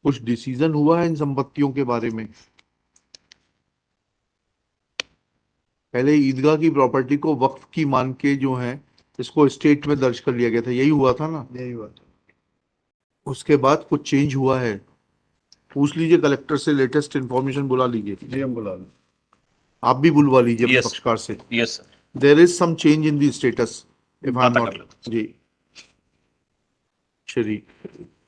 कुछ डिसीजन हुआ है इन संपत्तियों के बारे में? पहले ईदगाह की प्रॉपर्टी को वक्फ की मान के जो है इसको स्टेट में दर्ज कर लिया गया था, यही हुआ था ना? यही हुआ था। उसके बाद कुछ चेंज हुआ है? पूछ लीजिए कलेक्टर से, लेटेस्ट इंफॉर्मेशन बुला लीजिए। जी हम बुला लें। आप भी बुलवा लीजिए अपने Yes. पक्षकार से। Yes, sir. There is some change in the status if I am पता नॉट। कर लो। जी, Shri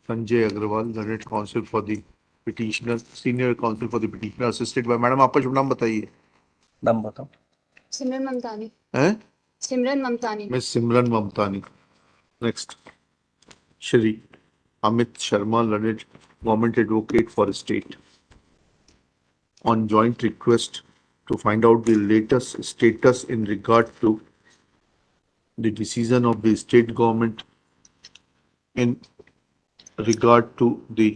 Sanjay Agrawal, learned counsel for the petitioner, senior counsel for the petitioner, assisted by. Madam आपका शुभ नाम बताइए। नाम बताओ। सिमरन ममतानी। हैं? Simran Mamtani. Miss Simran Mamtani. Next, Shri Amit Sharma, learned government advocate for state, on joint request to find out the latest status in regard to the decision of the state government in regard to the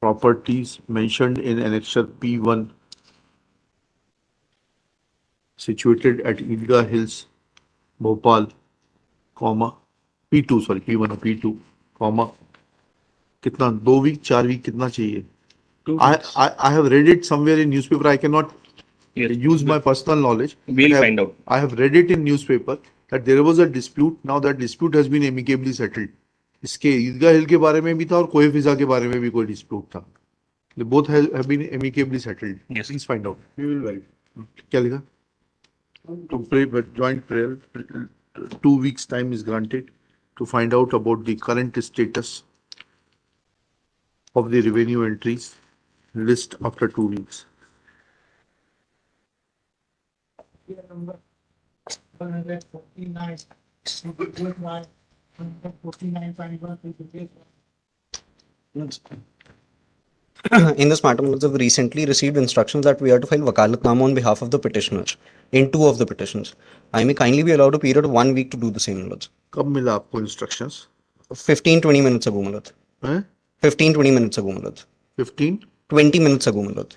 properties mentioned in Annexure P1 situated at Eidgah Hills, Bhopal, comma P2, sorry, P1 P2, comma कितना 2 week 4 week कितना चाहिए? 2 I, weeks. I have read it somewhere in newspaper. I cannot Yes. use my personal knowledge. We'll I have- find out. I have read it in newspaper that there was a dispute. Now that dispute has been amicably settled. इसके ईदगाह हिल के बारे में भी था और कोई फिजा के बारे में भी कोई dispute था. They both have been amicably settled. Yes. Please find out. We will verify. क्या लिखा? To pray, but joint prayer, 2 weeks time is granted to find out about the current status of the revenue entries list after 2 weeks. Number 149, 149.1. In this matter, we have recently received instructions that we are to file wakalatnama on behalf of the petitioners in 2 of the petitions. I may kindly be allowed a period of 1 week to do the same, Milord. कब मिला आपको instructions? 15-20 minutes ago, Milord. हैं? 15-20 minutes ago, Milord. 15? 20 minutes ago, Milord.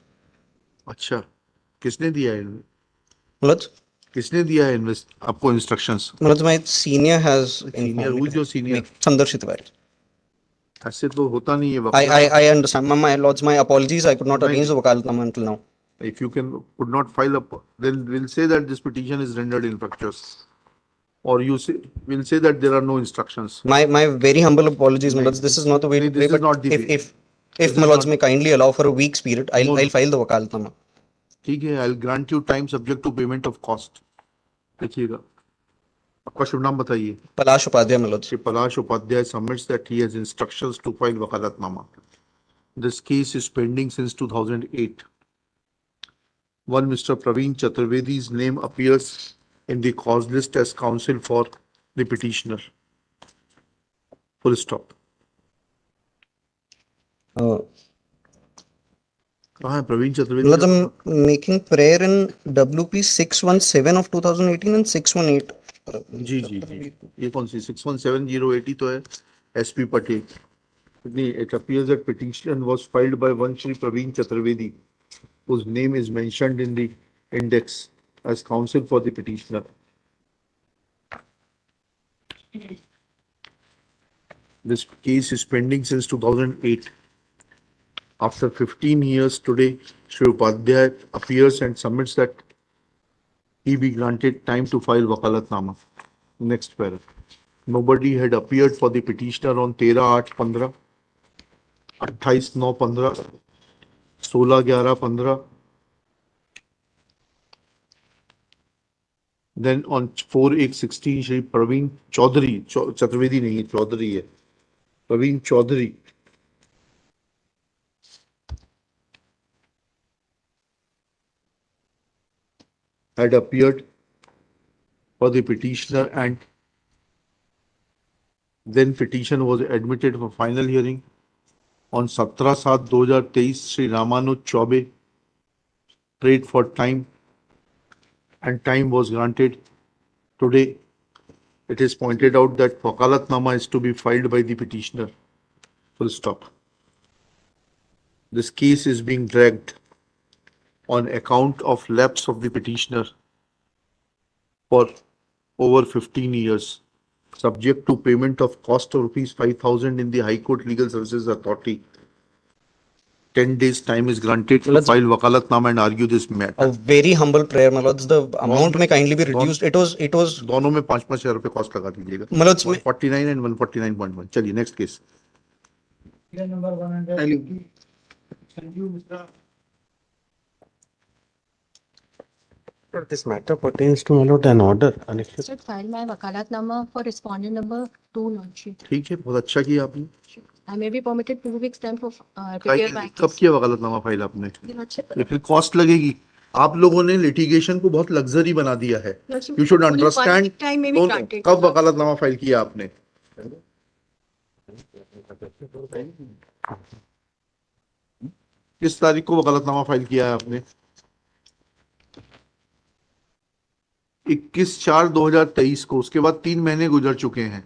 अच्छा, किसने दिया है? Milord, किसने दिया है आपको instructions? Milord, my senior has Senior, informed who is me. your senior? Sandarshit Tiwari. ऐसे तो होता नहीं है I understand. My lords, my apologies. I could not Right. arrange the wakalatnama until now. If you could not file up, then we'll say that this petition is rendered infructuous, or we'll say that there are no instructions. My very humble apologies, my lords. This is not the way to This play. is But not the way. if This my is lords not- may kindly allow for a week's period, No, I'll file the wakalatnama. ठीक है, I'll grant you time subject to payment of cost. देखिएगा, आपका शुभ नाम बताइए। Palash Upadhyay, my lords. Shri Palash Upadhyay submits that he has instructions to file wakalatnama. This case is pending since 2008. One Mr. Praveen Chaturvedi's name appears in the cause list as counsel for the petitioner. Full stop. कहाँ है Praveen Chaturvedi? Lords, I'm making prayer in WP 617 of 2018 and 618. जी जी जी, ये कौन सी 617080 तो है SP Patel. It appears that petition was filed by one Shri Praveen Chaturvedi, whose name is mentioned in the index as counsel for the petitioner. This case is pending since 2008. After 15 years today, Shri Upadhyay appears and submits that he be granted time to file wakalatnama. Next paragraph. Nobody had appeared for the petitioner on 13/8/15, 28/9/15, 16/11/15. Then on 4/1/16, Shri Praveen Chaudhary, Chaturvedi नहीं है, Chaudhary है, Praveen Chaudhary had appeared for the petitioner, and then petition was admitted for final hearing. On 17/7/2023, Shri Ramanuj Chaube prayed for time and time was granted. Today, it is pointed out that wakalatnama is to be filed by the petitioner. Full stop. This case is being dragged on account of lapse of the petitioner for over 15 years. subject to payment of cost of rupees 5,000 in the High Court Legal Services Authority. 10 days time is granted to Let's- file wakalatnama and argue this A matter. very humble prayer, my lords. The amount may kindly be reduced. It was, दोनों में 5,000 रुपए cost लगा दीजिएगा. my lords, 149 and 149.1. चलिए next case. Clear number 150. Sanjeev Mishra. This matter pertains to, my lord, an order. Sir, file my wakalatnama for respondent number 2 not sheet. ठीक है, बहुत अच्छा किया आपने. I may be permitted 2 weeks time for prepare my कब case. किया वकालतनामा file आपने? Your Lordship, ये फिर कॉस्ट लगेगी. आप लोगों ने लिटिगेशन को बहुत लग्जरी बना दिया है. Lordship, You should only 1 understand. week time may be दोनों, granted. कब वकालतनामा फाइल किया आपने? किस तारीख को वकालतनामा फाइल किया है आपने? 21/4/2023 को. उसके बाद 3 महीने गुजर चुके हैं.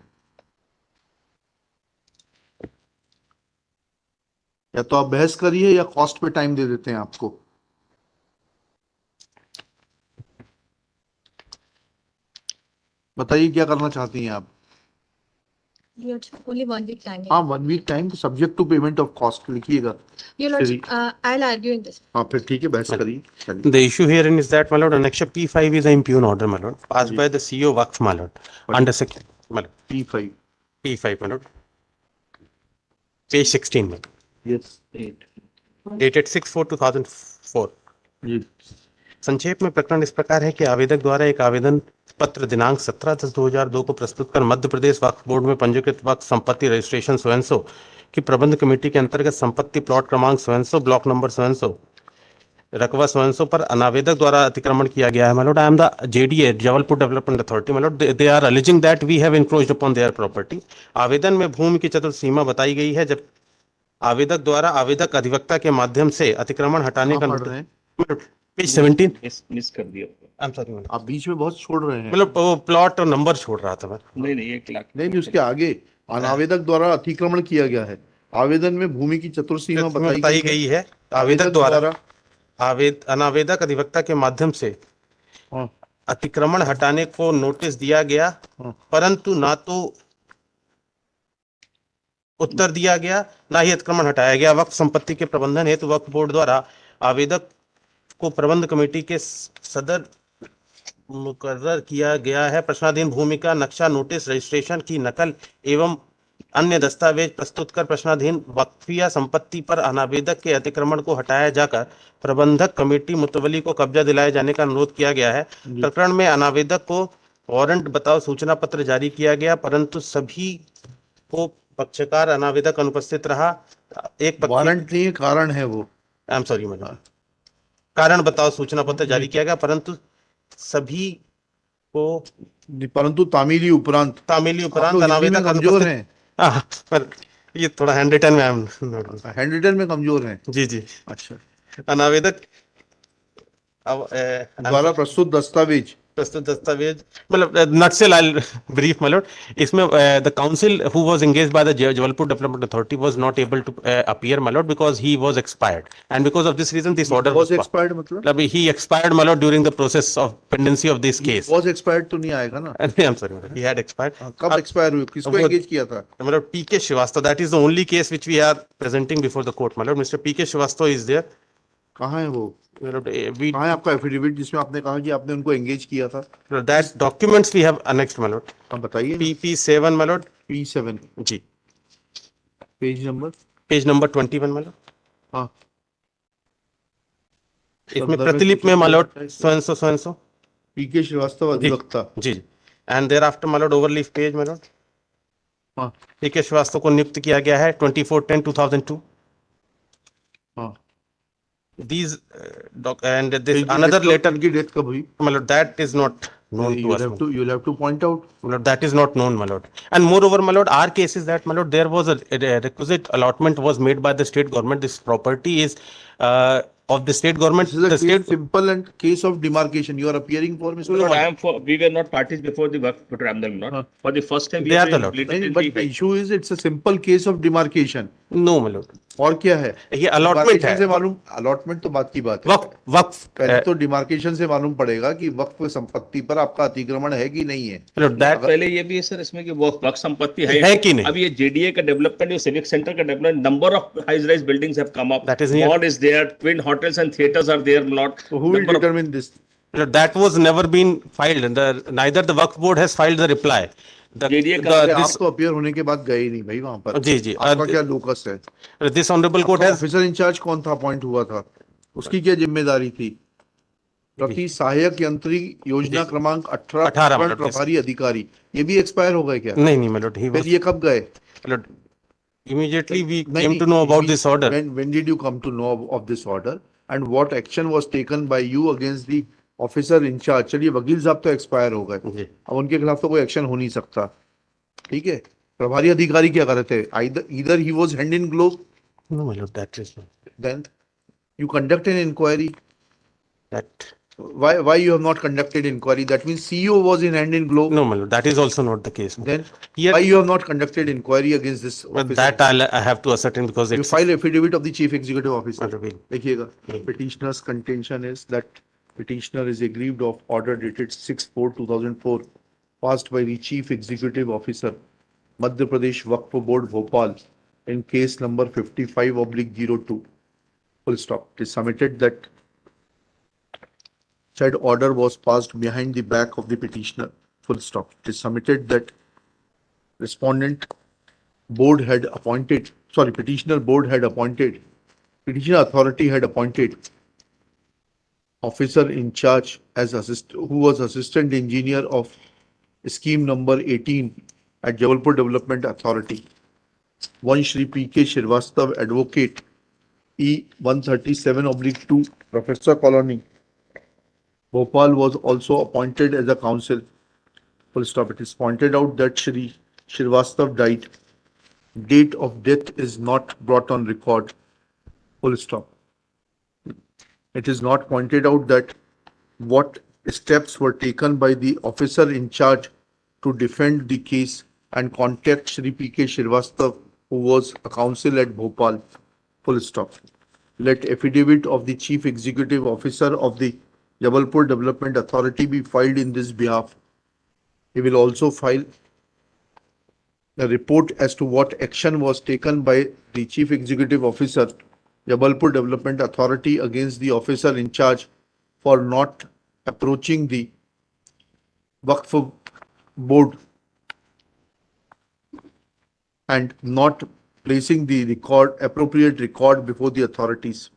या तो आप बहस करिए या कॉस्ट पे टाइम दे देते हैं आपको. बताइए क्या करना चाहती हैं आप? Your Lordship, only 1 week time. हाँ, 1 week time subject to payment of cost लिखिएगा. Your Lordship, I'll argue in this. हाँ, फिर ठीक है, बहस करिए. चलिए. The issue herein is that, my lord, Annexure P5 is an impugn order, my lord, passed by the CEO Waqf, my lord, under section, my lord, P5. P5, my lord. Page 16, my lord. Yes. Dated 6/4/2004. जी. संक्षेप में प्रकरण इस प्रकार है कि आवेदक द्वारा एक आवेदन पत्र दिनांक 17/10/2002 को प्रस्तुत कर मध्य प्रदेश वक्फ बोर्ड में पंजीकृत वक्फ संपत्ति रजिस्ट्रेशन स्वयंसो की प्रबंध कमेटी के अंतर्गत संपत्ति प्लॉट क्रमांक स्वयंसो ब्लॉक नंबर स्वयंसो रकबा स्वयंसो पर अनावेदक द्वारा अतिक्रमण किया गया है. My lord, I am the JDA, Jabalpur development authority. My lord, they are alleging that we have encroached upon their property. आवेदन में भूमि की चतुर्सीमा बताई गई है. जब आवेदक द्वारा आवेदक अधिवक्ता के माध्यम से अतिक्रमण हटाने का पढ़ रहे हैं. पेज 17. मिस कर दिया. आई एम सॉरी, आप बीच में बहुत छोड़ रहे हैं. मतलब वो प्लॉट और नंबर छोड़ रहा था मैं. नहीं 1 लाख. नहीं, उसके आगे अनावेदक द्वारा अतिक्रमण किया गया है. आवेदन में भूमि की चतुर्सीमा बताई गई है. आवेदक द्वारा अनावेदक अधिवक्ता के माध्यम से हाँ. अतिक्रमण हटाने को नोटिस दिया गया, हाँ. परंतु ना तो उत्तर दिया गया ना ही अतिक्रमण हटाया गया. वक्फ संपत्ति के प्रबंधन हेतु वक्फ बोर्ड द्वारा आवेदक को प्रबंध कमेटी के सदर मुकर्रर किया गया है. प्रश्नाधीन भूमि का नक्शा, नोटिस, रजिस्ट्रेशन की नकल एवं अन्य दस्तावेज प्रस्तुत कर प्रश्नाधीन वक्फिया संपत्ति पर अनावेदक के अतिक्रमण को हटाया जाकर प्रबंधक कमेटी मुतवली को कब्जा दिलाए जाने का अनुरोध किया गया है. प्रकरण में अनावेदक को वारंट बताओ सूचना पत्र जारी किया गया, परंतु सभी को पक्षकार अनावेदक अनुपस्थित रहा. एक वारंट नहीं है, कारण है वो. I am sorry madam. कारण बताओ सूचना पत्र जारी किया गया, परंतु सभी को परंतु तामिली उपरांत अनावेदक कमजोर हैं. पर ये थोड़ा हैंड रिटन में हैंड रिटन में कमजोर हैं. जी. अच्छा. अनावेदक द्वारा प्रस्तुत दस्तावेज मतलब nutshell I brief my lord. इसमें the counsel who was engaged by the Jabalpur Development Authority was not able to appear, my lord, because he was expired, and because of this reason this order was expired. मतलब he expired, my lord, during the process of pendency of this case. was expired तो नहीं आएगा ना. I'm sorry, my lord. He had expired. कब expire हुई? किसको engage किया था? My lord, PK Srivastava, that is the only case which we are presenting before the court, my lord. Mr. PK Srivastava is there. कहाँ है वो? My lord, कहाँ है आपका एफिडेविट जिसमें आपने कहा कि आपने उनको एंगेज किया था? that documents we have annexed, my lord. आप बताइए. PP7, my lord. P7. जी. Page number. Page number 21, my lord. हाँ. इसमें प्रतिलिपि में, my lord, स्वयंसो पीके श्रीवास्तव अधिवक्ता. जी. And thereafter, my lord, overleaf page, my lord. हाँ. PK श्रीवास्तव को नियुक्त किया गया है 24/10/2002. हाँ. These and this another letter, की डेथ कब हुई? my lord, that is not known to You'll us. have to, you'll have to point out. My lord, that is not known, my lord. And moreover, my lord, our case is that, my lord, there was a requisite allotment was made by the state government. This property is of the state government. This is a The state simple and case of demarcation. You are appearing for, Mr. No, Lord. I am for. We were not parties before the work program. Not for the first time. They are the Lord. But the issue is it's a simple case of demarcation. no, my lord. और क्या है? ये allotment Demarcation है। से मालूम, allotment तो बात की बात है। वक्फ पहले तो डिमार्केशन से मालूम पड़ेगा कि वक्फ संपत्ति पर आपका अतिक्रमण है कि नहीं है। दैट पहले ये भी है सर इसमें कि वो वक्त संपत्ति है कि नहीं? अब ये जेडीए का डेवलपमेंट, ये सिविक सेंटर का development, number of high rise buildings have come up, That is near- mall is there, twin hotels and theatres are there, lot So who will determine this? That was never been filed. Neither the Waqf board has filed the reply. JDA अरे This, आप तो appear होने के बाद गए ही नहीं भाई वहां पर। जी, जी। आपका क्या लोकस है? this honorable court has officer in charge कौन था अपॉइंट हुआ था? उसकी क्या जिम्मेदारी थी? प्रति सहायक यंत्री योजना क्रमांक 18 18 मतलब प्रभारी अधिकारी, ये भी एक्सपायर हो गए क्या? नहीं my lord, he फिर was ये कब गए? immediately we नहीं, came to know about this order. When did you come to know of this order and what action was taken by you against the officer in charge? चलिए वकील साहब तो expire हो गए, जी। अब उनके खिलाफ तो कोई एक्शन हो नहीं सकता, ठीक है? प्रभारी अधिकारी क्या कर रहे थे? either he was hand in glove, No my lord, that is then you conduct an inquiry. that Why you have not conducted inquiry? That means CEO was in hand in glove. no my lord, that is also not the case. Then Here- why you have not conducted inquiry against this But officer? that I have to ascertain because You it's file affidavit of the chief executive officer. Will. देखिएगा, petitioner's contention is that petitioner is aggrieved of order dated 6/4/2004 passed by the chief executive officer Madhya Pradesh Waqf Board Bhopal in case number 55/02. Full stop. It is submitted that said order was passed behind the back of the petitioner. Full stop. It is submitted that respondent board had appointed, petitioner board had appointed, petitioner authority had appointed officer in charge as who was assistant engineer of scheme number 18 at Jabalpur Development Authority. One Shri P.K. Shrivastava, advocate, E 137/2, Professor Colony, Bhopal, was also appointed as a counsel. Full stop. It is pointed out that Shri Shrivastava died. Date of death is not brought on record. Full stop. It is not pointed out that what steps were taken by the officer in charge to defend the case and contact Shri P.K. Shrivastava, who was a counsel at Bhopal. Full stop. Let affidavit of the chief executive officer of the Jabalpur Development Authority be filed in this behalf. He will also file a report as to what action was taken by the chief executive officer, Jabalpur Development Authority, against the officer in charge for not approaching the Waqf board and not placing the appropriate record before the authorities,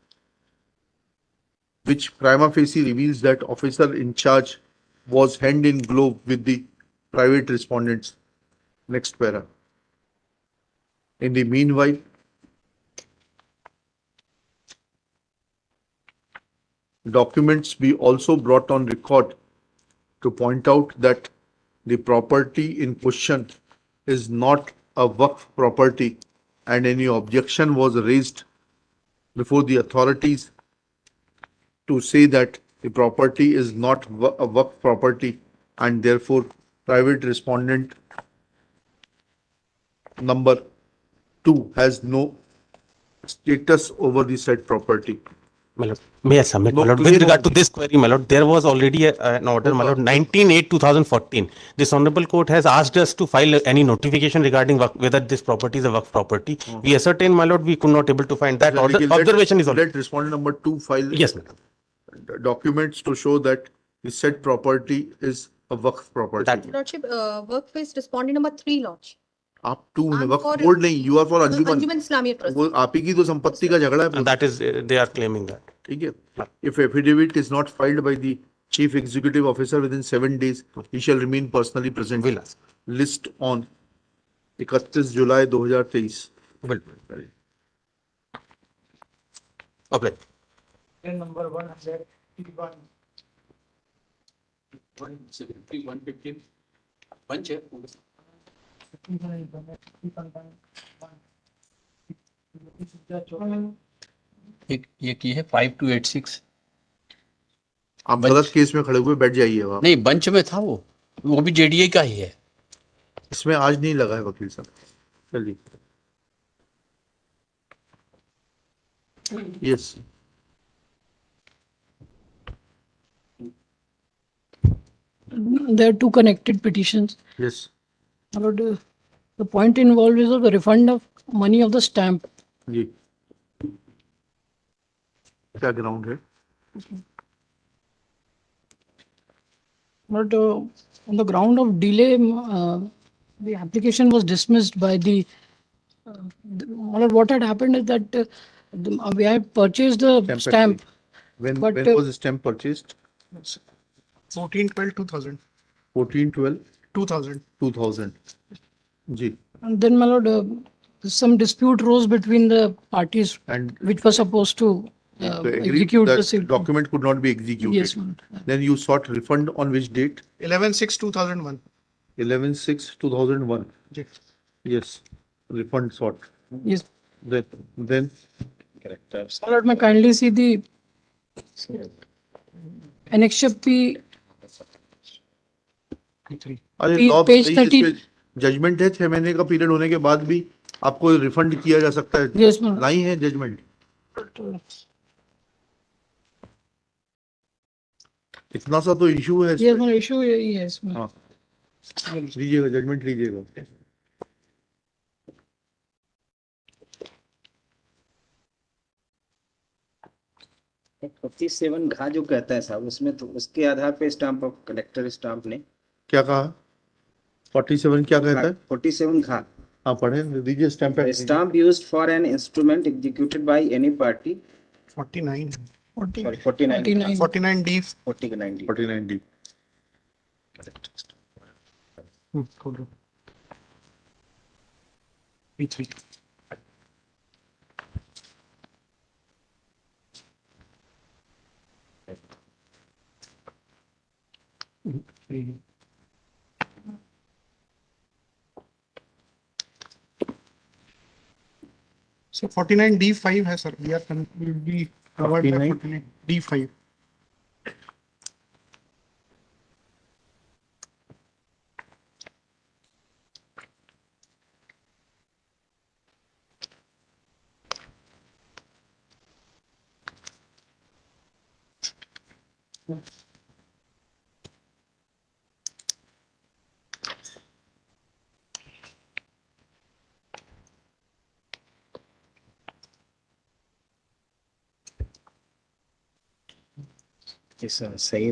which prima facie reveals that officer in charge was hand in glove with the private respondents. Next para. In the meanwhile, documents be also brought on record to point out that the property in question is not a Waqf property and any objection was raised before the authorities to say that the property is not a Waqf property and therefore private respondent number 2 has no status over the said property. My lord, may I submit, No, my lord, clear with regard हो- to this query, my lord, there was already an order, my lord, 19/8/2014. This honorable court has asked us to file any notification regarding whether this property is a Waqf property. We ascertain, my lord, we could not able to find that order. Observation is on. Let respondent number 2 file Yes, my lord. documents to show that the said property is a Waqf property. That- Lordship, work is respondent number 3 launch. आप 2 में I'm Waqf for- board नहीं, you are for Anjuman. Anjuman Islamiyat Trust. वो आप ही की तो संपत्ति का झगड़ा है पूरा, And that is, they are claiming that. ठीक है? If affidavit is not filed by the chief executive officer within 7 days, he shall remain personally present. Will ask. List on 31 July 2023. Will. Okay. Number 151. 115 bunch है ये की है 5286। आप गलत case में खड़े हुए बैठ जाइए आप। नहीं, बंच में था वो भी जेडीए का ही है। इसमें आज नहीं लगा है वकील साहब। चलिए Yes. There are two connected petitions. Yes. But the point involved is of the refund of money of the stamp. जी. क्या ग्राउंड है? But on the ground of delay, the application was dismissed by what had happened is that we had purchased the stamp. When But, was the stamp purchased? 14/12/2000. 14/12/2000. 2000. जी. And then, my lord, some dispute rose between the parties, And which were supposed to they agreed execute the that sale. document could not be executed. Yes, my lord. Then you sought refund on which date? 11/6/2001. 11/6/2001. जी. Yes. Refund sought. Yes. Then My lord, may I kindly see the annexure P, अरे P- law page 30. Judgement है 6 महीने का period होने के बाद भी आपको रिफंड किया जा सकता है. Yes, ma'am. लाई है जजमेंट. इतना सा तो इशू है. Yes, my issue, yes, ma'am. हाँ. लीजिएगा जजमेंट लीजिएगा. पच्चीस सेवन घा जो कहता है साहब, उसमें तो उसके आधार पे स्टाम्प ऑफ कलेक्टर स्टाम्प ने क्या कहा? 47 क्या कहता है? 47 घा. हाँ पढ़े दीजिए. स्टैम्प है. Stamp used for an instrument executed by any party. 49. Sorry 49. 49D. 49D. 49D. खोलो. P3. So 49D5 है sir. We will be covered by 49D5. सही.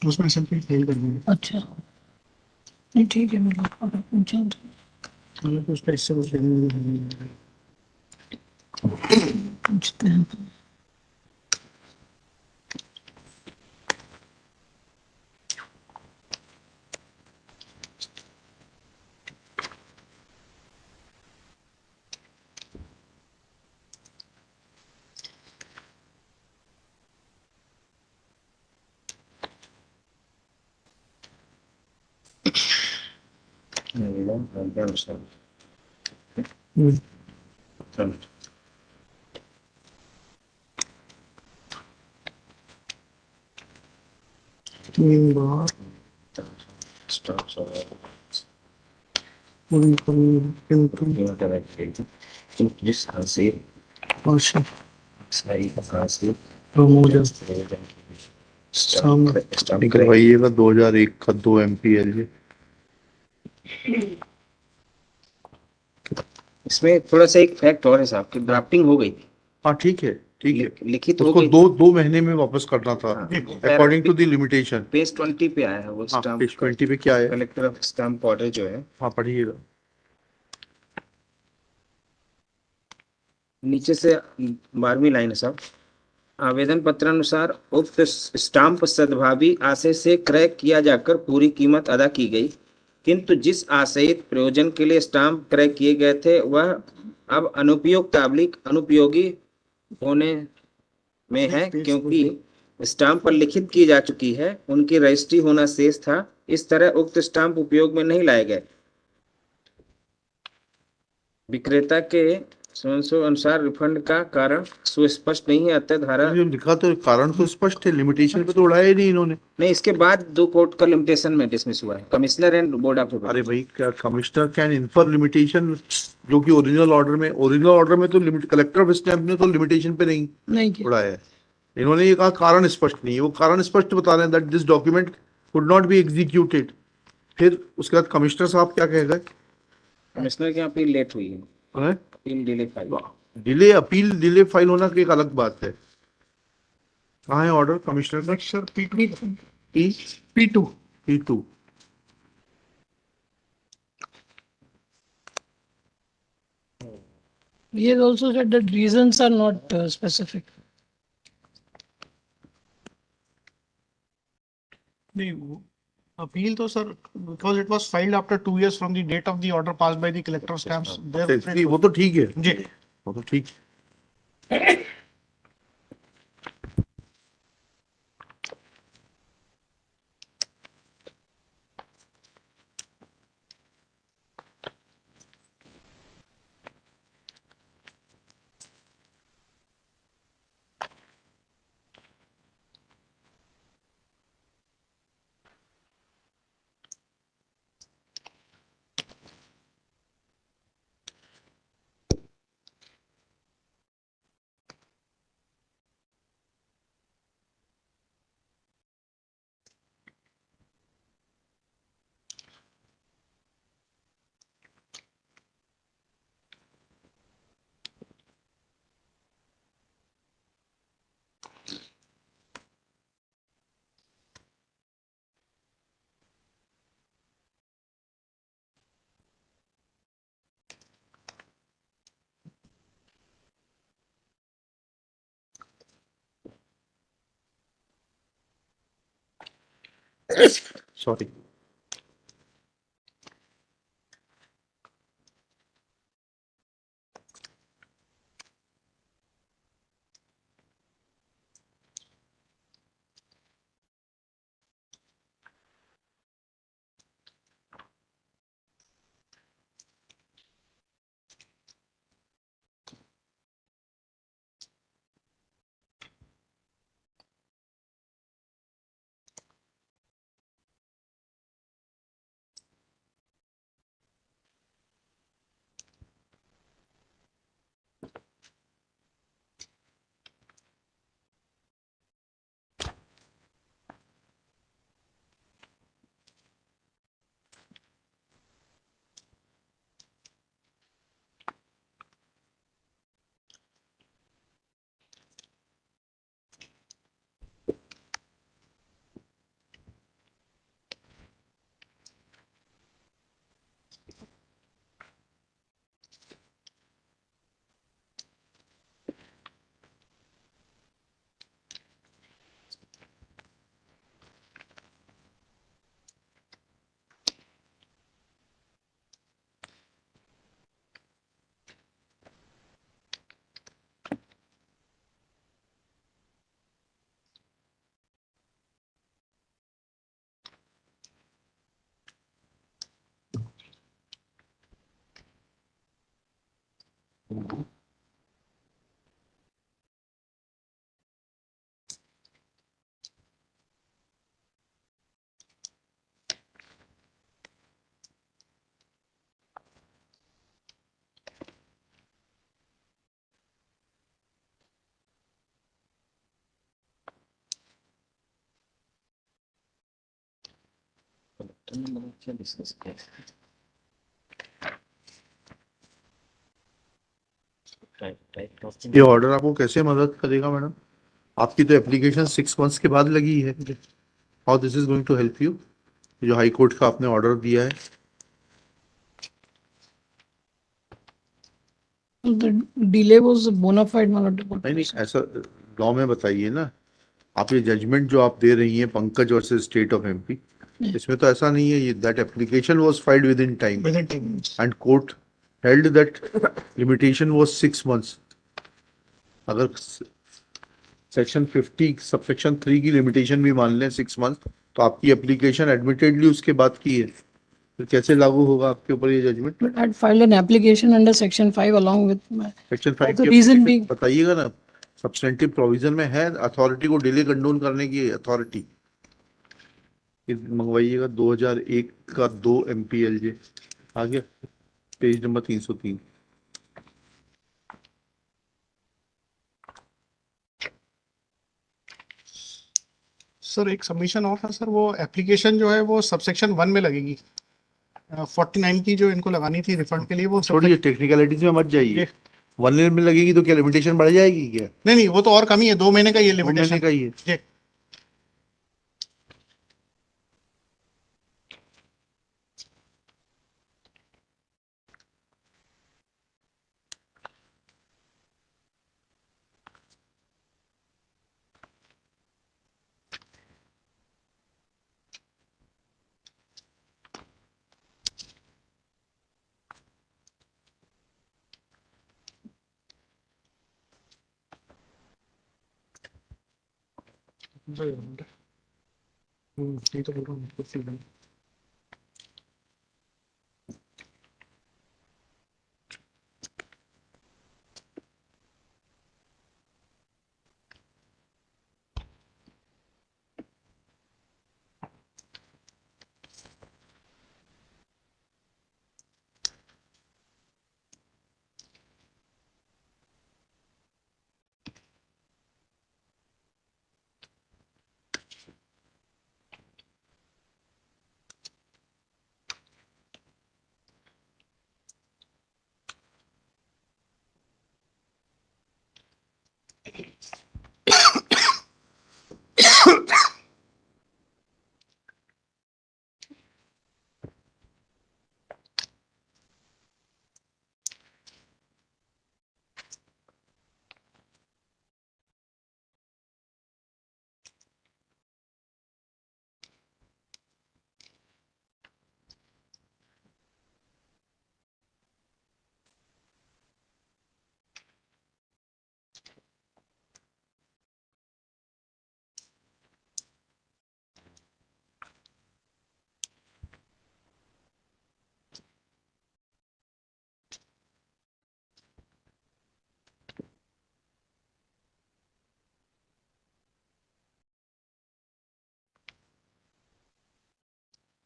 उसमें SLP फेल कर देंगे. अच्छा, नहीं ठीक है, मतलब अगर पूछा तो मतलब तो उसका इससे कुछ लेना देना नहीं. पूछते हैं. तीन बार निकलवाइएगा 2001 का 2 MPL. इसमें थोड़ा सा एक फैक्ट और है साहब कि ड्राफ्टिंग हो गई. हाँ ठीक है. लिखित हो उसको गई. 2 महीने में वापस करना था according to the limitation. Page 20 पे आया है वो स्टाम्प. पेज 20 पे क्या है? कलेक्टर ऑफ स्टाम्प ऑर्डर जो है. हाँ पढ़िएगा. नीचे से 12वीं लाइन है साहब. आवेदन पत्रानुसार उक्त स्टाम्प सद्भावी आशय से क्रय किया जाकर पूरी कीमत अदा की गई, किंतु जिस आशयित प्रयोजन के लिए स्टाम्प क्रय किए गए थे वह अब अनुपयोगी होने में है क्योंकि स्टाम्प पर लिखित की जा चुकी है, उनकी रजिस्ट्री होना शेष था। इस तरह उक्त स्टाम्प उपयोग में नहीं लाए गए। विक्रेता के अनुसार रिफंड का कारण सुस्पष्ट नहीं है, अतः धारा जो लिखा तो कारण तो स्पष्ट है, लिमिटेशन पे तो उड़ाया ही नहीं इन्होंने। नहीं, इसके बाद 2 कोर्ट का लिमिटेशन में डिसमिस हुआ है, कमिश्नर एंड बोर्ड ऑफ अरे भाई, क्या कमिश्नर कैन इन्फर लिमिटेशन, जो कि ओरिजिनल ऑर्डर में तो लिमिट, कलेक्टर ऑफ स्टैम्प ने तो लिमिटेशन पे नहीं किया। उड़ाया है। इन्होंने ये कहा कारण स्पष्ट नहीं है, वो कारण स्पष्ट बता रहे हैं that this document could not be executed. फिर उसके बाद कमिश्नर साहब क्या कह गए? कमिश्नर की अपील लेट हुई है, appeal delay file. Appeal delay file होना की एक अलग बात है। कहाँ है ऑर्डर कमिश्नर का? Sir, P2. P P2. P2। He has also said that reasons are not specific. The appeal to sir, because it was filed after 2 years from the date of the order passed by the collector of stamps. वो तो ठीक है, जी, वो तो ठीक। Sorry. ये order आपको कैसे मदद करेगा मैडम? आपकी तो एप्लीकेशन 6 मंथ्स के बाद लगी है। How this is going to help you? जो हाई कोर्ट का आपने ऑर्डर दिया है, The delay was bona fide, my lord. नहीं ऐसा लॉ में बताइए ना। आप ये जजमेंट जो आप दे रही हैं Pankaj versus state of MP, इसमें तो ऐसा नहीं है। ये that application was filed with in time within 10 minutes. And court held that limitation was 6 months. अगर सेक्शन 50 सबसेक्शन 3 की लिमिटेशन भी मान लें 6 मंथ, तो आपकी एप्लीकेशन एडमिटेडली उसके बाद की है, तो कैसे लागू होगा आपके ऊपर ये judgement? But I'd filed an application under section 5 along with my, section 5 the के reason being, बताइएगा ना, सब्सटेंटिव प्रोविजन में है अथॉरिटी को डिले कंडोन करने की अथॉरिटी, मंगवाइएगा 2001 का 2 MPLJ आ गया, पेज नंबर 303। सर एक सबमिशन और था सर, वो एप्लीकेशन जो है वो सबसेक्शन 1 में लगेगी। 49 की जो इनको लगानी थी रिफंड के लिए, वो छोड़िए टेक्निकलिटीज में मत जाइए, 1 ईयर में लगेगी तो क्या लिमिटेशन बढ़ जाएगी क्या? नहीं नहीं, वो तो और कम ही है, 2 महीने का ये 2 महीने लिमिटेशन का ही है। जी। ये तो बोल रहा हूँ।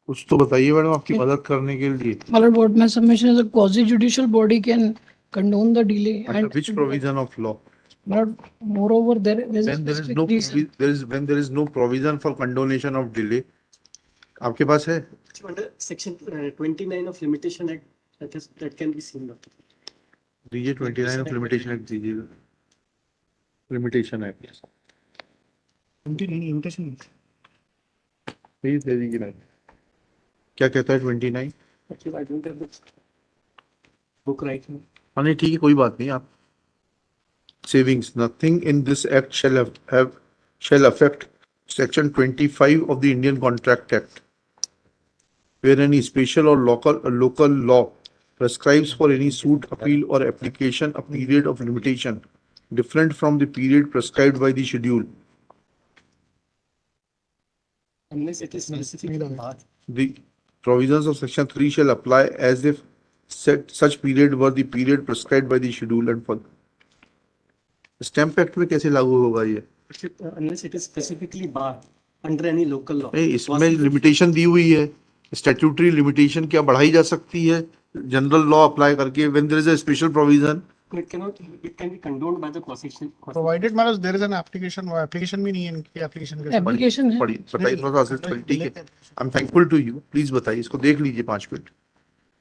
कुछ तो बताइए मैडम आपकी मदद करने के लिए। my lord, my submission is a quasi-judicial body can condone the delay Under and which provision of law? my lord, moreover, there is a When there is specific no reason. when there is no provision for condonation of delay, आपके पास है? Under section 29 of limitation act, that can be seen. दीजिए 29 of limitation act दीजिएगा, limitation act limitation please दे दीजिए madam. क्या कहता है 29? Actually, I don't have the book right now. हाँ नहीं ठीक है, कोई बात नहीं। आप savings, nothing in this act shall affect section 25 of the Indian Contract Act, where any special or local law prescribes for any suit, appeal or application a period of limitation different from the period prescribed by the schedule. Unless it is specifically barred. The provisions of section 3 shall apply as if such period were the period prescribed by the schedule and for stamp act में कैसे लागू होगा ये? Unless it is specifically barred under any local law. नहीं, इसमें limitation दी हुई है, statutory limitation क्या बढ़ाई जा सकती है जनरल लॉ अप्लाई करके? When there is a special provision It can be condoned by the quasi-judicial. Provided मतलब देयर इज एन एप्लीकेशन, वो एप्लीकेशन भी नहीं है इनकी, एप्लीकेशन के Application है। पढ़िए, बताइए थोड़ा सा ठीक है। I am thankful to you, please बताइए, इसको देख लीजिए 5 मिनट,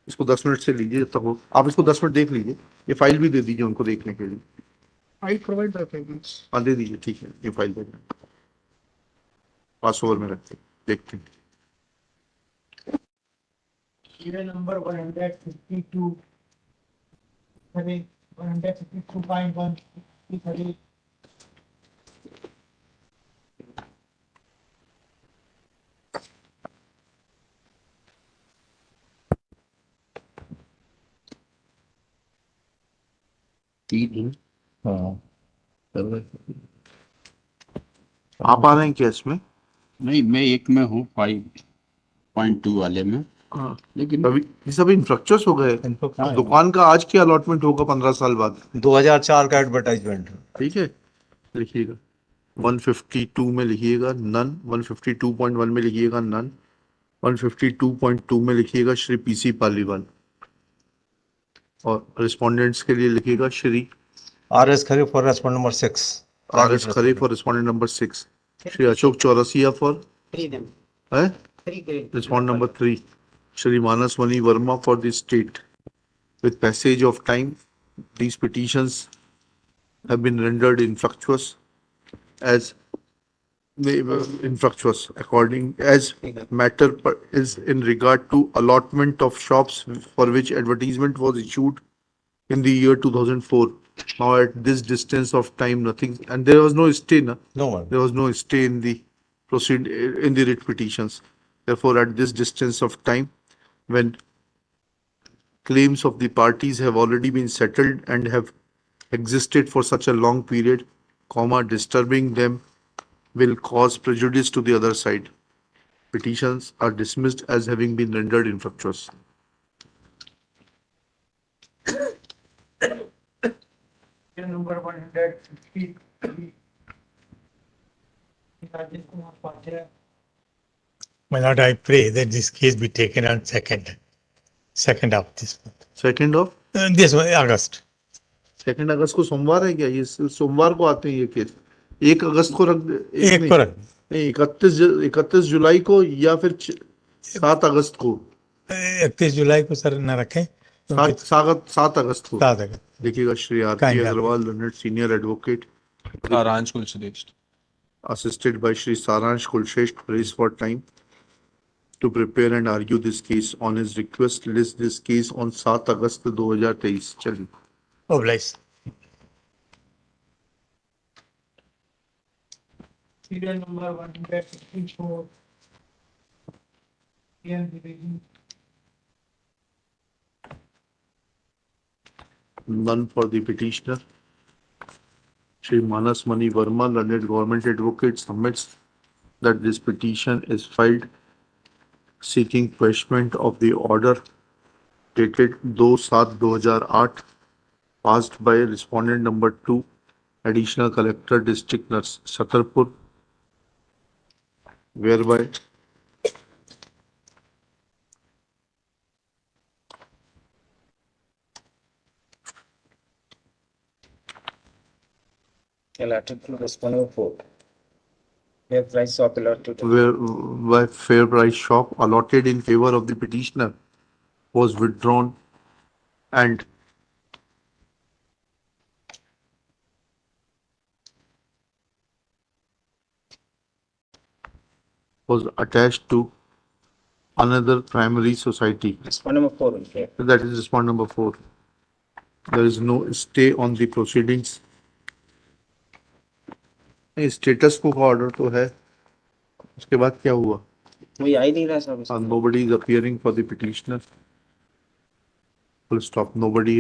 इसको 10 मिनट से लीजिए जब तक हो, आप इसको 10 मिनट देख लीजिए, ये फाइल भी दे दीजिए उनको देखने के लिए। I provide the payments. हाँ दे दीजिए, ठीक है, ये फाइल दे दें, पास ओवर में रखते देखते हैं। serial number 152 152.1 3 हाँ आप आ रहे हैं क्या इसमें? नहीं, मैं एक में हूँ 5.2 वाले में, हाँ, लेकिन अभी ये सब इंफ्रास्ट्रक्चर्स हो गए। हाँ, दुकान का आज क्या अलॉटमेंट होगा 15 साल बाद? 2004 का एडवर्टाइजमेंट। ठीक है, लिखिएगा 152 में लिखिएगा नन, 152.1 में लिखिएगा नन, 152.2 में लिखिएगा श्री पीसी पालीवाल, और रिस्पोंडेंट्स के लिए लिखिएगा Shri RS Khare for respondent number 6. R S Khare for respondent number 6, Shri Ashok Chaurasia for respondent number 3, Shri Manas Mani Verma for the state. With passage of time, these petitions have been rendered infructuous according as matter is in regard to allotment of shops for which advertisement was issued in the year 2004. Now at this distance of time, nothing, and there was no stay, there was no stay in the in the writ petitions. Therefore, at this distance of time, when claims of the parties have already been settled and have existed for such a long period, disturbing them will cause prejudice to the other side. Petitions are dismissed as having been rendered infructuous. Number 153. My lord, I pray that this case be taken on second of this month. Second of This one, August. 2 अगस्त को सोमवार है क्या? ये सोमवार को आते हैं ये केस. 1 अगस्त को एक को रख नहीं, 31 जुलाई को या फिर 7 अगस्त को. 31 जुलाई को सर न रखें. 7 अगस्त को. 7 अगस्त. देखिएगा Shri R P. Agarwal, learned senior advocate, Saransh Kulshreshtha, assisted by Shri Saransh Kulshresht, prays for time to prepare and argue this case. On his request, list this case on 7 अगस्त 2023. चलिए. Obliged. Serial number 154. None for the petitioner. Shri Manas Mani Verma, learned government advocate, submits that this petition is filed seeking quashment of the order dated 2/7/2008 passed by respondent number 2, additional collector district nurse Satarpur, whereby allotted to respondent 4. Fair price shop allotted to where fair price shop allotted in favor of the petitioner was withdrawn and was attached to another primary society. respondent number 4. Okay. That is respondent number 4. There is no stay on the proceedings. Status को का order तो है, उसके बाद क्या हुआ? कोई आ ही नहीं रहा सब. Nobody is appearing for the petitioner. Full stop. Nobody.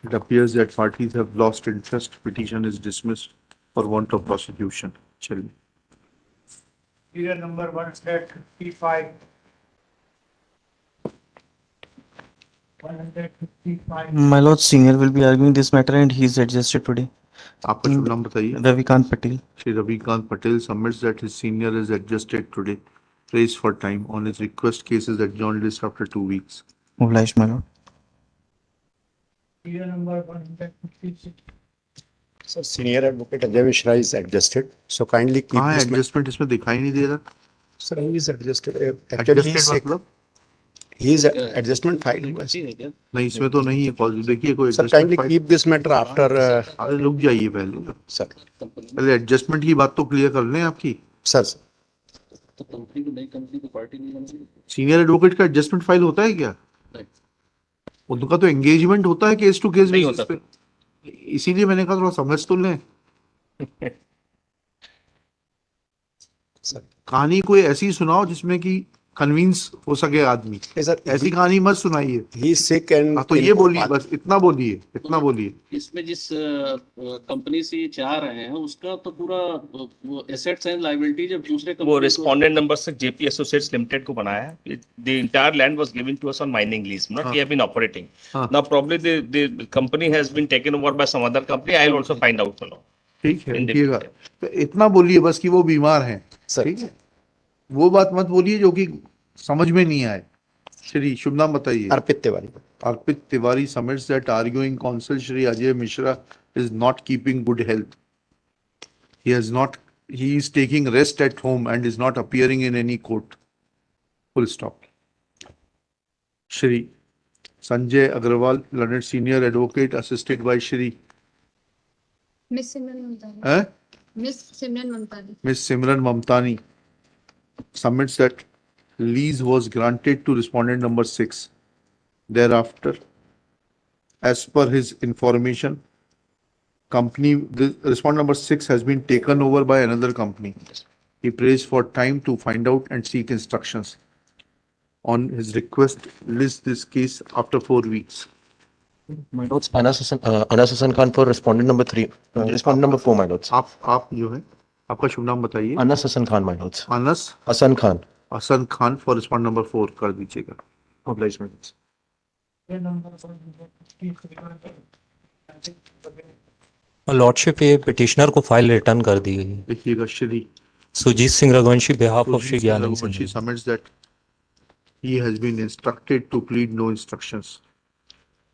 It appears that parties have lost interest. Petition is dismissed for want of prosecution. चलिए. Serial number 155. 155. My lord, senior will be arguing this matter and he is adjusted today. आपका शुभ नाम बताइए. Ravikant Patel. Shri Ravikant Patel submits that his senior is adjusted today. Prays for time. On his request, case is adjourned list after 2 weeks. Obliged, my lord. Serial number 156. Sir, senior advocate Ajay Mishra is adjusted. So kindly keep कहाँ है this. Adjustment? इसमें दिखाई नहीं दे रहा. Sir, he is adjusted. Actually, मतलब he is adjustment file. नहीं, इसमें तो नहीं है. देखिए कोई Sir, kindly keep this matter after. अरे रुक जाइए पहले. Sir. पहले एडजस्टमेंट की बात तो क्लियर कर लें आपकी. Sir. तो कंपनी को नई कंपनी को पार्टी नहीं बनेगी. सीनियर एडवोकेट का एडजस्टमेंट फाइल होता है क्या? उनका तो एंगेजमेंट होता है केस टू केस बेसिस पे. इसीलिए मैंने कहा थोड़ा समझ तो लें. कहानी कोई ऐसी सुनाओ जिसमें कि कन्विंस हो सके आदमी। ऐसी कहानी मत सुनाइए। He is sick and हाँ, तो ये बोलिए, बस इतना बोलिए, इतना बोलिए। इसमें जिस कंपनी से ये चाह रहे हैं उसका तो पूरा वो एसेट्स एंड लायबिलिटी जब दूसरे वो respondent number 6 JP associates limited को बनाया है। The entire land was given to us on mining lease, not we have been operating. Now probably the company has been taken over by some other company. I will also find out for now. ठीक है, देखिएगा, तो इतना बोलिए बस कि वो बीमार हैं, ठीक है। वो बात मत बोलिए जो कि समझ में नहीं आए। श्री शुभ नाम बताइए। अर्पित तिवारी। अर्पित Tiwari submits that arguing counsel Shri Ajay Mishra is not keeping good health. He is taking rest at home and is not appearing in any court. Full stop. Shri Sanjay Agrawal, learned senior advocate, assisted by Shri Miss Simran Mamtani. Miss Simran Mamtani. Miss Simran Mamtani, submits that lease was granted to respondent number 6. Thereafter, as per his information, the respondent number 6 has been taken over by another company. He prays for time to find out and seek instructions. On his request, list this case after 4 weeks. My lords, Anas Hassan Khan for respondent number 3, respondent number 4, my lords. आप जो है, आपका शुभ नाम बताइए। Anas Hassan Khan, my lords. Anas Hassan Khan. Hassan Khan for respondent number 4 कर दीजिएगा। Obliged. Lordship, ये पिटिशनर को फाइल रिटर्न कर दी गई। देखिएगा, Shri Sujeet Singh Raghuvanshi behalf of Shri Gyanand Singh. Raghuvanshi submits that he has been instructed to plead no instructions.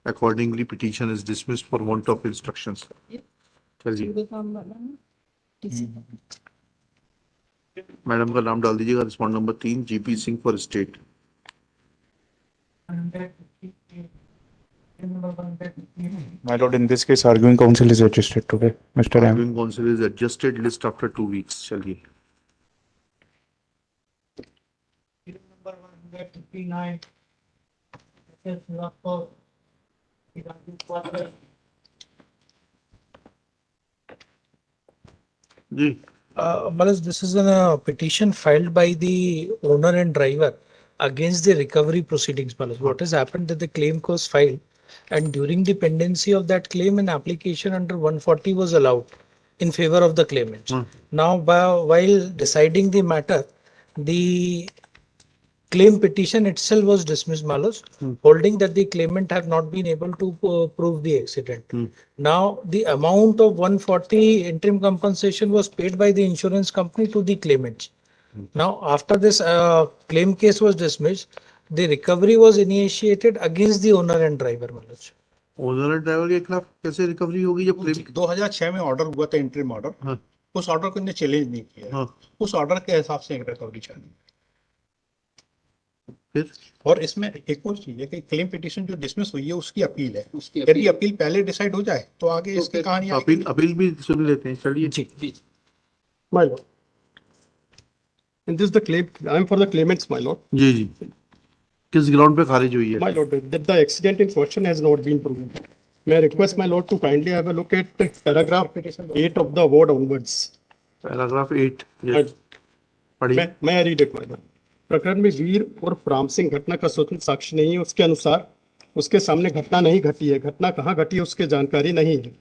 Accordingly, petition is dismissed for want of instructions. चलिए, madam का नाम डाल दीजिएगा। Respond number 3 GP Singh for state. My lord, in this case, arguing counsel is adjusted today. Mr. M. Arguing counsel is adjusted, list after 2 weeks. चलिए, जी। Malas, this is a petition filed by the owner and driver against the recovery proceedings. Malas, what has happened that the claim was filed, and during the pendency of that claim, an application under 140 was allowed in favor of the claimants. Now, while deciding the matter, the claim petition itself was dismissed, Malas, holding that the claimant have not been able to prove the accident. Now, the amount of 140 interim compensation was paid by the insurance company to the claimants. Now, after this claim case was dismissed, the recovery was initiated against the owner and driver, Malas. Owner and driver के खिलाफ कैसे recovery होगी जब claim 2006 में order हुआ था interim order. उस order को इन्हें चैलेंज नहीं किया। उस ऑर्डर के हिसाब से एक रिकवरी चाहिए। फिर और इसमें एक और चीज है कि क्लेम पिटीशन जो डिसमिस हुई है उसकी अपील है। यदि अपील पहले डिसाइड हो जाए तो आगे इसकी कहानी अपील भी सुन लेते हैं। चलिए जी। My lord. In this the claim, I am for the claimants, my lord. जी जी, किस ग्राउंड पे खारिज हुई है? My lord, that the accident in question has not been proven. May I request my lord to kindly have a look at paragraph 8 of the award onwards. Paragraph 8 पढ़िए। मैं read it, my lord. प्रकरण में वीर और राम सिंह घटना का स्वतंत्र साक्षी नहीं है। उसके अनुसार उसके सामने घटना नहीं घटी है। घटना कहाँ घटी है उसकी जानकारी नहीं है।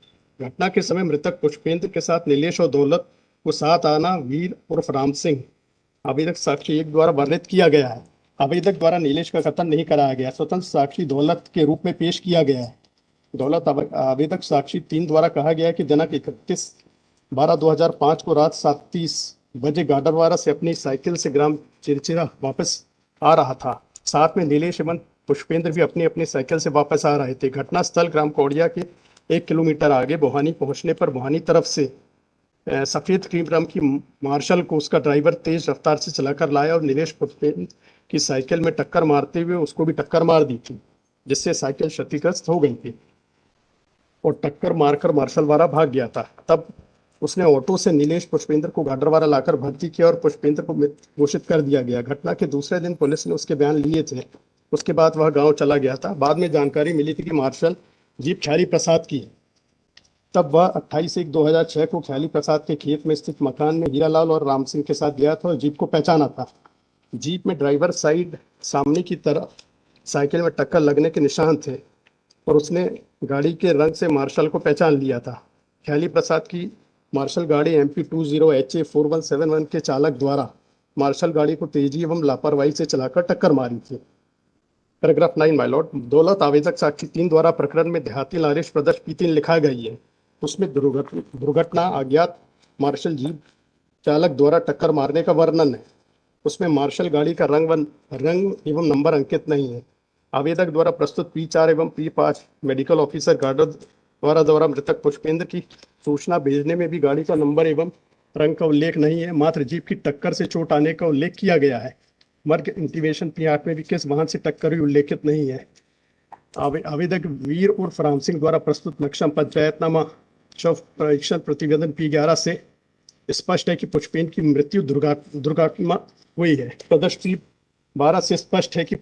घटना के समय मृतक पुष्पेंद्र के साथ नीलेश और दौलत को साथ आना वीर और राम सिंह आवेदक साक्षी 1 द्वारा वर्णित किया गया है। आवेदक द्वारा नीलेश का कथन नहीं कराया गया। स्वतंत्र साक्षी दौलत के रूप में पेश किया गया है। दौलत आवेदक साक्षी 3 द्वारा कहा गया है कि दिनांक 31/12/2005 को रात 7:30 बजे गाडरवारा से अपनी साइकिल से ग्राम चिरचिरा वापस आ रहा था। साथ में नीलेश एवं पुष्पेंद्र भी अपनी अपनी साइकिल से वापस आ रहे थे। घटनास्थल ग्राम कौड़िया के 1 किलोमीटर आगे बोहानी पहुंचने पर बोहानी तरफ से सफेद क्रीम रंग की मार्शल को उसका ड्राइवर तेज रफ्तार से चलाकर लाया और नीलेश पुष्पेंद्र की साइकिल में टक्कर मारते हुए उसको भी टक्कर मार दी थी, जिससे साइकिल क्षतिग्रस्त हो गई थी और टक्कर मारकर मार्शल वाला भाग गया था। तब उसने ऑटो से नीलेश पुष्पेंद्र को गाडरवारा लाकर भर्ती किया और पुष्पेंद्र को मृत घोषित कर दिया गया। घटना के दूसरे दिन पुलिस ने उसके बयान लिए थे। उसके बाद वह गांव चला गया था। बाद में जानकारी मिली थी कि मार्शल जीप ख्याली प्रसाद की है। तब वह 28/1/2006 को ख्याली प्रसाद के खेत में स्थित मकान में हीरालाल और राम सिंह के साथ गया था और जीप को पहचाना था। जीप में ड्राइवर साइड सामने की तरफ साइकिल में टक्कर लगने के निशान थे और उसने गाड़ी के रंग से मार्शल को पहचान लिया था। ख्याली प्रसाद की मार्शल गाड़ी MP20HA4171 के चालक द्वारा मार्शल गाड़ी को तेजी एवं लापरवाही से चलाकर टक्कर मारी थी। पैराग्राफ 9 माय लॉर्ड, दौलत आवेदक साक्षी 3 द्वारा प्रकरण में देहाती लारिश प्रदर्श P3 लिखा गई है। उसमें दुर्घटना अज्ञात मार्शल जीप चालक द्वारा टक्कर मारने का वर्णन है। उसमें मार्शल गाड़ी का रंग एवं नंबर अंकित नहीं है। आवेदक द्वारा प्रस्तुत P4 एवं P5 मेडिकल ऑफिसर गार्डर द्वारा मृतक पुष्पेंद्र की सूचना भेजने में भी गाड़ी का नंबर एवं रंग का उल्लेख नहीं है, मात्र जीप की टक्कर से चोट आने का उल्लेख किया गया है। मर्ग इंटीमेशन P8 में भी किस वाहन से टक्कर हुई उल्लेखित नहीं है। आवेदक वीर उर्फ राम सिंह द्वारा प्रस्तुत नक्शा पंचायतनामा शव परीक्षण प्रतिवेदन P11 से स्पष्ट है कि पुष्पेंद्र की मृत्यु दुर्घटना हुई है। प्रदर्श P12 से स्पष्ट है कि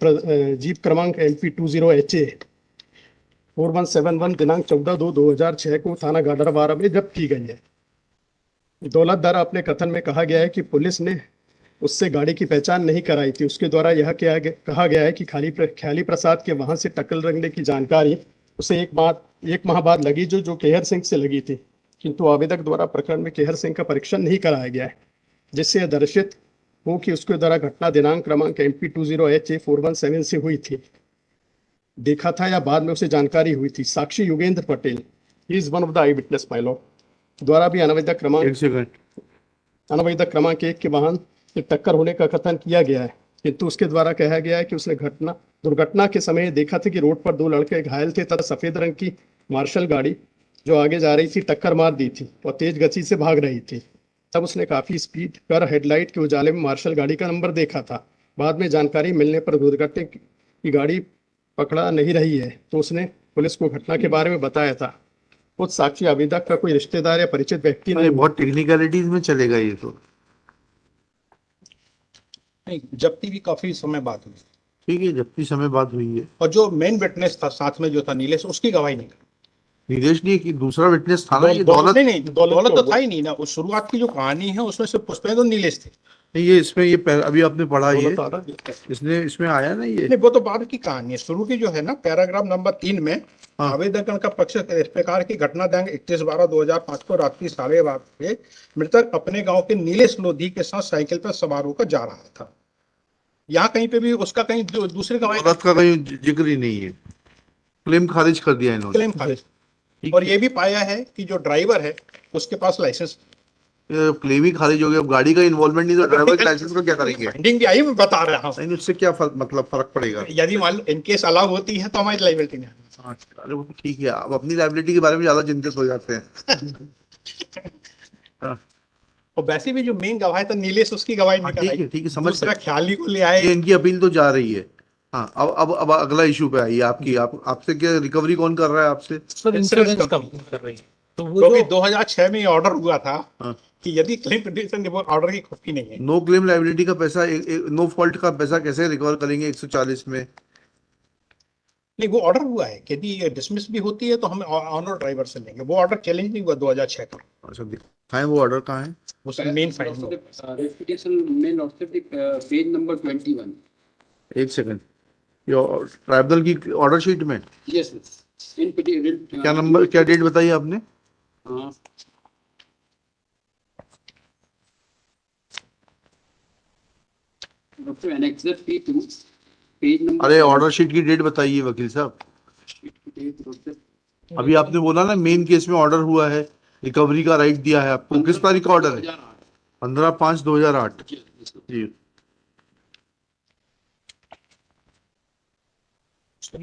जीप क्रमांक MP20HA4171 दिनांक 14/2/2006 को थाना गाडरवारा में जब्त की गई है। दौलत द्वारा अपने कथन में कहा गया है कि पुलिस ने उससे गाड़ी की पहचान नहीं कराई थी। उसके द्वारा यह कहा गया है कि ख्याली प्रसाद के वाहन से टक्कर लगने की जानकारी उसे एक माह बाद लगी जो केहर सिंह से लगी थी, किंतु आवेदक द्वारा प्रकरण में केहर सिंह का परीक्षण नहीं कराया गया है, जिससे यह दर्शित हो कि उसके द्वारा घटना दिनांक क्रमांक MP20HA417 से हुई थी, देखा था या बाद में उसे जानकारी हुई थी। साक्षी Yogendra Patel, he is one of the eye witness my lord, द्वारा भी अनावेदक क्रमांक 1 के वाहन से टक्कर होने का कथन किया गया है, किंतु उसके द्वारा कहा गया है कि उसने दुर्घटना के समय देखा था कि रोड पर 2 लड़के घायल थे तथा सफेद रंग की मार्शल गाड़ी जो आगे जा रही थी टक्कर मार दी थी और तेज गति से भाग रही थी। तब उसने काफी स्पीड कर हेडलाइट के उजाले में मार्शल गाड़ी का नंबर देखा था। बाद में जानकारी मिलने पर दुर्घटना की गाड़ी पकड़ा नहीं रही है, तो उसने पुलिस को घटना के बारे में बताया था। उस साक्षी आवेदक का कोई रिश्तेदार या परिचित व्यक्ति नहीं। बहुत टेक्निकलिटीज में चलेगा ये तो। नहीं, जब्ती भी काफी समय बाद हुई। ठीक है, जब्ती समय बाद हुई है। और जो मेन विटनेस था साथ में जो था नीलेश, उसकी गवाही नहीं। नीलेश नहीं कि दूसरा विटनेस था ना, ये दौलत नहीं, दौलत तो था ही नहीं ना। उस शुरुआत की जो कहानी है उसमें सिर्फ पुष्पेंद्र और नीलेश थे। नहीं, ये इसमें ये अभी आपने पढ़ा ये इसमें आया ना ये। नहीं, वो तो बाद की कहानी है। शुरू की जो है ना, पैराग्राफ नंबर 3 में आवेदक का पक्ष इस प्रकार की घटना दिनांक 31/12/2005 को रात्रि 12:30 बजे मृतक अपने गांव के नीलेश लोधी के साथ साइकिल पर सवार होकर जा रहा था। यहाँ कहीं पे भी उसका कहीं दूसरे गवाही का कहीं जिक्र ही नहीं है। क्लेम खारिज कर दिया इन्होंने। क्लेम खारिज। और ये भी पाया है कि जो ड्राइवर है उसके पास लाइसेंस। क्लेम ही खारिज हो गया। अब गाड़ी का इन्वॉल्वमेंट नहीं तो ड्राइवर के लाइसेंस को क्या करेंगे? फाइंडिंग भी आई, मैं बता रहा हूँ। नहीं, उससे क्या फर्क पड़ेगा? यदि मान लो इनकेस अलाउ होती है तो हमारी लाइबिलिटी नहीं। अरे वो ठीक है, आप अपनी लाइबिलिटी के बारे में ज्यादा चिंतित हो जाते हैं। और वैसे भी जो मेन गवाह था नीलेश, उसकी गवाही नहीं कराई। ठीक है, समझ दूसरा ख्याली को ले आए। इनकी अपील तो जा रही है। हाँ, अब अगला इशू पे आइए। आपसे क्या रिकवरी कौन कर रहा है आपसे? इंश्योरेंस कंपनी कर रही है। तो वो 2006 में ऑर्डर हुआ था कि यदि क्लेम पिटीशन रिपोर्ट ऑर्डर की कॉपी नहीं है, नो क्लेम लायबिलिटी का पैसा, नो फॉल्ट का पैसा कैसे रिकवर करेंगे 140 में? नहीं, वो ऑर्डर हुआ है कि यदि डिसमिस भी होती है तो हम ऑनर ड्राइवर से लेंगे। वो ऑर्डर चैलेंज नहीं हुआ 2006 का। अच्छा, दिखाएं वो ऑर्डर कहाँ है? वो मेन फाइल में रेपुटेशन मेन पेज नंबर 21। एक सेकंड, ट्राइब्यूनल की ऑर्डर शीट में। यस, क्या नंबर, क्या डेट बताइए आपने? Doctor annexure P2 page number. अरे ऑर्डर शीट की डेट बताइए वकील साहब। अभी आपने बोला ना मेन केस में ऑर्डर हुआ है, रिकवरी का राइट दिया है आपको। किस तारीख का ऑर्डर है? 15/5/2008। जी,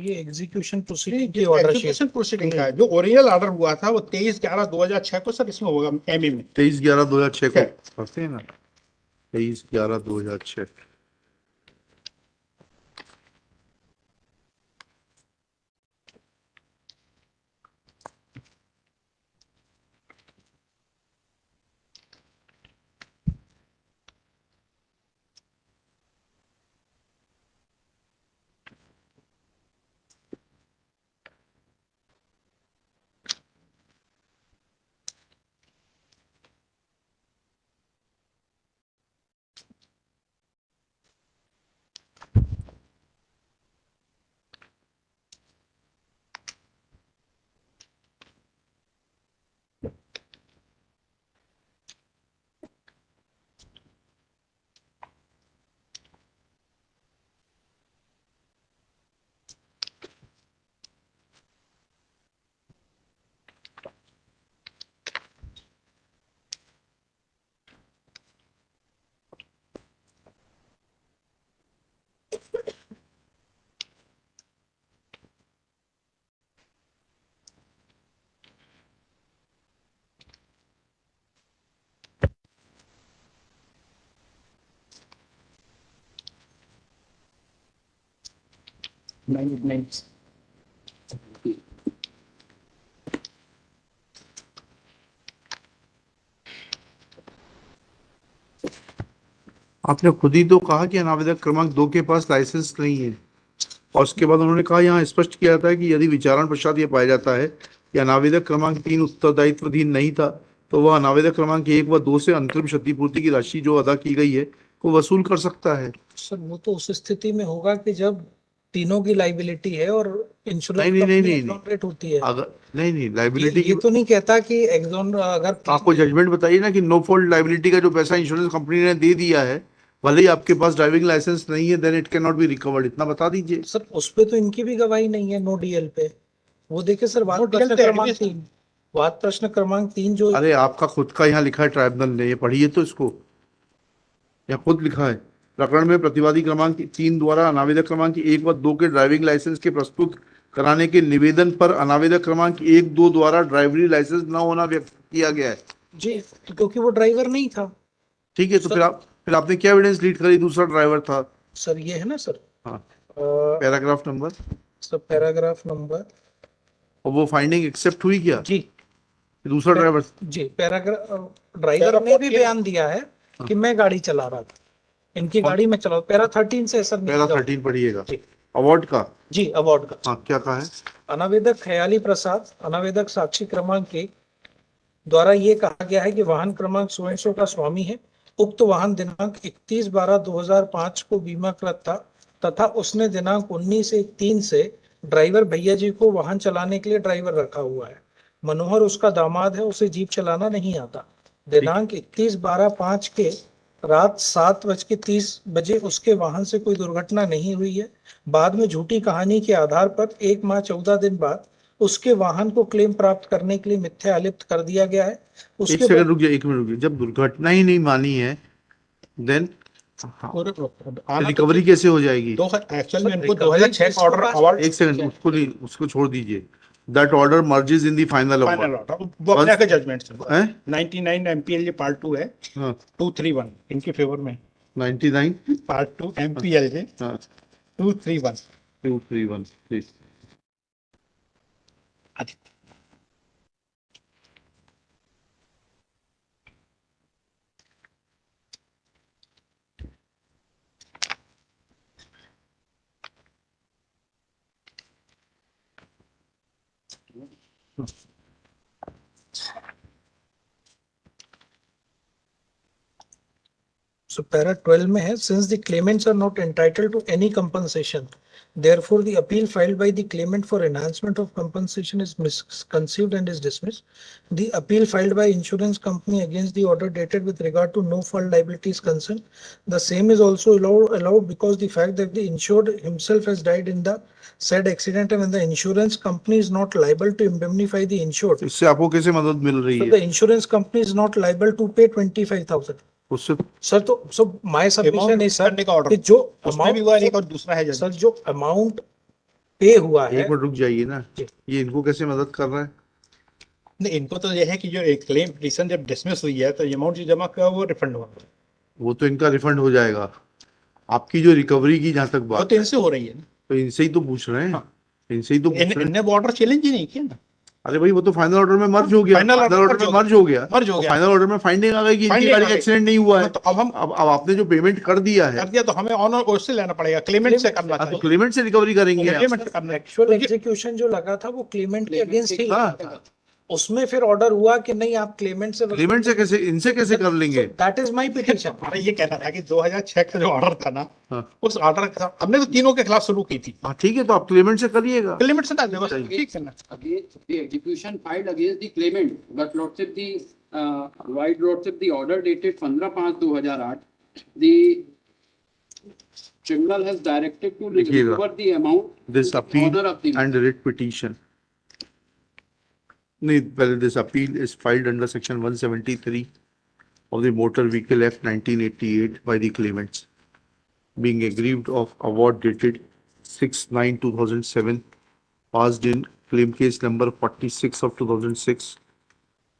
ये एग्जीक्यूशन प्रोसीडिंग की ऑर्डर शीट। एग्जीक्यूशन प्रोसीडिंग का है। जो ओरिजिनल ऑर्डर हुआ था वो 23/11/2006 को सर इसमें होगा एमए में। 23/11/2006 को करते हैं ना, 23/11/2006। 99 आपने खुद ही तो कहा कि अनावेदक क्रमांक 2 के पास लाइसेंस नहीं है, और उसके बाद उन्होंने कहा यहाँ स्पष्ट किया था कि यदि विचारण पश्चात यह पाया जाता है कि अनावेदक क्रमांक 3 उत्तरदायित्वाधीन नहीं था, तो वह अनावेदक क्रमांक 1 व 2 से अंतरिम क्षतिपूर्ति की राशि जो अदा की गई है को वसूल कर सकता है। सर वो तो उस स्थिति में होगा कि जब तीनों की लाइबिलिटी है और इंश्योरेंस नहीं कंपनी नहीं एक्सोनरेट होती है। अगर नहीं लाइबिलिटी ये तो नहीं कहता कि एक्सोन अगर आपको जजमेंट बताइए ना कि नो फॉल्ट लाइबिलिटी का जो पैसा इंश्योरेंस कंपनी ने दे दिया है, भले ही आपके पास ड्राइविंग लाइसेंस नहीं है, then it can not be recovered, इतना बता दीजिए। सर उस पे तो इनकी भी गवाही नहीं है नो डीएल पे। वो देखिए सर वाद प्रश्न क्रमांक 3, वाद प्रश्न क्रमांक 3 जो अरे आपका खुद का यहाँ लिखा है ट्राइब्यूनल ने, ये पढ़िए तो इसको, यहाँ खुद लिखा है प्रकरण में प्रतिवादी क्रमांक 3 द्वारा अनावेदक क्रमांक 1 व 2 के ड्राइविंग लाइसेंस के प्रस्तुत कराने के निवेदन पर अनावेदक क्रमांक 1-2 द्वारा ड्राइवरी लाइसेंस न होना व्यक्त किया गया है। जी, क्योंकि वो ड्राइवर नहीं था। ठीक है, तो फिर आपने क्या एविडेंस लीड करी दूसरा ड्राइवर था? सर ये है ना सर, हाँ, paragraph number sir paragraph number, और वो फाइंडिंग एक्सेप्ट हुई क्या? जी, दूसरा ड्राइवर जी पैराग्राफ ड्राइवर ने भी बयान दिया है कि मैं गाड़ी चला रहा था, इनकी गाड़ी में चला। पैरा 13 से सर, पैरा 13 पढ़िएगा अवार्ड का। जी अवार्ड का। हाँ, क्या कहा है? अनावेदक खयाली प्रसाद, अनावेदक साक्षी क्रमांक 1 द्वारा ये कहा गया है कि वाहन क्रमांक सो एंड सो का स्वामी है। उक्त वाहन दिनांक 31/12/2005 को बीमाकृत था तथा उसने दिनांक 19/1/3 से ड्राइवर भैया जी को वाहन चलाने के लिए ड्राइवर रखा हुआ है। मनोहर उसका दामाद है, उसे जीप चलाना नहीं आता। दिनांक 31/12/5 के रात 7:30 उसके वाहन से कोई दुर्घटना नहीं हुई है। बाद में झूठी कहानी के आधार पर 1 माह 14 दिन बाद उसके वाहन को क्लेम प्राप्त करने के लिए मिथ्या आलिप्त कर दिया गया है। एक सेकंड रुक जाइए, 1 मिनट रुकिए। जब दुर्घटना ही नहीं मानी है, देन रिकवरी कैसे हो जाएगी? एक्चुअल में इनको 2006 का ऑर्डर अवार्ड। एक सेकंड, उसको नहीं, उसको छोड़ दीजिए। That order merges in the final order, वो अपने के जजमेंट से 99 एमपीएल पार्ट 2 है, 231 इनके फेवर में। 99 part 2 MPL 231 please. So para 12 में है, since the claimants are not entitled to any compensation, therefore the appeal filed by the claimant for enhancement of compensation is misconceived and is dismissed. The appeal filed by insurance company against the order dated with regard to no fault liability is concerned. The same is also allowed because the fact that the insured himself has died in the said accident and when the insurance company is not liable to indemnify the insured. इससे आपको कैसे मदद मिल रही है? So the insurance company is not liable to pay 25,000. उससे sir तो so my submission है sir कि जो अमाउंट भी हुआ है और दूसरा है सर जो अमाउंट पे हुआ है। एक मिनट रुक जाइए ना, ये इनको कैसे मदद कर रहा है? नहीं, इनको तो ये है कि जो एक क्लेम पिटीशन जब डिसमिस हुई है तो ये अमाउंट जो जमा किया वो रिफंड हुआ, वो तो इनका रिफंड हो जाएगा। आपकी जो रिकवरी की जहां तक बात तो इनसे हो रही है ना, तो इनसे ही तो पूछ रहे हैं। इनसे ही तो इनने ऑर्डर चैलेंज ही नहीं किया ना। अरे भाई वो तो फाइनल ऑर्डर में मर्ज हो गया, फाइनल ऑर्डर में मर्ज हो गया, फाइनल ऑर्डर में फाइंडिंग आ गई कि इनकी गाड़ी का एक्सीडेंट नहीं हुआ है। तो अब आपने जो पेमेंट कर दिया है, तो हमें ऑनर उससे लेना पड़ेगा, क्लेमेंट से करना चाहिए। क्लेमेंट से रिकवरी करेंगे। एक्चुअल एग्जीक्यूशन जो लगा था वो क्लेमेंट के अगेंस्ट ही लगा था। उसमें फिर ऑर्डर हुआ कि नहीं आप क्लेमेंट से कैसे इनसे कैसे कर लेंगे? That is my petition. अरे ये कहना था कि 2006 का जो ऑर्डर था ना, उस ऑर्डर का हमने तो तीनों के खिलाफ शुरू की थी। ठीक है, तो आप क्लेमेंट से करिएगा। क्लेमेंट से ना ठीक है ना। Against the execution filed against the claimant, but lordship the wide lordship the order dated 15/5/2008, the tribunal has directed to recover the amount. This appeal and writ petition. नहीं, पहले this appeal is filed under section 173 of the Motor Vehicle Act 1988 by the claimants, being aggrieved of award dated 6/9/2007, passed in claim case number 46 of 2006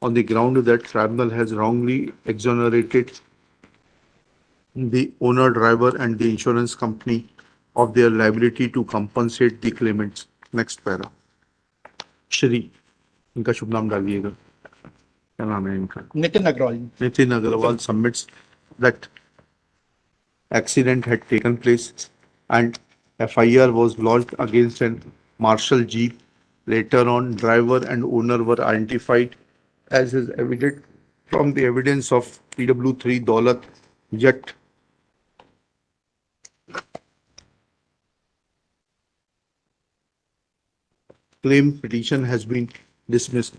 on the ground that tribunal has wrongly exonerated the owner driver and the insurance company of their liability to compensate the claimants. Next para. Shri, इनका शुभ नाम डालिएगा. क्या नाम है इनका? Nitin Agarwal. Nitin Agarwal submits that accident had taken place and FIR was lodged against an Marshall Jeep. Later on, driver and owner were identified as is evident from the evidence of PW3 Daulat Jet. Claim petition has been dismissed.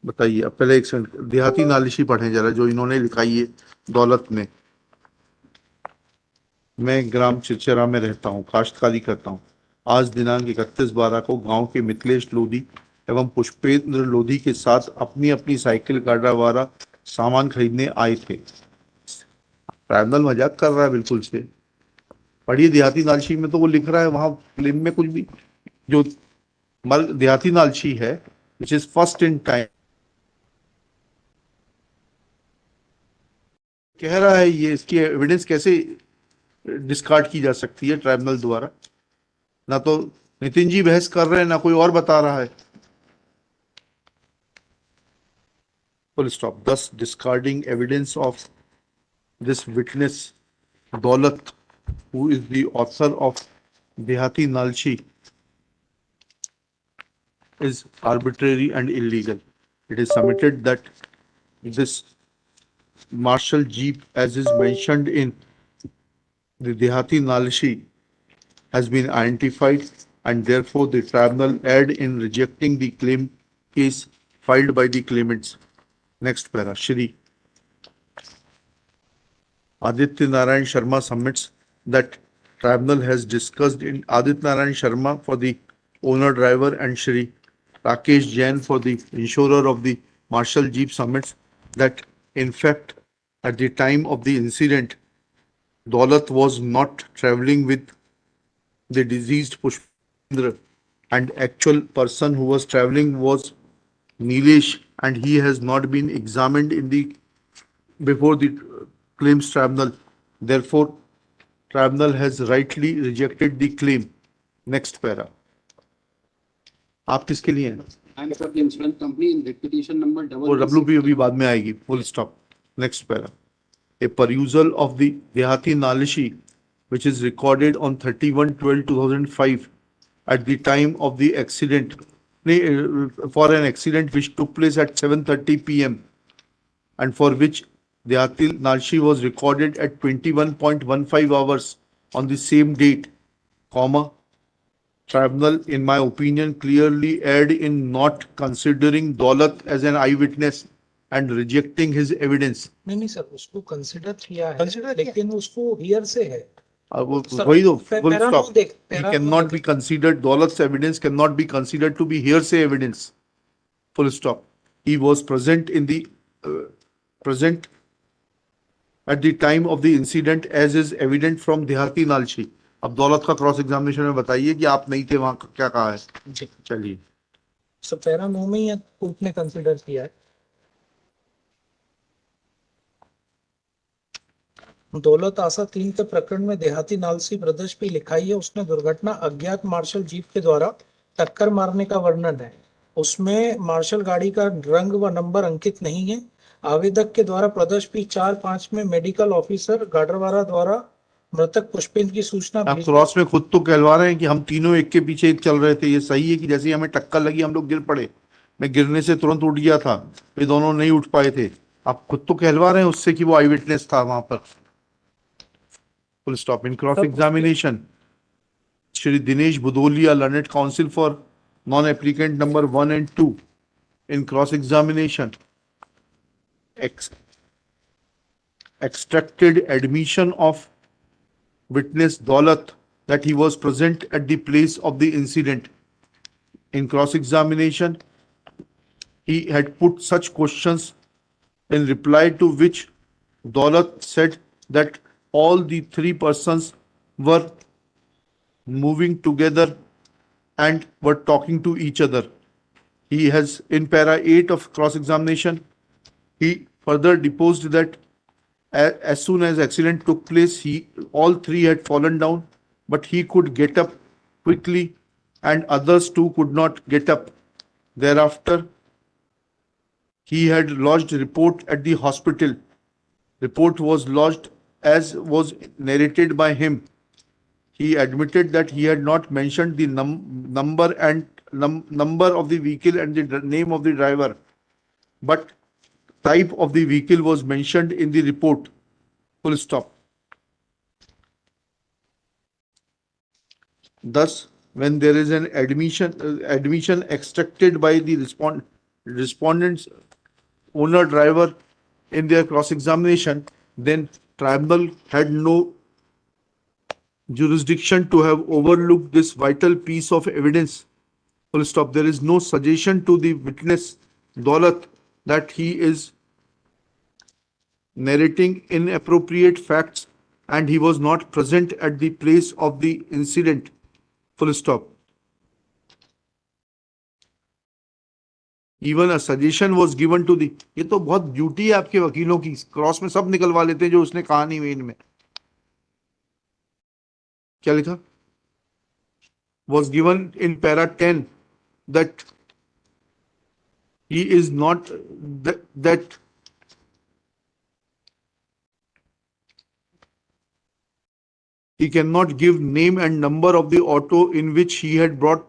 बताइए, अब पहले एक देहाती नालिशी पढ़ें जरा जो इन्होंने लिखाई है दौलत ने. मैं ग्राम चिरचरा में रहता हूँ, काश्तकारी करता हूँ. आज दिनांक 31/12 को गांव के मिथिलेश लोधी एवं पुष्पेंद्र लोधी के साथ अपनी अपनी साइकिल गाड़ावारा सामान खरीदने आए थे. ट्राइब्यूनल मजाक कर रहा है बिल्कुल से. पढ़िए देहाती नालिशी में तो वो लिख रहा है, वहां क्लेम में कुछ भी जो देहाती नालिशी है which is first in time कह रहा है, ये इसकी एविडेंस कैसे डिस्कार्ड की जा सकती है ट्राइब्यूनल द्वारा? ना तो नितिन जी बहस कर रहे हैं, ना कोई और बता रहा है. Full stop. Thus, discarding evidence of this witness, Daulat, who is the author of Dehati Nalshi, is arbitrary and illegal. It is submitted that this Marshall Jeep, as is mentioned in the Dehati Nalshi, has been identified, and therefore the tribunal erred in rejecting the claim case filed by the claimants. Next para. Shri Aditya Narayan Sharma submits that tribunal has discussed in Aditya Narayan Sharma for the owner driver and Shri Rakesh Jain for the insurer of the Marshall Jeep submits that in fact at the time of the incident Daulat was not traveling with the deceased Pushpendra, and actual person who was traveling was Nilesh, and he has not been examined in the before the claims tribunal. Therefore, tribunal has rightly rejected the claim. Next para. आप किसके लिए हैं? I am for the insurance company in petition number वो WP अभी बाद में आएगी. Full stop. Next para. A perusal of the Dehati Nalishi, which is recorded on 31/12/2005 at the time of the accident, for an accident which took place at 7:30 p.m. and for which Dehati Nalishi was recorded at 21.15 hours on the same date, comma, tribunal, in my opinion, clearly erred in not considering Daulat as an eyewitness and rejecting his evidence. नहीं sir, उसको consider किया है, लेकिन उसको here से है. वही तो full stop. He cannot be considered. Daulat's evidence cannot be considered to be hearsay evidence. Full stop. He was present in the present at the time of the incident, as is evident from Dehati Nalshi. अब दौलत का cross examination में बताइए कि आप नहीं थे वहां, क्या कहा है? चलिए. सब पैरा 9 में ही कोर्ट ने कंसिडर किया है. दौलत आशा 3 के प्रकरण में देहाती नालसी ब्रदर्स पे लिखाई है. उसने दुर्घटना अज्ञात मार्शल जीप के द्वारा टक्कर मारने का वर्णन है. उसमें मार्शल गाड़ी का रंग व नंबर अंकित नहीं है. आवेदक के द्वारा प्रदर्श पी 4-5 में मेडिकल ऑफिसर गाडरवारा द्वारा मृतक पुष्पेंद्र की सूचना. आप क्रॉस में खुद तो कहलवा रहे हैं कि हम तीनों एक के पीछे एक चल रहे थे. ये सही है कि जैसे ही हमें टक्कर लगी हम लोग गिर पड़े? मैं गिरने से तुरंत उठ गया था, ये दोनों नहीं उठ पाए थे. आप खुद तो कहलवा रहे हैं उससे कि वो आई विटनेस था वहां पर. Full stop. In cross examination, Shri Dinesh Budolia, learned counsel for non-applicant number 1 and 2. In cross examination, extracted admission of witness Daulat that he was present at the place of the incident. In cross examination, he had put such questions in reply to which Daulat said that all the 3 persons were moving together and were talking to each other. He has, in para 8 of cross-examination, he further deposed that as soon as accident took place, all 3 had fallen down but he could get up quickly and others too could not get up. Thereafter, he had lodged report at the hospital. Report was lodged as was narrated by him. He admitted that he had not mentioned the number of the vehicle and the name of the driver, but type of the vehicle was mentioned in the report. Full stop. Thus, when there is an admission extracted by the respondent's owner driver in their cross-examination, then tribunal had no jurisdiction to have overlooked this vital piece of evidence. Full stop. There is no suggestion to the witness Daulat that he is narrating inappropriate facts and he was not present at the place of the incident. Full stop. Even a suggestion was given to the, ये तो बहुत duty है आपके वकीलों की, cross में सब निकलवा लेते हैं जो उसने कहा नहीं मेन में. क्या लिखा? Was given in para 10 that he is not that he cannot give name and number of the auto in which he had brought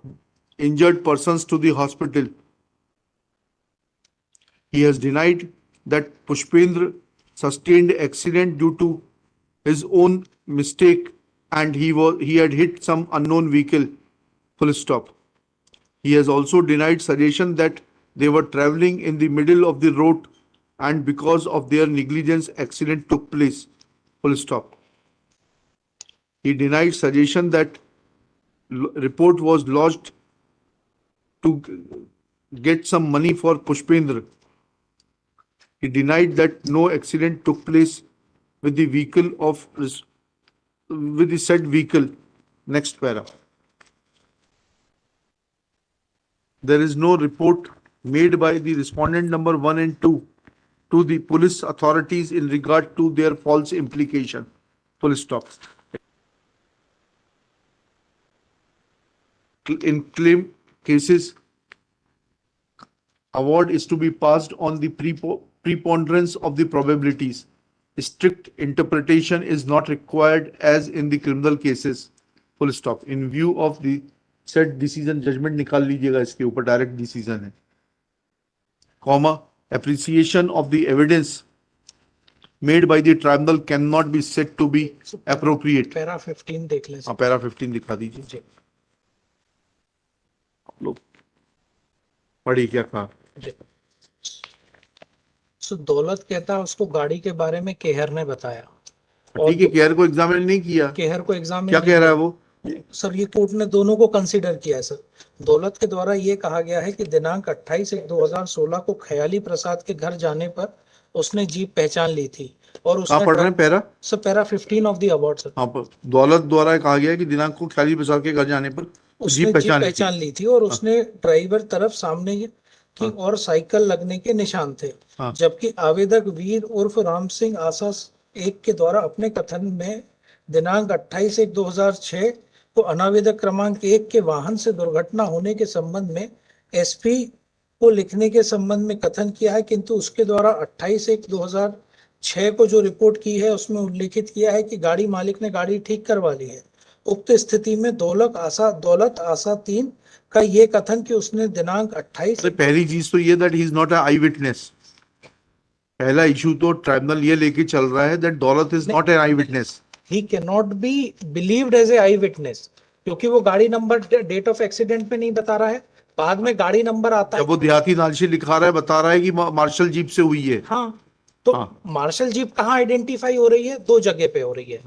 injured persons to the hospital. He has denied that Pushpendra sustained accident due to his own mistake and he had hit some unknown vehicle. Full stop. He has also denied suggestion that they were traveling in the middle of the road and because of their negligence accident took place. Full stop. He denied suggestion that report was lodged to get some money for Pushpendra. He denied that no accident took place with the vehicle with the said vehicle. Next para. There is no report made by the respondent number 1 and 2 to the police authorities in regard to their false implication. Full stop. In claim cases, award is to be passed on the preponderance of the probabilities. Strict interpretation is not required as in the criminal cases. Full stop. In view of the said decision, judgment निकाल लीजिएगा इसके ऊपर, direct decision है. Comma, appreciation of the evidence made by the tribunal cannot be said to be appropriate. Para 15 देख लें. हाँ, para 15 दिखा दीजिए. लोग पढ़ी क्या कहा? सो दौलत कहता है उसको गाड़ी के बारे में केहर ने बताया. ठीक है, केहर को एग्जामिन नहीं किया. केहर को एग्जामिन क्या कह रहा है वो? सर ये कोर्ट ने दोनों को कंसीडर किया है सर. दौलत के द्वारा ये कहा गया है कि दिनांक 28/1/2016 को ख्याली प्रसाद के घर जाने पर उसने जीप पहचान ली थी और उसने पढ़ रहे हैं para? Sir para 15 of the award sir. हाँ, दौलत द्वारा कहा गया कि दिनांक को ख्याली प्रसाद के घर जाने पर उसने जीप पहचान ली थी और उसने ड्राइवर तरफ सामने की और साइकिल लगने के निशान थे. जबकि आवेदक वीर उर्फ राम सिंह आशा 1 के द्वारा अपने कथन में दिनांक 28/1/2006 को अनावेदक क्रमांक 1 के वाहन से दुर्घटना होने के संबंध में एसपी को लिखने के संबंध में कथन किया है, किंतु उसके द्वारा 28/1/2006 को जो रिपोर्ट की है उसमें उल्लेखित किया है कि गाड़ी मालिक ने गाड़ी ठीक करवा ली है. उक्त स्थिति में दौलत आशा 3 का ये कथन कि उसने दिनांक 28 पहली चीज तो ये that he is not a I witness. पहला इशू तो ट्राइब्यूनल ये लेके चल रहा है दैट दौलत is not an I witness. He cannot be believed as a eye witness क्योंकि वो गाड़ी नंबर डेट ऑफ एक्सीडेंट पे नहीं बता रहा है. बाद में गाड़ी नंबर आता है. वो देहाती नालशी लिखा रहा है, बता रहा है कि मार्शल जीप से हुई है. हाँ, तो मार्शल जीप कहाँ आइडेंटिफाई हो रही है? 2 जगह पे हो रही है.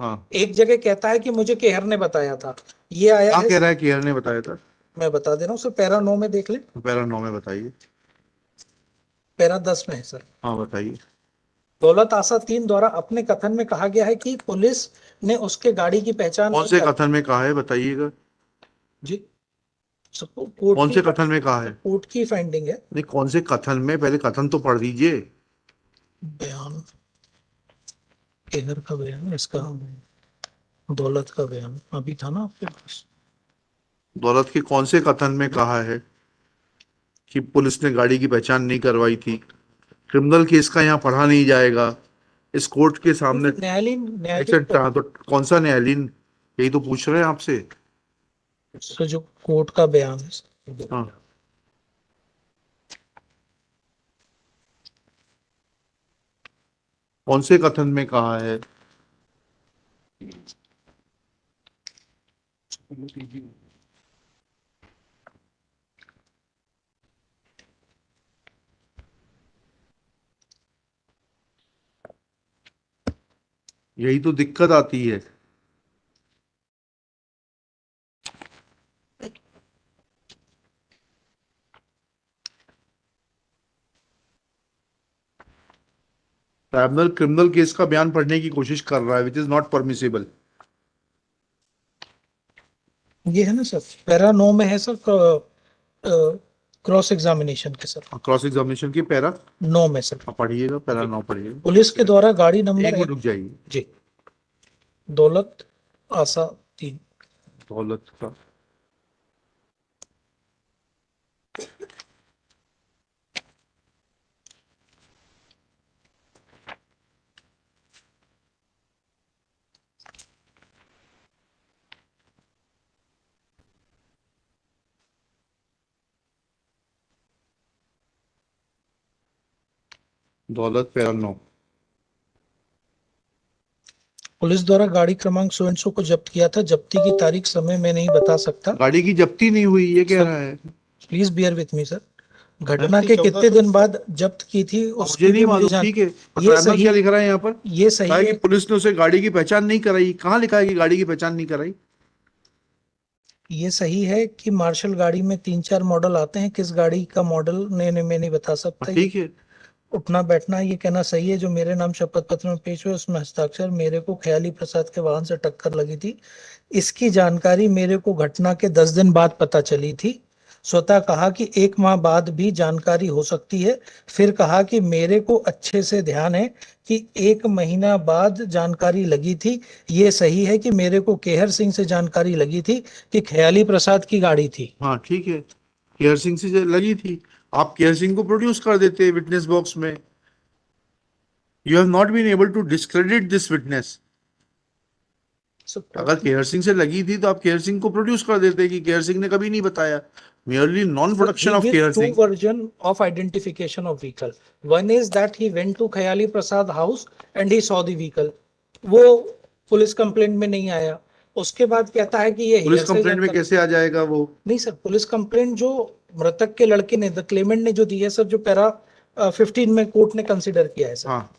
एक जगह कहता है कि मुझे केहर ने बताया था. ये आया है, कह रहा है केहर ने बताया था. मैं बता दे रहा हूँ सर. पैरा 9 में देख ले. पैरा 9 में बताइए. पैरा 10 में है सर. हाँ बताइए. दौलत आशा 3 द्वारा अपने कथन में कहा गया है कि पुलिस ने उसके गाड़ी की पहचान. कौन से कथन में कहा है बताइएगा जी? कौन से कथन में कहा है? कोर्ट की फाइंडिंग है. नहीं, कौन से कथन में? पहले कथन तो पढ़ दीजिए. बयान केहर का बयान इसका दौलत का बयान अभी था ना आपके पास? दौलत के कौन से कथन में कहा है कि पुलिस ने गाड़ी की पहचान नहीं करवाई थी? क्रिमिनल केस का यहाँ पढ़ा नहीं जाएगा इस कोर्ट के सामने। न्यायालयीन हाँ, तो कौन सा न्यायालयीन, यही तो पूछ रहे हैं आपसे। सर जो कोर्ट का बयान है। हाँ, कौन से कथन में कहा है? यही तो दिक्कत आती है। ट्राइब्यूनल क्रिमिनल केस का बयान पढ़ने की कोशिश कर रहा है, विच इज नॉट परमिसिबल। ये है ना सर, पैरा 9 में है सर, क्रॉस एग्जामिनेशन के सर। क्रॉस एग्जामिनेशन की पैरा 9 में सर। पढ़िएगा, पैरा 9 पढ़िएगा। पुलिस के द्वारा गाड़ी नंबर एक मिनट रुक जाइए। जी। दौलत आशा 3। दौलत का दौलत पैरा 9। पुलिस द्वारा गाड़ी क्रमांक सो एंड सो को जब्त किया था। जब्ती की तारीख समय में नहीं बता सकता। गाड़ी की जब्ती नहीं हुई ये कह रहा है। Please bear with me sir. घटना के कितने दिन बाद जब्त की थी उसकी मुझे नहीं भी मालूम। जान- ठीक है, ये सही क्या लिख रहा है यहाँ पर? ये सही कहा है कि पुलिस ने उसे गाड़ी की पहचान नहीं कराई। कहाँ लिखा है कि गाड़ी की पहचान नहीं कराई? ये सही है कि मार्शल गाड़ी में 3-4 मॉडल आते हैं। किस गाड़ी का मॉडल मैं नहीं बता सकता। ठीक है, उठना बैठना ये कहना सही है। जो मेरे नाम शपथ पत्र में पेश हुए उसमें हस्ताक्षर मेरे को ख्याली प्रसाद के वाहन से टक्कर लगी थी। इसकी जानकारी मेरे को घटना के 10 दिन बाद पता चली थी। स्वतः कहा कि 1 माह बाद भी जानकारी हो सकती है। फिर कहा कि मेरे को अच्छे से ध्यान है कि 1 महीना बाद जानकारी लगी थी। ये सही है कि मेरे को केहर सिंह से जानकारी लगी थी कि ख्याली प्रसाद की गाड़ी थी। हाँ ठीक है, केहर सिंह से लगी थी। आप केहर सिंह को प्रोड्यूस कर देते विटनेस बॉक्स में। You have not been able to discredit this witness. अगर केहर सिंह से लगी थी तो आप केहर सिंह को प्रोड्यूस कर देते कि केहर सिंह ने कभी नहीं बताया। Merely non-production of Keher Singh. Two version of identification of vehicle. One is that he went to Khayali Prasad house and he saw the vehicle. वो पुलिस कंप्लेंट में नहीं आया। उसके बाद कहता है कि ये पुलिस कंप्लेंट में कैसे आ जाएगा वो? नहीं सर, पुलिस कंप्लेंट जो मृतक के लड़के ने, द क्लेमेंट ने जो दी है सर, जो पैरा 15 में कोर्ट ने कंसिडर किया है सर। हाँ।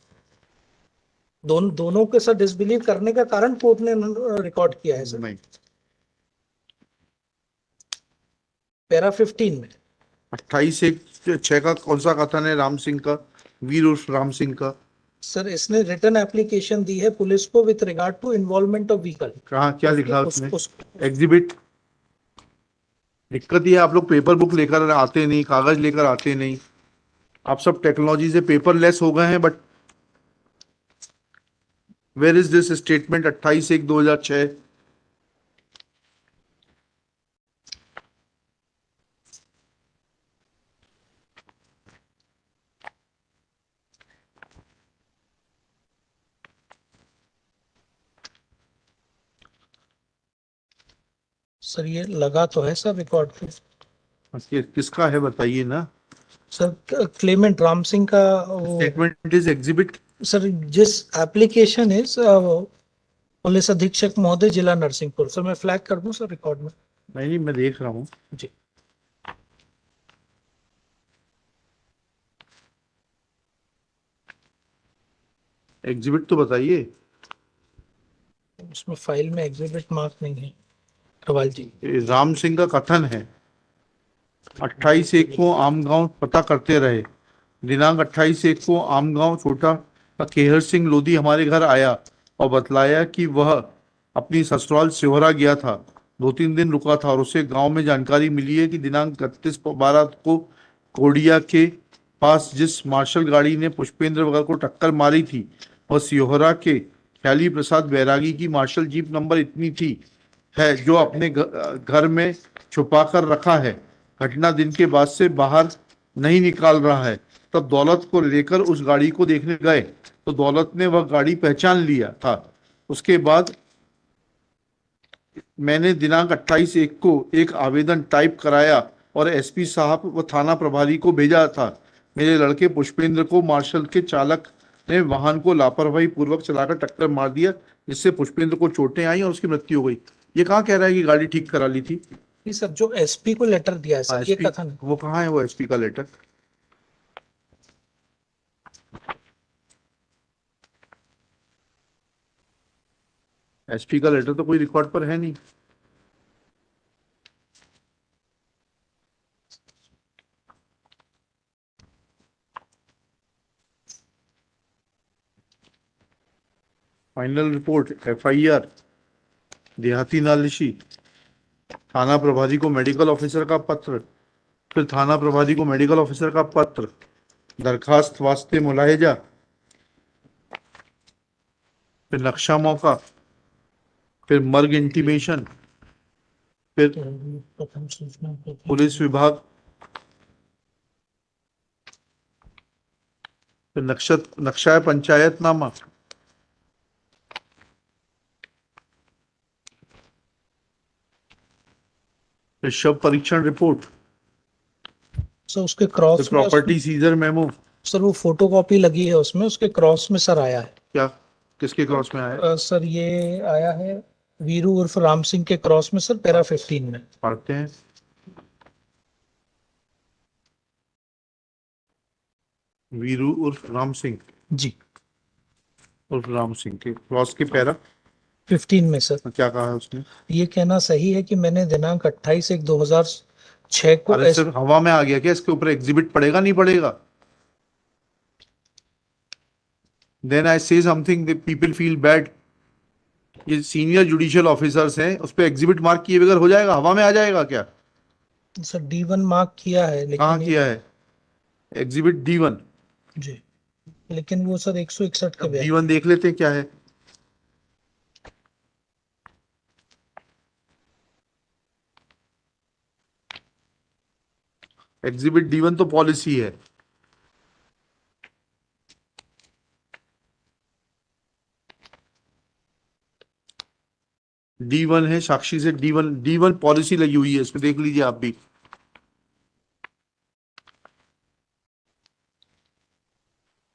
दोनों के सर डिसबिलीव करने का कारण कोर्ट ने रिकॉर्ड किया है सर। नहीं, पैरा 15 में 28/6 का कौन सा कथन है राम सिंह का, वीर उर्फ राम सिंह का? सर इसने रिटर्न एप्लीकेशन दी है पुलिस को with regard to involvement of vehicle. कहाँ क्या लिखा उसमें? एग्जिबिट। दिक्कत ये आप लोग पेपर बुक लेकर आते नहीं, कागज लेकर आते नहीं। आप सब टेक्नोलॉजी से पेपरलेस हो गए हैं। But where is this statement 28/1/2006? Sir ये लगा तो है सर रिकॉर्ड पे। किसका है बताइए ना सर। क्लेमेंट राम सिंह का स्टेटमेंट इज एग्जिबिट। सर जिस एप्लीकेशन इज पुलिस अधीक्षक महोदय जिला नरसिंहपुर। सर मैं फ्लैग कर दूं सर रिकॉर्ड में? नहीं, मैं देख रहा हूँ जी। एग्जिबिट तो बताइए। उसमें फाइल में एग्जिबिट मार्क नहीं है अग्रवाल जी। राम सिंह का कथन है 28/1 को आमगांव पता करते रहे। दिनांक 28/1 को आमगांव छोटा का केहर सिंह लोधी हमारे घर आया और बतलाया कि वह अपनी ससुराल सिहोरा गया था। 2-3 दिन रुका था और उसे गांव में जानकारी मिली है कि दिनांक 31/12 को कोडिया के पास जिस मार्शल गाड़ी ने पुष्पेंद्र वगैरह को टक्कर मारी थी वह सिहोरा के ख्याली प्रसाद बैरागी की मार्शल जीप नंबर इतनी थी है जो अपने घर में छुपा कर रखा है, घटना दिन के बाद से बाहर नहीं निकाल रहा है। तब दौलत को लेकर उस गाड़ी को देखने गए तो दौलत ने वह गाड़ी पहचान लिया था। उसके बाद मैंने दिनांक 28/1 को एक आवेदन टाइप कराया और एसपी साहब व थाना प्रभारी को भेजा था। मेरे लड़के पुष्पेंद्र को मार्शल के चालक ने वाहन को लापरवाही पूर्वक चलाकर टक्कर मार दिया, जिससे पुष्पेंद्र को चोटें आई और उसकी मृत्यु हो गई। ये कहाँ कह रहा है कि गाड़ी ठीक करा ली थी? जी सर, जो एसपी को लेटर दिया है सर, ये कथन वो कहाँ है वो एसपी का लेटर? एसपी का लेटर तो कोई रिकॉर्ड पर है नहीं। फाइनल रिपोर्ट, एफआईआर, देहाती नालिशी, थाना प्रभारी को मेडिकल ऑफिसर का पत्र, फिर थाना प्रभारी को मेडिकल ऑफिसर का पत्र, दरखास्त वास्ते मुलाहिजा, फिर नक्शा मौका, फिर मर्ग इंटीमेशन, फिर पुलिस विभाग, फिर नक्शा पंचायतनामा, फिर शव परीक्षण रिपोर्ट, सर उसके क्रॉस में प्रॉपर्टी सीजर मेमो। सर वो फोटोकॉपी लगी है उसमें, उसके क्रॉस में सर आया है। क्या किसके क्रॉस में आया है? सर ये आया है वीरू उर्फ राम सिंह के क्रॉस में सर, पैरा 15 में पढ़ते हैं। वीरू उर्फ राम सिंह जी, उर्फ राम सिंह के क्रॉस के पैरा 15 में सर क्या कहा है उसने? ये कहना सही है कि मैंने दिनांक 28/1/2006 को अरे सर हवा में आ गया क्या? इसके ऊपर एग्जिबिट पड़ेगा नहीं पड़ेगा? Then I say something the people feel bad. ये सीनियर जुडिशियल ऑफिसर्स हैं, उस पर एग्जिबिट मार्क किए बगैर हो जाएगा? हवा में आ जाएगा क्या? सर D1 मार्क किया है, लेकिन कहाँ किया है एग्जिबिट D1? जी, लेकिन वो सर 161 के D1 देख लेते हैं क्या है। एग्जिबिट D1 तो पॉलिसी है। D1 है साक्षी से D1 पॉलिसी लगी हुई है, इसमें देख लीजिए आप भी।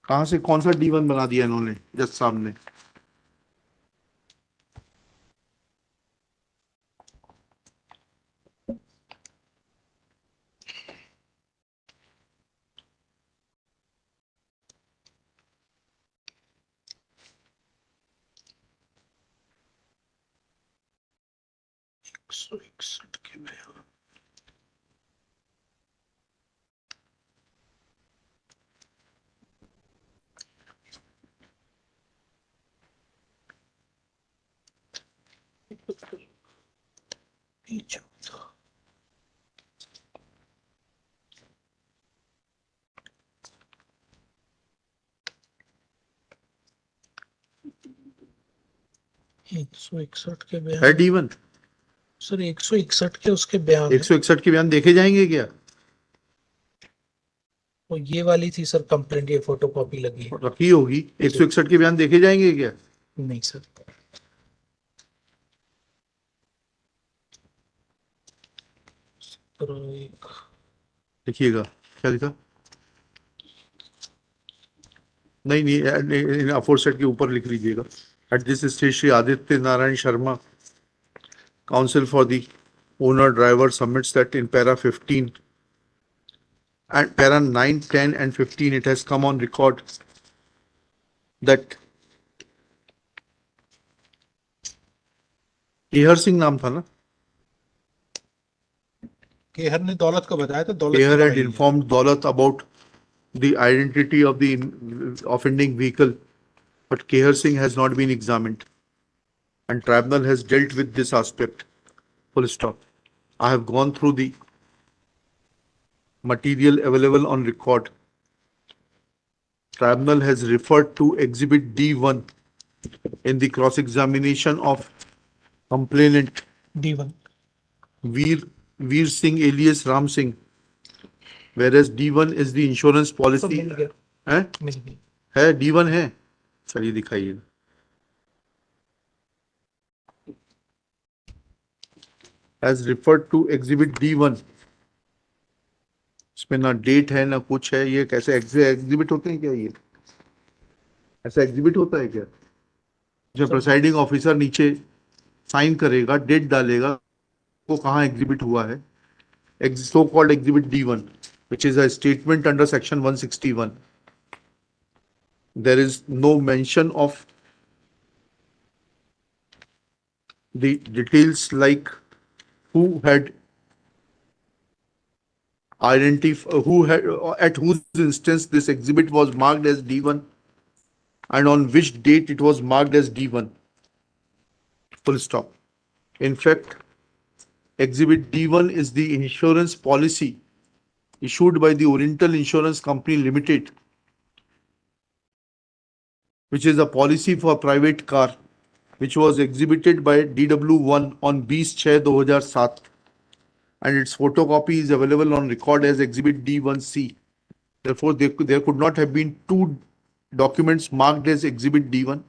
कहां से कौन सा D1 बना दिया इन्होंने जज साहब ने? के बयान। एक 161 के है बयान D1 सर, 161 के उसके बयान 161 के बयान देखे जाएंगे क्या? वो ये वाली थी सर कंप्लेंट, ये फोटो कॉपी लगी है, रखी होगी। 161 के बयान देखे जाएंगे क्या? नहीं सर। देखिएगा क्या लिखा। नहीं अफोरसेट के ऊपर लिख लीजिएगा। At this stage Shri Aditya Narayan Sharma, counsel for the owner driver, submits that in para 15 and para 9, 10 and 15 it has come on record that Kehar Singh नाम था ना? केहर ने दौलत को बताया, तो दौलत Kehar had informed Daulat about the identity of the offending vehicle, but Keher Singh has not been examined and tribunal has dealt with this aspect. Full stop. I have gone through the material available on record. Tribunal has referred to exhibit D1 in the cross-examination of complainant D1. Veer Singh alias Ram Singh, whereas D1 is the insurance तो policy. मिल गया, है मिल गया. है D1 है, चलिए दिखाइए. As referred to exhibit D1, इसमें ना डेट है ना कुछ है. ये कैसे एग्जिबिट होते हैं क्या? ये ऐसा एग्जिबिट होता है क्या? जो प्रिसाइडिंग ऑफिसर नीचे साइन करेगा, डेट डालेगा, वो कहाँ एग्जिबिट हुआ है? So called exhibit D1, which is a statement under section 161. There is no mention of the details like who had at whose instance this exhibit was marked as D1 and on which date it was marked as D1. Full stop. In fact, exhibit D1 is the insurance policy issued by the Oriental Insurance Company Limited, which is a policy for private car, which was exhibited by DW1 on 20/6/2007, and its photocopy is available on record as exhibit D1C. Therefore, there could not have been two documents marked as exhibit D1.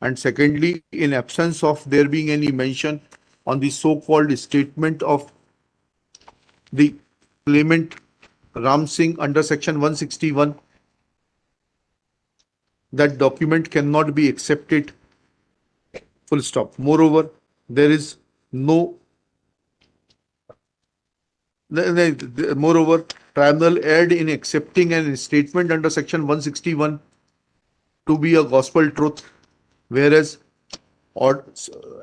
And secondly, in absence of there being any mention on the so-called statement of the claimant Ram Singh under section 161, that document cannot be accepted. Full stop. Moreover, there is no. Moreover, tribunal erred in accepting a statement under section 161 to be a gospel truth, whereas or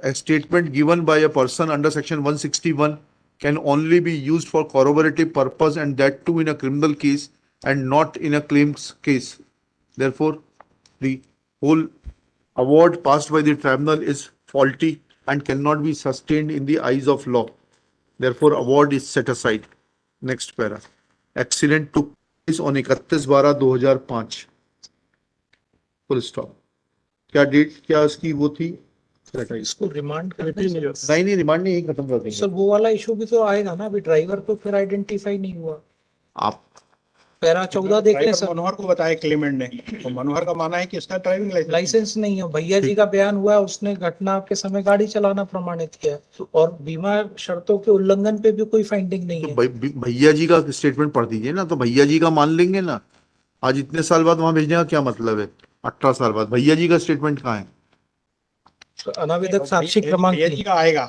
a statement given by a person under section 161 can only be used for corroborative purpose, and that too in a criminal case and not in a claims case. Therefore, the whole award passed by the tribunal is faulty and cannot be sustained in the eyes of law. Therefore, award is set aside. Next para. Accident took place on 31/12/2005. Full stop. क्या date क्या उसकी वो थी? इसको remand करना नहीं, remand नहीं, खत्म कर देंगे. सर वो वाला इशू भी तो आएगा ना, अभी ड्राइवर तो फिर आइडेंटिफाई नहीं हुआ. आप पैरा 14 देख लें सर. मनोहर को बताया क्लेमेंट ने, तो मनोहर का मानना है कि इसका ड्राइविंग लाइसेंस नहीं है. भैया जी का बयान हुआ है, उसने घटना के समय गाड़ी चलाना प्रमाणित किया और बीमा शर्तों के उल्लंघन पे भी कोई फाइंडिंग नहीं है. भैया जी का स्टेटमेंट पढ़ दीजिए ना, तो भैया जी का मान लेंगे ना. आज इतने साल बाद वहां भेजने का क्या मतलब है? 18 साल बाद भैया जी का स्टेटमेंट कहाँ है? अनावेदक साक्षी क्रमांक भैया जी का आएगा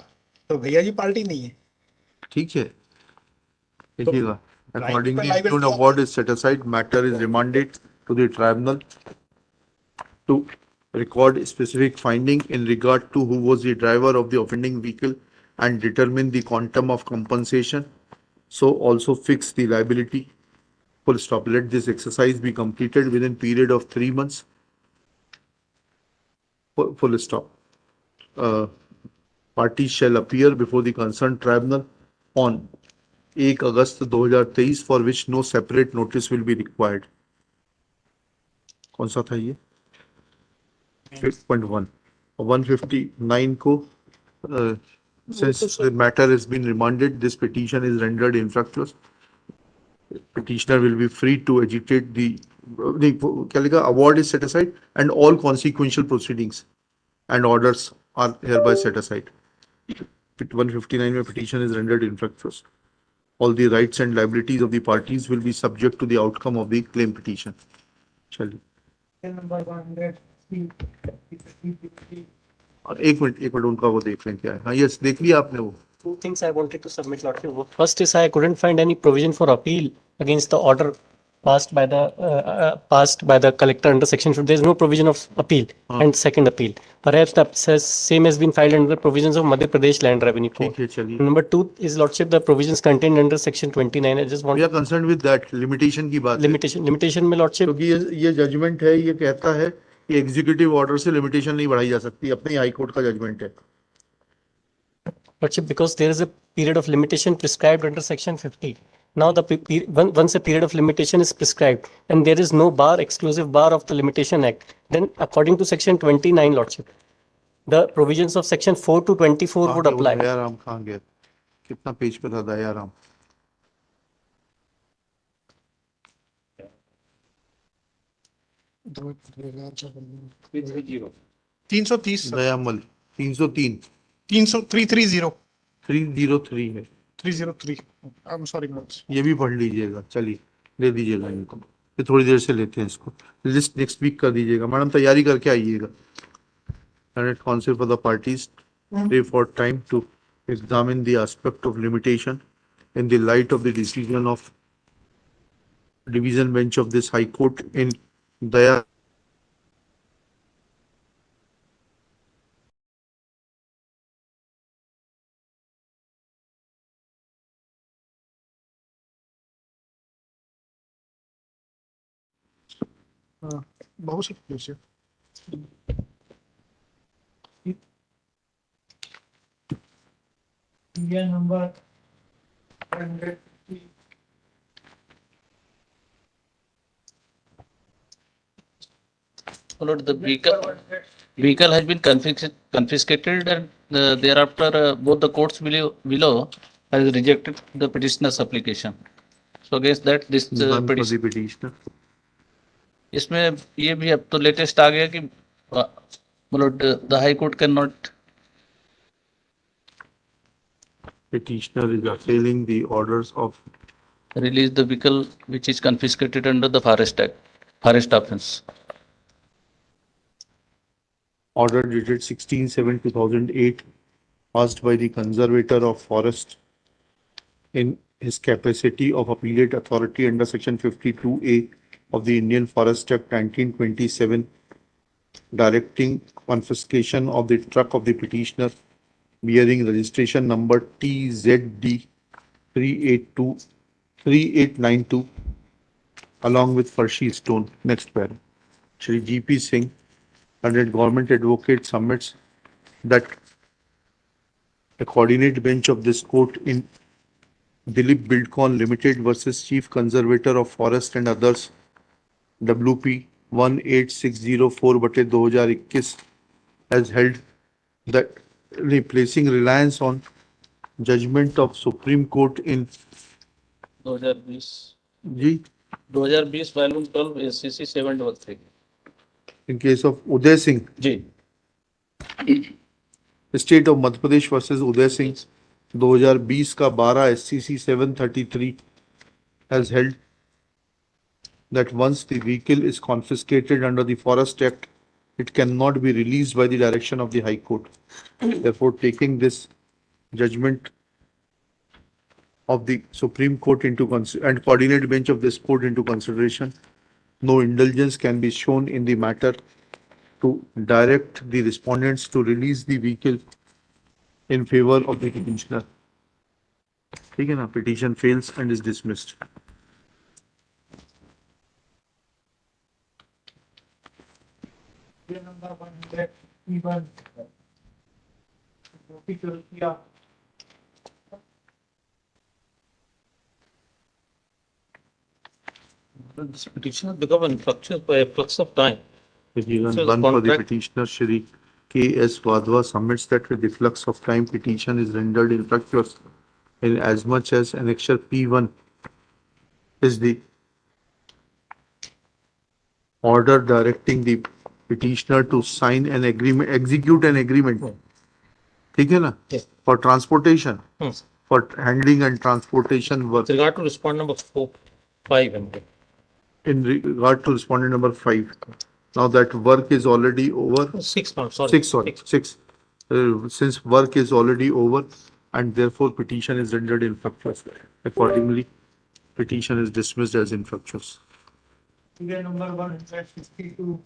तो भैया जी पार्टी नहीं है. ठीक है, देखिएगा. Accordingly, an award is set aside. Matter is remanded to the tribunal to record specific finding in regard to who was the driver of the offending vehicle and determine the quantum of compensation. So also fix the liability. Full stop. Let this exercise be completed within period of 3 months. Full stop. Parties shall appear before the concerned tribunal on 1 August 2023 for which no separate notice will be required. कौन सा था ये? 6.1. 159 को since the matter has been remanded, this petition is rendered infructuous. Petitioner will be free to agitate the क्या लिखा? Award is set aside and all consequential proceedings and orders are hereby set aside. 159 में petition is rendered infructuous. All the rights and liabilities of the parties will be subject to the outcome of the claim petition. चलिए. एक minute उनका वो देख लें क्या है. हाँ, यस, देख लिया आपने वो. Two things I wanted to submit, Lordship. First is I couldn't find any provision for appeal against the order passed by the collector under section 2. There is no provision of appeal and second appeal. Perhaps the same has been filed under the provisions of Madhya Pradesh Land Revenue Code. Number 2 is, Lordship, the provisions contained under section 29. I just want. We are concerned with that limitation की बात. Limitation में, Lordship. क्योंकि ये judgement है, ये कहता है कि एग्जीक्यूटिव ऑर्डर से लिमिटेशन नहीं बढ़ाई जा सकती. अपने हाई कोर्ट का जजमेंट है. Lordship, because there is a period of limitation prescribed under section 50. Now once a period of limitation is prescribed and there is no bar, exclusive bar of the Limitation Act, then according to section 29, Lordship, the provisions of section 4 to 24 would apply. Dayaram कहाँ गया? कितना page पे था दयाराम? तीन सौ तीस दयामल 303 330 303 है 303 I am sorry ये भी पढ़ लीजिएगा चलिए दे दीजिएगा इनको ये थोड़ी देर से लेते हैं इसको लिस्ट नेक्स्ट वीक कर दीजिएगा मैडम तैयारी करके आइएगा and council for the parties pray for time to examine the aspect of limitation in the light of the decision of division bench of this high court in Daya बहुत से case है number Lord, the vehicle has been confiscated and thereafter both the courts below has rejected the petitioner's application. So against that this petitioner इसमें ये भी अब तो latest आ गया कि मतलब the high court cannot petitioner is appealing the orders of release the vehicle which is confiscated under the Forest Act, Forest Offence. Order dated 16/7/2008 passed by the conservator of forest in his capacity of appellate authority under section 52A of the Indian Forest Act 1927 directing confiscation of the truck of the petitioner bearing registration number TZD 3892 along with Farshi Stone. Next paragraph. Shri G.P. Singh, Learned Government Advocate, submits that a coordinate bench of this court in Dilip Buildcon Limited versus Chief Conservator of Forest and others WP 18604/2021 has held that replacing reliance on judgment of Supreme Court in 2020 G 2020 volume 12 SCC 733 in case of Uday Singh Ji State of Madhya Pradesh versus Uday Singh 2020 का 12 SCC 733 has held that once the vehicle is confiscated under the Forest Act, it cannot be released by the direction of the High Court. Therefore, taking this judgment of the Supreme Court into and coordinate bench of this court into consideration, no indulgence can be shown in the matter to direct the respondents to release the vehicle in favor of the petitioner. ठीक है ना? Petition fails and is dismissed. number 131 This petition has become infructuous by a flux of time. Petition one for the petitioner Shri K.S. Wadhwa submits that with the flux of time petition is rendered infructuous in as much as annexure P1 is the order directing the petitioner to sign an agreement, execute an agreement. ठीक है ना? For transportation, for handling and transportation work. With regard to respondent number 5. In regard to respondent number 5. Now that work is already over. 6 now, sorry. 6, sorry. 6. Since work is already over and therefore petition is rendered infructuous. Accordingly, petition is dismissed as infructuous. Number 162.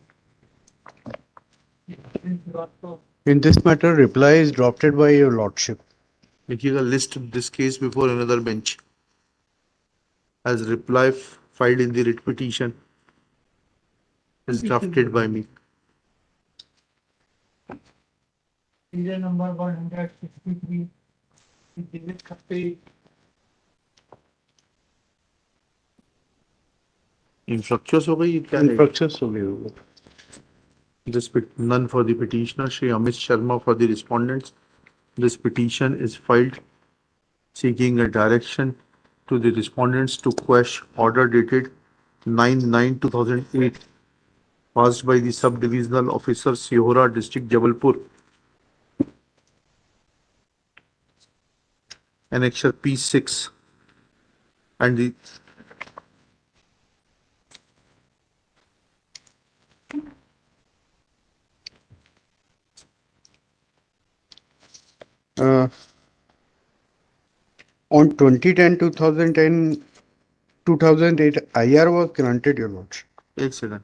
In this matter, reply is drafted by your lordship. देखिएगा list this case before another bench as reply filed in the writ petition is drafted by me. Serial number 163. This Infructuous हो गई क्या है? Infructuous हो गई. None for the petitioner, Shri Amit Sharma for the respondents. This petition is filed seeking a direction to the respondents to quash order dated 9/9/2008 passed by the Sub-Divisional Officer Sihora District Jabalpur. Annexure P6 and the On 2010-2008 IR was granted, your lordship. एक second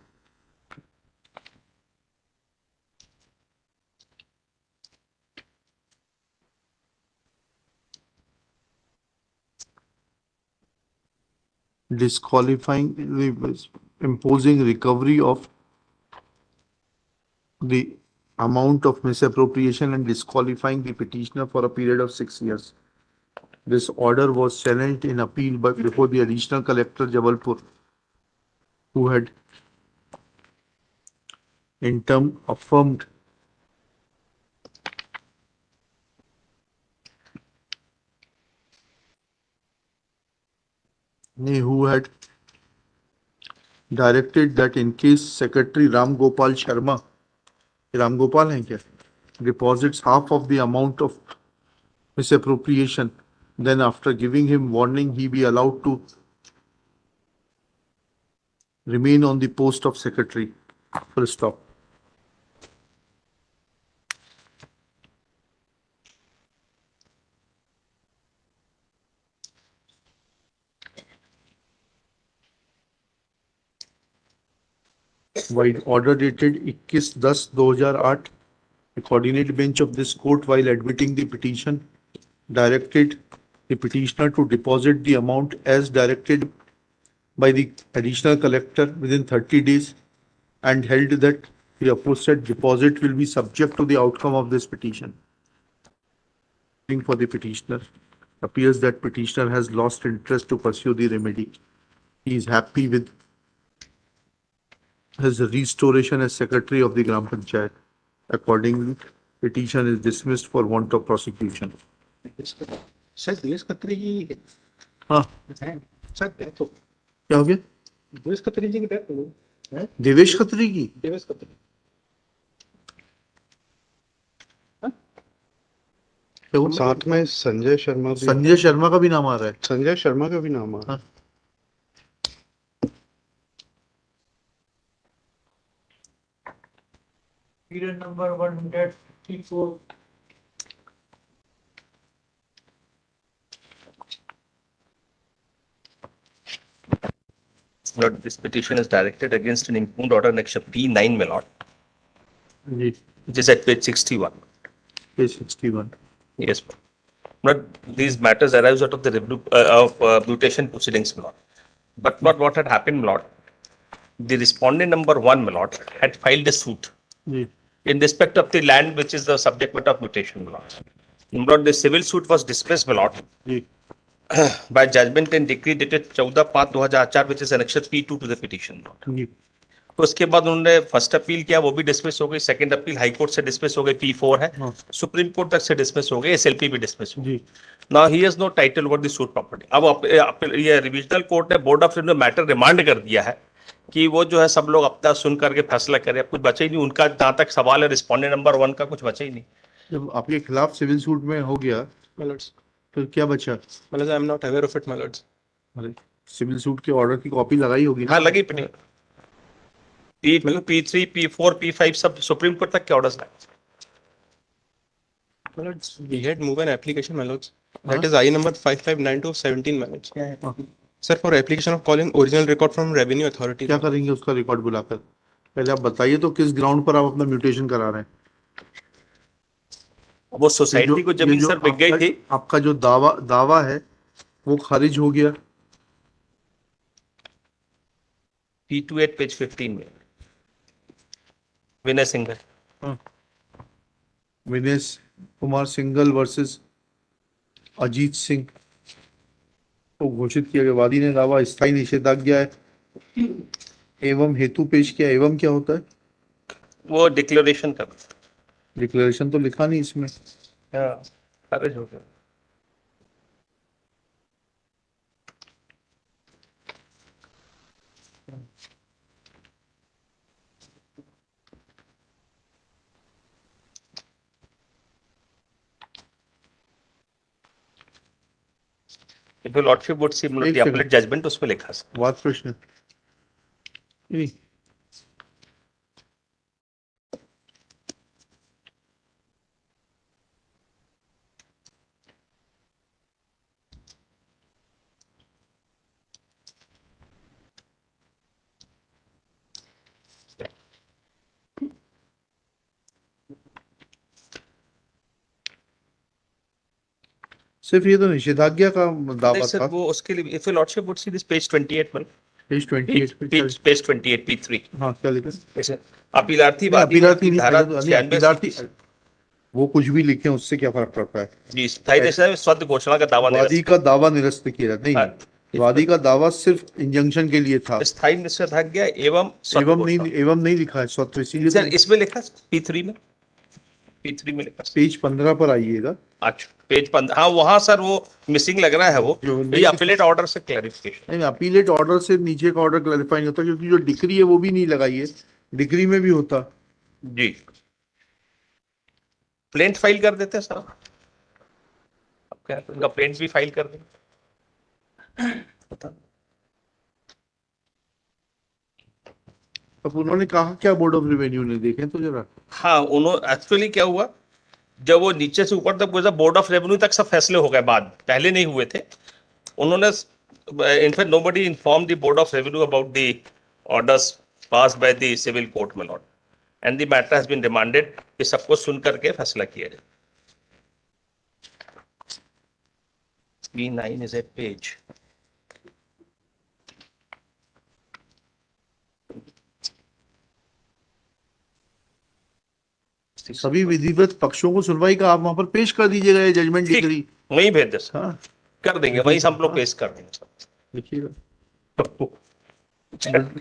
disqualifying imposing recovery of the amount of misappropriation and disqualifying the petitioner for a period of 6 years. This order was challenged in appeal before the additional collector Jabalpur, who had in turn affirmed who had directed that in case Secretary Ram Gopal Sharma, Ram Gopal हैं क्या, deposits half of the amount of misappropriation, then after giving him warning, he be allowed to remain on the post of secretary. Full stop. While order dated 21/10/2008, the coordinate bench of this court, while admitting the petition, directed the petitioner to deposit the amount as directed by the additional collector within 30 days and held that the aforesaid deposit will be subject to the outcome of this petition. For the petitioner, appears that petitioner has lost interest to pursue the remedy. He is happy with his restoration as secretary of the Gram Panchayat. Accordingly, petition is dismissed for want of prosecution. Sir देश खत्री जी हाँ हैं sir death हो क्या हो गया? देश खत्री जी की death हो गई देवेश खत्री की? देवेश खत्री साथ में संजय शर्मा भी. संजय शर्मा का भी नाम आ रहा है. संजय शर्मा का भी नाम आ रहा है. Period number 154. Lord, this petition is directed against an impugned order annexure P9, my lord, ji which is at page 61. page 61. Yes, my lord. These matters arise out of the mutation proceedings, my lord. But not what had happened, my lord. The respondent number 1, my lord, had filed a suit ji in respect of the land which is the subject matter of mutation, my lord. My lord, the civil suit was dismissed, my lord, ji by judgment and decree dated 14/5/2004, which is annexure P2 to the petition, my lord. जी तो उसके बाद उन्होंने first appeal किया, वो भी dismiss हो गई. Second appeal high court से डिसमिस हो गई, P4 है. सुप्रीम कोर्ट तक से डिसमिस हो गई, SLP भी डिसमिस हो गई. Now he has no title over the suit property. अब ये रिविजनल कोर्ट ने बोर्ड ऑफ में मैटर रिमांड कर दिया है कि वो जो है सब लोग अपना सुन करके फैसला करें. अब कुछ बचा ही नहीं उनका, जहां तक सवाल है रिस्पोंडेंट नंबर 1 का, कुछ बचा ही नहीं. जब आपके खिलाफ सिविल सूट में हो गया My lords, फिर क्या बचा? my lords, I am not aware of it, my lords. अरे सिविल सूट के ऑर्डर की कॉपी लगाई होगी ना? हाँ लगी पड़ी. P3, P4, P5 सब सुप्रीम कोर्ट तक के ऑर्डर्स लाए. My lords, we had moved an application, my lords. That is I number 5592 of 17, my lords. Sir, for application of calling original record from revenue authority. क्या करेंगे उसका record बुलाकर? पहले आप बताइए तो किस ग्राउंड पर आप अपना म्यूटेशन करा रहे हैं? वो सोसाइटी को जमीन सर बिक गई थी. आपका जो दावा है वो खारिज हो गया. P28 पेज 15 में विनय सिंघल. विनय कुमार सिंघल वर्सेस अजीत सिंह को घोषित किया गया. वादी ने दावा स्थायी निषेधाज्ञा है एवं हेतु पेश किया। एवं क्या होता है? वो डिक्लेरेशन कर डिक्लेरेशन तो लिखा नहीं इसमें। खारिज हो गया। If your lordship would see the appellate judgment, उसमें लिखा सर। वाद प्रश्न नहीं। सिर्फ ये तो निषेधाज्ञा का दावा सर था। वो उसके लिए if your lordship would see this page 28 पर पेज 28 page 28 P3। हाँ क्या लिखा? अपीलार्थी अपीलार्थी नहीं, धारा अपीलार्थी वो कुछ भी लिखे उससे क्या फर्क पड़ता है? जी स्थायी दशा में स्वत घोषणा का दावा वादी का दावा निरस्त किया नहीं। वादी का दावा सिर्फ इंजंक्शन के लिए था। स्थायी निषेधाज्ञा एवं एवं नहीं लिखा है स्वत, इसीलिए सर इसमें लिखा P3 में लिखा पेज 15 पर आइएगा। अच्छा पेज 15 हाँ वहाँ सर वो मिसिंग लग रहा है वो ये अपीलेट ऑर्डर से क्लैरिफिकेशन। नहीं अपीलेट ऑर्डर से नीचे का ऑर्डर क्लैरिफाई होता क्योंकि जो डिक्री है वो भी नहीं लगाई है। डिक्री में भी होता जी। प्लेंट फाइल कर देते सर। अब क्या उनका प्लेंट भी फाइल कर देंगे। अब उन्होंने कहा क्या बोर्ड ऑफ रेवेन्यू ने? देखें तो जरा। हाँ उन्होंने एक्चुअली क्या हुआ जब वो नीचे से ऊपर तक गुजरा बोर्ड ऑफ रेवेन्यू तक सब फैसले हो गए बाद पहले नहीं हुए थे। उन्होंने in fact nobody inform the board of revenue about the orders pass by the civil court my lord and the matter has been remanded कि सबको सुन करके फैसला किया जाए। B9 is a page। सभी विधिवत पक्षों को सुनवाई का आप वहां पर पेश कर दीजिएगा ये जजमेंट डिक्री। वहीं भेज दे सर। हाँ कर देंगे वहीं हम लोग पेश कर देंगे सर। देखिएगा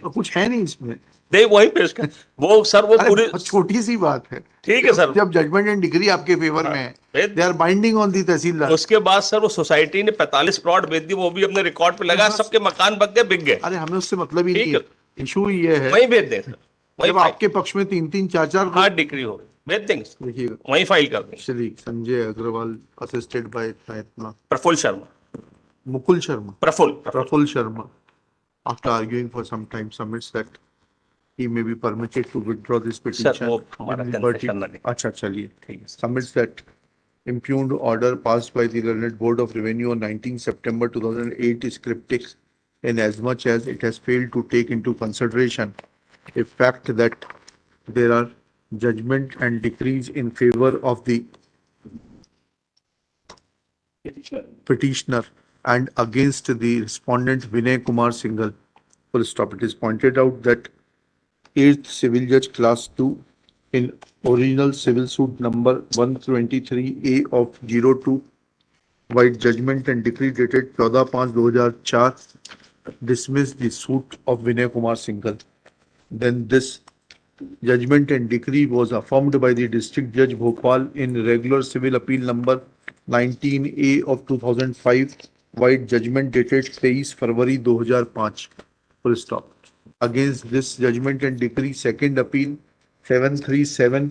कुछ है नहीं इसमें। नहीं वही पेश कर वो सर वो पूरी छोटी सी बात है। ठीक है सर। जब जजमेंट एंड डिग्री आपके फेवर में है they are binding on the tehsildar. उसके बाद सर वो सोसाइटी ने 45 प्लॉट बेच दी वो भी अपने रिकॉर्ड पे लगा सबके मकान बच गए बिक गए। अरे हमें उससे मतलब ही नहीं है। इशू ये है वहीं भेज दें जब आपके पक्ष में 3-3 4-4 हार्ड डिग्री हो भेज देंगे देखिएगा वहीं फाइल कर देंगे। चलिए संजय अग्रवाल असिस्टेड बाय इतना Prafull Sharma Mukul Sharma Prafull Sharma after arguing for some time submits that he may be permitted to withdraw this petition. Sir वो हमारा कंसेशन ना ले। अच्छा चलिए ठीक है। Submits that impugned order passed by the Learned Board of Revenue on 19 September 2008 is cryptic in as much as it has failed to take into consideration a fact that there are judgment and decrees in favor of the petitioner and against the respondent Vinay Kumar Singhal. Full stop. It is pointed out that 8th Civil Judge Class 2 in original civil suit number 123A of 02 white judgment and decree dated 14/5/2004 dismissed the suit of Vinay Kumar Singhal. Then this judgment and decree was affirmed by the District Judge Bhopal in regular civil appeal number 19A of 2005 white judgment dated 23 February 2005. Full stop. Against this judgment and decree, second appeal 737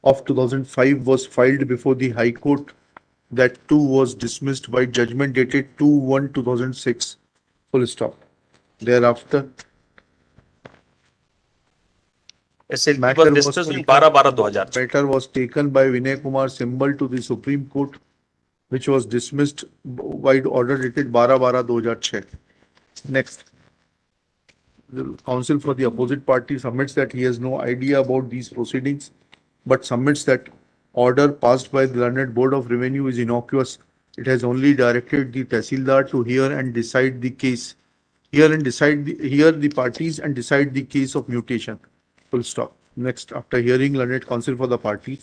of 2005 was filed before the High Court. That too was dismissed by judgment dated 2/1/2006. Full stop. Thereafter, matter was taken by Vinay Kumar Singhal to the Supreme Court, which was dismissed by order dated 12/12/2006. Next. The counsel for the opposite party submits that he has no idea about these proceedings, but submits that order passed by the Learned Board of Revenue is innocuous. It has only directed the Tehsildar to hear and decide the case, hear the parties and decide the case of mutation. Full stop. Next, after hearing learned counsel for the party,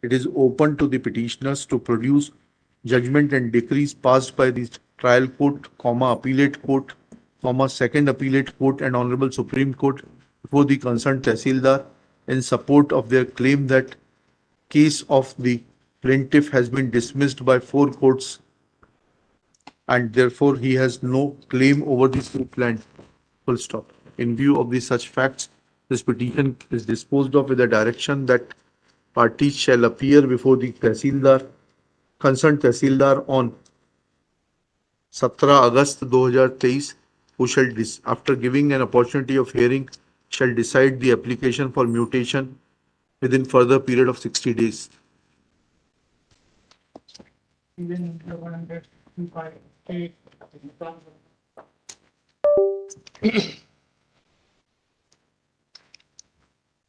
it is open to the petitioners to produce judgment and decrees passed by the trial court, appellate court, Second Appellate Court and Honorable Supreme Court before the concerned Tehsildar in support of their claim that case of the plaintiff has been dismissed by 4 courts and therefore he has no claim over the suit land. Full stop. In view of the such facts, this petition is disposed of with the direction that parties shall appear before the concerned Tehsildar on 17 August 2023, who shall, after giving an opportunity of hearing, shall decide the application for mutation within further period of 60 days.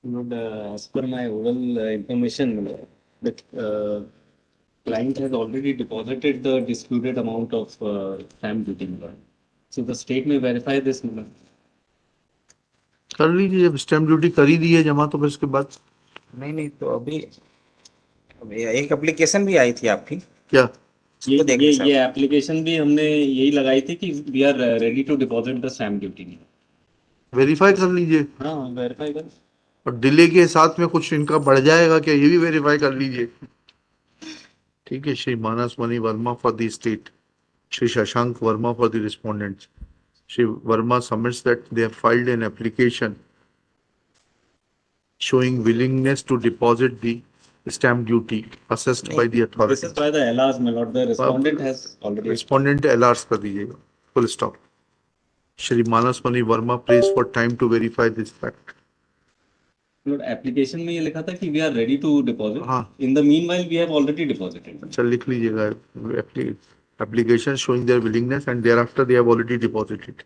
As per my oral information, the client has already deposited the disputed amount of stamp duty. So the state may verify this. कर लीजिए, जब stamp duty कर ही दी है जमा, तो फिर उसके बाद नहीं तो अभी एक एप्लीकेशन भी आई थी आपकी क्या ये एप्लीकेशन भी हमने यही लगाई थी कि we are ready to deposit the stamp duty. Verify कर लीजिए। हाँ वेरीफाई कर। और डिले के साथ में कुछ इनका बढ़ जाएगा क्या, ये भी वेरीफाई कर लीजिए। ठीक है। Shri Manas Mani Verma for the state, Shri Shashank Verma for the respondent. Shri Verma submits that they have filed an application showing willingness to deposit the stamp duty assessed by the authority. This is by the LRs, my lord. The respondent has already. Respondent LRs कर दीजिएगा। Full stop. Shri Manas Mani Verma prays for time to verify this fact. Lord, application में ये लिखा था कि we are ready to deposit. हाँ। In the meanwhile, we have already deposited. अच्छा लिख लीजिएगा। Application showing their willingness and thereafter they have already deposited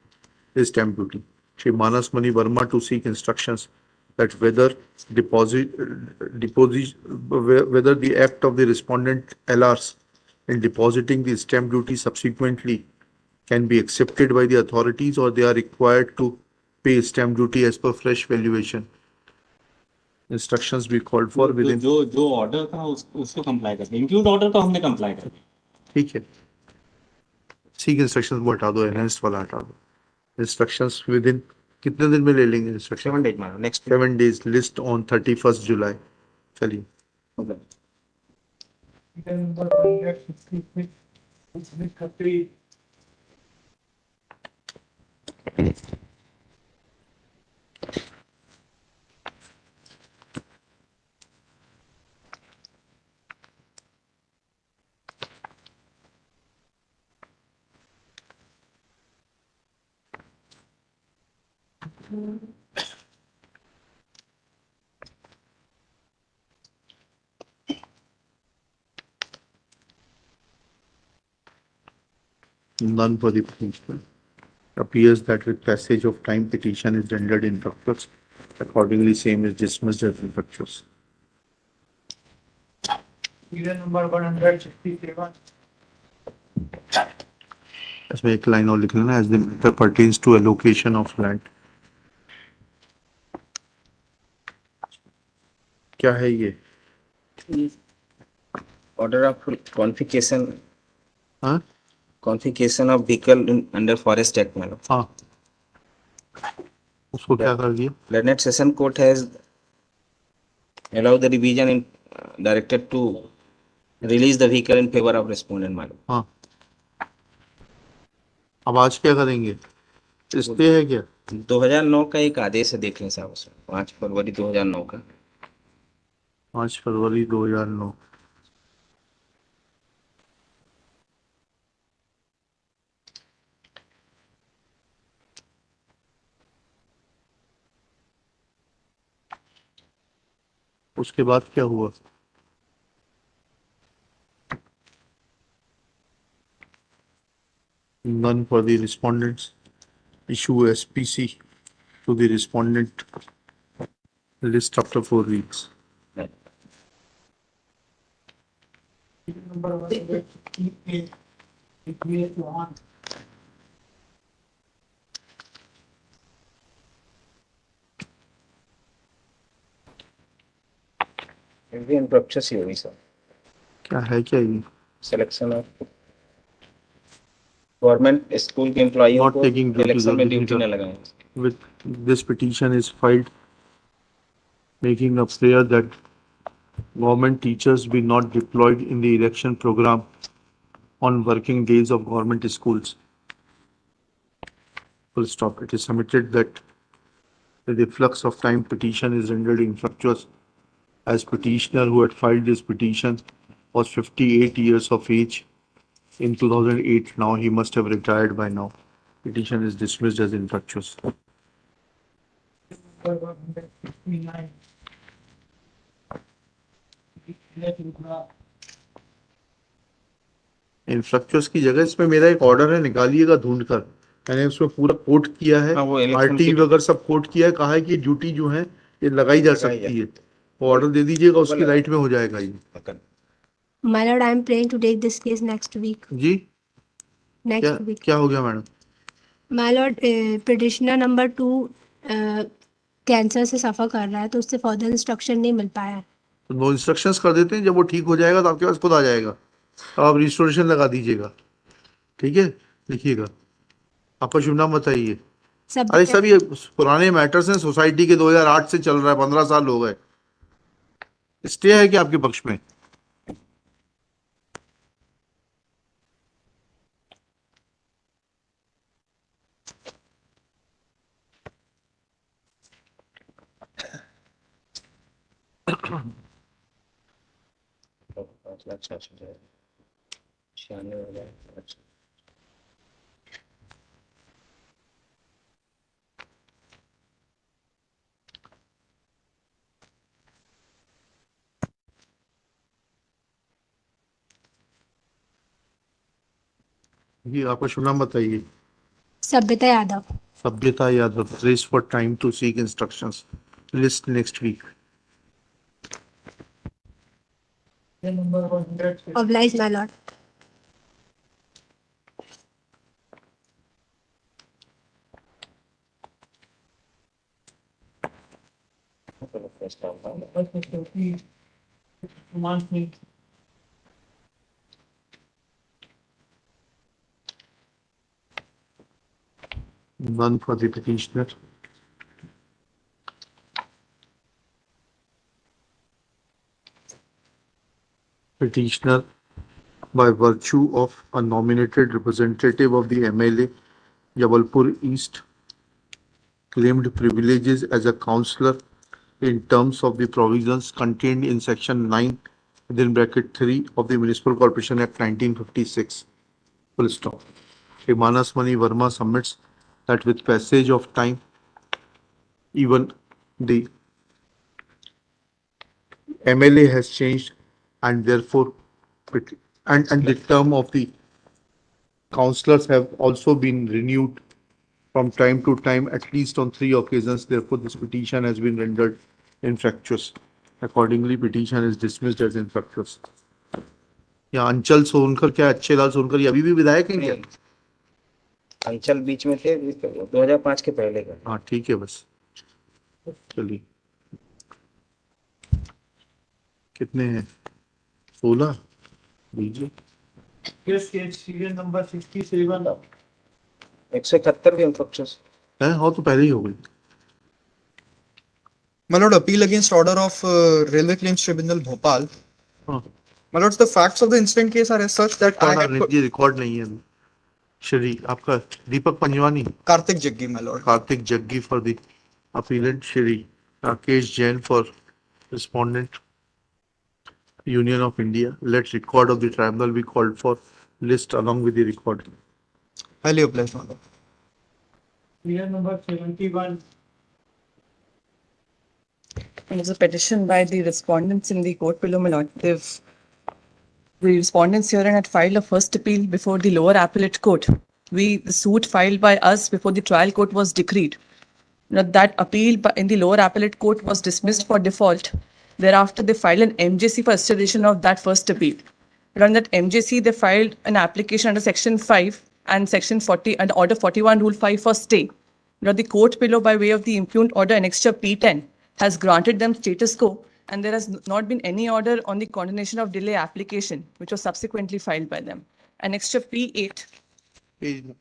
the stamp duty. Shri Manas Mani Verma to seek instructions that whether whether the act of the respondent LRs in depositing the stamp duty subsequently can be accepted by the authorities or they are required to pay stamp duty as per fresh valuation. Instructions be called for within. जो order था उसको comply करते हैं। Include order तो हमने comply कर दिया। ठीक है। Seek instructions वो हटा दो, enhanced वाला हटा दो। Instructions within कितने दिन में ले लेंगे इंस्ट्रक्शन? 7 days में। Next 7 days list on 31st July. चलिए। None for the petition. Appears that with passage of time petition is rendered infructuous. Accordingly, same is dismissed as infructuous. Number 167. इसमें एक line और लिख लेना, as the matter pertains to allocation of land. क्या है ये? Order of confiscation. हाँ? Confiscation of vehicle under Forest Act में। हाँ। उसको क्या कर दिया? Learned Session Court has allowed the revision in directed to release the vehicle in favor of respondent मालूम। हाँ। अब आज क्या करेंगे? स्टे है क्या? 2009 का एक आदेश है, देख लें साहब उसमें 5 फरवरी 2009 का। 5 फरवरी 2009। उसके बाद क्या हुआ? None for the respondents. Issue SPC to the respondent list after 4 weeks. infructuous ही होगी सर। क्या है क्या ये? Selection of गवर्नमेंट स्कूल के एम्प्लॉइयों Not को taking duties इलेक्शन of में the ड्यूटी leader. न लगाएं. With this petition is filed making a prayer that government teachers be not deployed in the election program on working days of government schools. Full stop. It is submitted that the flux of time petition is rendered infructuous as petitioner who had filed this petition was 58 years of age in 2008. Now he must have retired by now. Petition is dismissed as infructuous. इंफ्रक्चुअस की जगह इसमें मेरा एक order है, निकालिएगा ढूंढ कर. मैंने उसमें पूरा कोट किया है, आरटी वगैरह सब कोट किया है, कहा है कि ड्यूटी जो है ये लगाई जा सकती है. ऑर्डर दे दीजिएगा, उसकी राइट में हो जाएगा ये. My lord, I am planning to take this case next week. Ji Next week. क्या हो गया madam? My lord, petitioner number 2 cancer से सफर कर रहा है, तो उससे फर्दर इंस्ट्रक्शन नहीं मिल पाया है. तो नो इंस्ट्रक्शंस कर देते हैं, जब वो ठीक हो जाएगा तो आपके पास खुद आ जाएगा. आप रिस्टोरेशन लगा दीजिएगा. ठीक है, लिखिएगा. आपका शुभ नाम बताइए. अरे सब ये पुराने मैटर्स हैं, सोसाइटी के 2008 से चल रहा है, 15 साल हो गए. स्टे है क्या आपके पक्ष में? अच्छा. 96,000. अच्छा. ये आपका शुभ नाम बताइए. सभ्यता यादव. सभ्यता Yadav. Raise for time to seek instructions. List next week. Obliged, my lord. None for the petitioner. Petitioner, by virtue of a nominated representative of the MLA Jabalpur East, claimed privileges as a councillor in terms of the provisions contained in section 9 within bracket 3 of the Municipal Corporation Act 1956. Full stop. Shri Manas Mani Verma submits that with passage of time, even the MLA has changed and therefore and the term of the councillors have also been renewed from time to time, at least on 3 occasions. Therefore, this petition has been rendered infructuous. Accordingly, petition is dismissed as infructuous. या अंचल सोनकर, क्या अच्छे लाल सोनकर ये अभी भी विधायक हैं क्या? अंचल बीच में थे, 2005 के पहले का. हाँ ठीक है, बस चलिए. कितने हैं? 16 दीजिए. Serial number 67. 171 भी इंफ्रक्शंस है. हाँ तो पहले ही हो गई. My lord, appeal against order of Railway Claims Tribunal Bhopal. My lords, the facts of the incident case are as such that I have ये रिकॉर्ड नहीं है. श्री आपका दीपक Panjwani. Karthik Jaggi, my lord. Karthik Jaggi for the appellant. Shri Rakesh Jain for respondent. Union of India. Let record of the tribunal be called for. List along with the record. Highly obliged, my lord. Serial number 71. It is a petition by the respondents in the court below, my lord. The respondents herein had filed a first appeal before the lower appellate court. The suit filed by us before the trial court was decreed. That appeal in the lower appellate court was dismissed for default. Thereafter, they filed an MJC for extradition of that first appeal. On that MJC, they filed an application under Section 5 and Section 40 and Order 41, Rule 5 for stay. The court below, by way of the impugned order annexure P10, has granted them status quo, and there has not been any order on the continuation of delay application, which was subsequently filed by them. Annexure P8 Page number.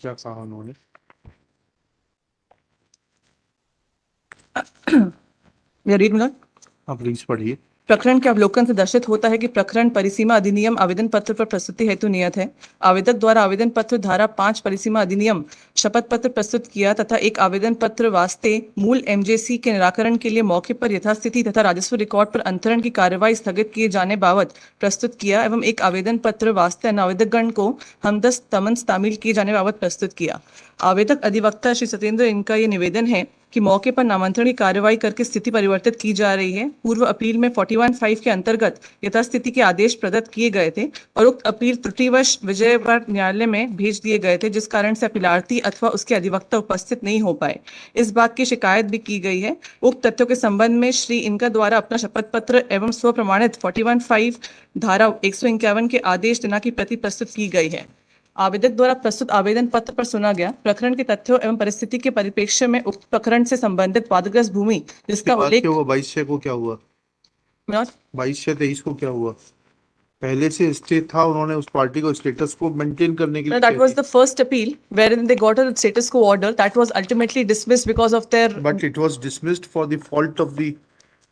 क्या कहा उन्होंने? या read मिला आप please पढ़िए। प्रकरण के अवलोकन से दर्शित होता है कि प्रकरण परिसीमा अधिनियम आवेदन पत्र पर प्रस्तुति हेतु नियत है। आवेदक द्वारा आवेदन पत्र धारा 5 परिसीमा अधिनियम शपथ पत्र प्रस्तुत किया तथा एक आवेदन पत्र वास्ते मूल एमजेसी के निराकरण के लिए मौके पर यथास्थिति तथा राजस्व रिकॉर्ड पर अंतरण की कार्यवाही स्थगित किए जाने बाबत प्रस्तुत किया एवं एक आवेदन पत्र वास्ते अनावेदकगण को हमदस्त तमंस तामील किए जाने बाबत प्रस्तुत किया। आवेदक अधिवक्ता श्री सत्येंद्र इनका ये निवेदन है कि मौके पर नामांतरण की कार्यवाही करके स्थिति परिवर्तित की जा रही है। पूर्व अपील में 41(5) के अंतर्गत यथास्थिति के आदेश प्रदत्त किए गए थे और उक्त अपील त्रुटिवश विजयवाड़ा न्यायालय में भेज दिए गए थे, जिस कारण से अपीलार्थी अथवा उसके अधिवक्ता उपस्थित नहीं हो पाए। इस बात की शिकायत भी की गई है। उक्त तथ्यों के संबंध में श्री इनका द्वारा अपना शपथ पत्र एवं स्व प्रमाणित 41(5) धारा 151 के आदेश दिना की प्रति प्रस्तुत की गई है। आवेदक द्वारा प्रस्तुत आवेदन पत्र पर सुना गया प्रकरण के तथ्यों एवं परिस्थिति के परिप्रेक्ष्य में उक्त प्रकरण से संबंधित वादग्रस्त भूमि जिसका उल्लेख 22 को क्या हुआ? 22/23 को क्या हुआ? पहले से स्टे था, उन्होंने उस पार्टी को स्टेटस को मेंटेन करने के लिए that was the first appeal wherein they got a status quo order that was ultimately dismissed because of their but it was dismissed for the fault of the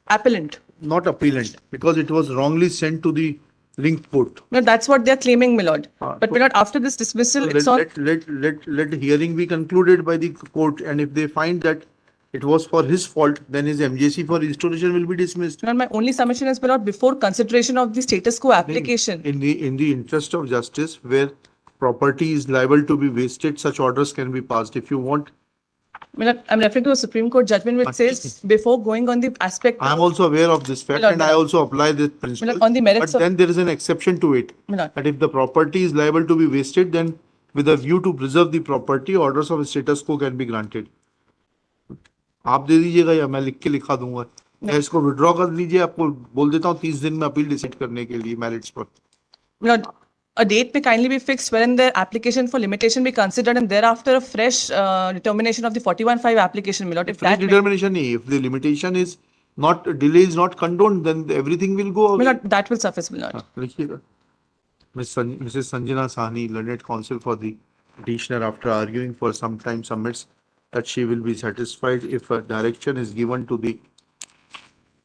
appellant, not appellant, because it was wrongly sent to the linked court. no, that's what they're claiming, my lord. But my lord, after this dismissal it's on Let hearing be concluded by the court, and if they find that it was for his fault, then his MJC for restoration will be dismissed. my only submission is, my lord, before consideration of the status quo application, In the interest of justice, where property is liable to be wasted, such orders can be passed. If you want, my lord, I'm referring to a Supreme Court judgment which says before going on the aspect I am also aware of this fact, Lord, and I also apply this principle. on the merits but then there is an exception to it. Lord. That if the property is liable to be wasted, then with a view to preserve the property, orders of status quo can be granted. आप दे दीजिएगा या मैं लिख के लिखा दूंगा, या इसको विड्रॉ कर लीजिए, आपको बोल देता हूँ 30 दिन में अपील डिसाइड करने के लिए मेरिट्स पर। Lord, a date may kindly be fixed wherein the application for limitation be considered and thereafter a fresh determination of the 41(5) application, my lord. If that determination, if the limitation is not, delay is not condoned, then everything will go away. my lord, that will suffice, my lord. लिखिएगा। Mrs. Sanjana Sahni, learned counsel for the petitioner, after arguing for some time, submits that she will be satisfied if a direction is given to the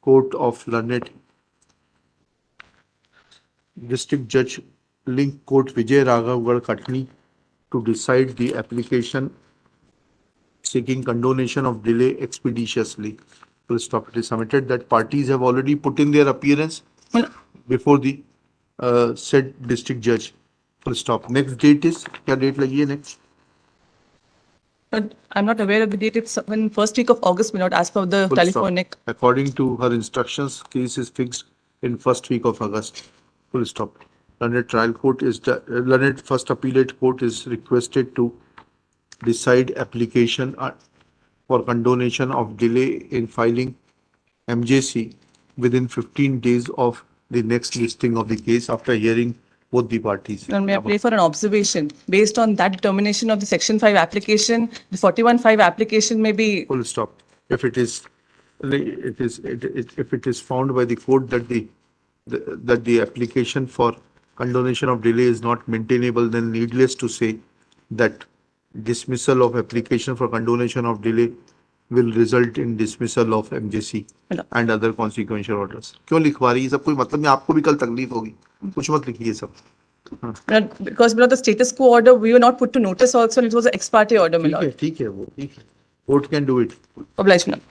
court of learned district judge, link court Vijay Raghavgarh Katni, to decide the application seeking condonation of delay expeditiously. Full stop. It is submitted that parties have already put in their appearance before the said district judge. Full stop. Next date is, क्या date लगी है next? But I'm not aware of the date. It's in first week of August, my lord, as per the Full telephonic. stop. According to her instructions, case is fixed in first week of August. Full stop. Learned trial court is learned first appellate court is requested to decide application for condonation of delay in filing MJC within 15 days of the next listing of the case after hearing both the parties. And may I play for an observation? Based on that determination of the Section 5 application, the 41(5) application may be. Full stop. If it is found by the court that the application for condonation of delay is not maintainable, then needless to say that dismissal of application for condonation of delay will result in dismissal of MJC and other consequential orders. क्यों लिखवा रही है सब? कोई मतलब नहीं, आपको भी कल तकलीफ होगी, कुछ मत लिखिए सब। Because below the status quo order, we were not put to notice also, and it was an ex parte order, my lord. ठीक है वो, ठीक है, court can do it. Obliged, my lord.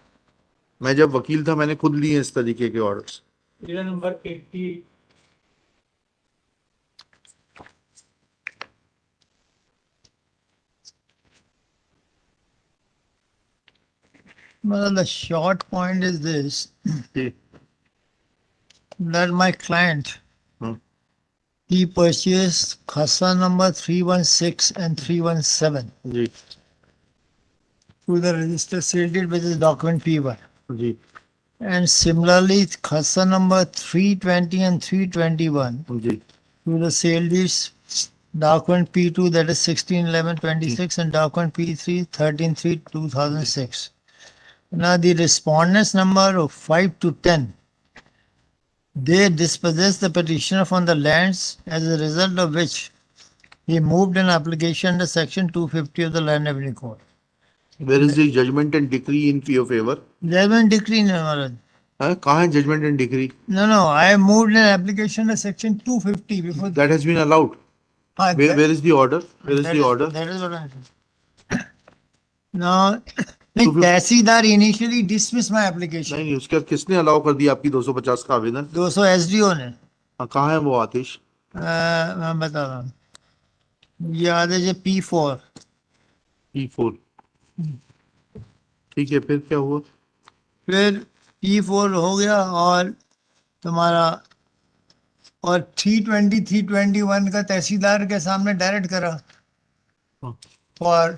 मैं जब वकील था, मैंने खुद लिए इस तरीके के orders. Serial number 80. Well, the short point is this, that my client, he purchased Khasa number 316 and 317 through the register sale deed, which is document P1. And similarly, Khasa number 320 and 321 through the sale deeds, document P2, that is 16/11/26, and document P3 13/3/2006. Now the respondents number of 5 to 10, they dispossessed the petitioner from the lands, as a result of which he moved an application under section 250 of the Land Revenue Code. Where is the judgment and decree in your favor? Judgment decree, no, Maharaj. कहाँ है judgment and decree? No, I moved an application under section 250 before. That has been allowed. Where is the order? Where is the order? That is what I said. Now, tehsildar initially dismissed my application. नहीं, उसके बाद किसने allow कर दिया आपकी 250 का आवेदन? 200 SDO ने. कहाँ है वो आतिश? मैं बता रहा हूँ. ये आदेश है P4. P4. ठीक है, फिर क्या हुआ? फिर P4 हो गया और तुम्हारा और 320 321 का तहसीलदार के सामने डायरेक्ट करा फॉर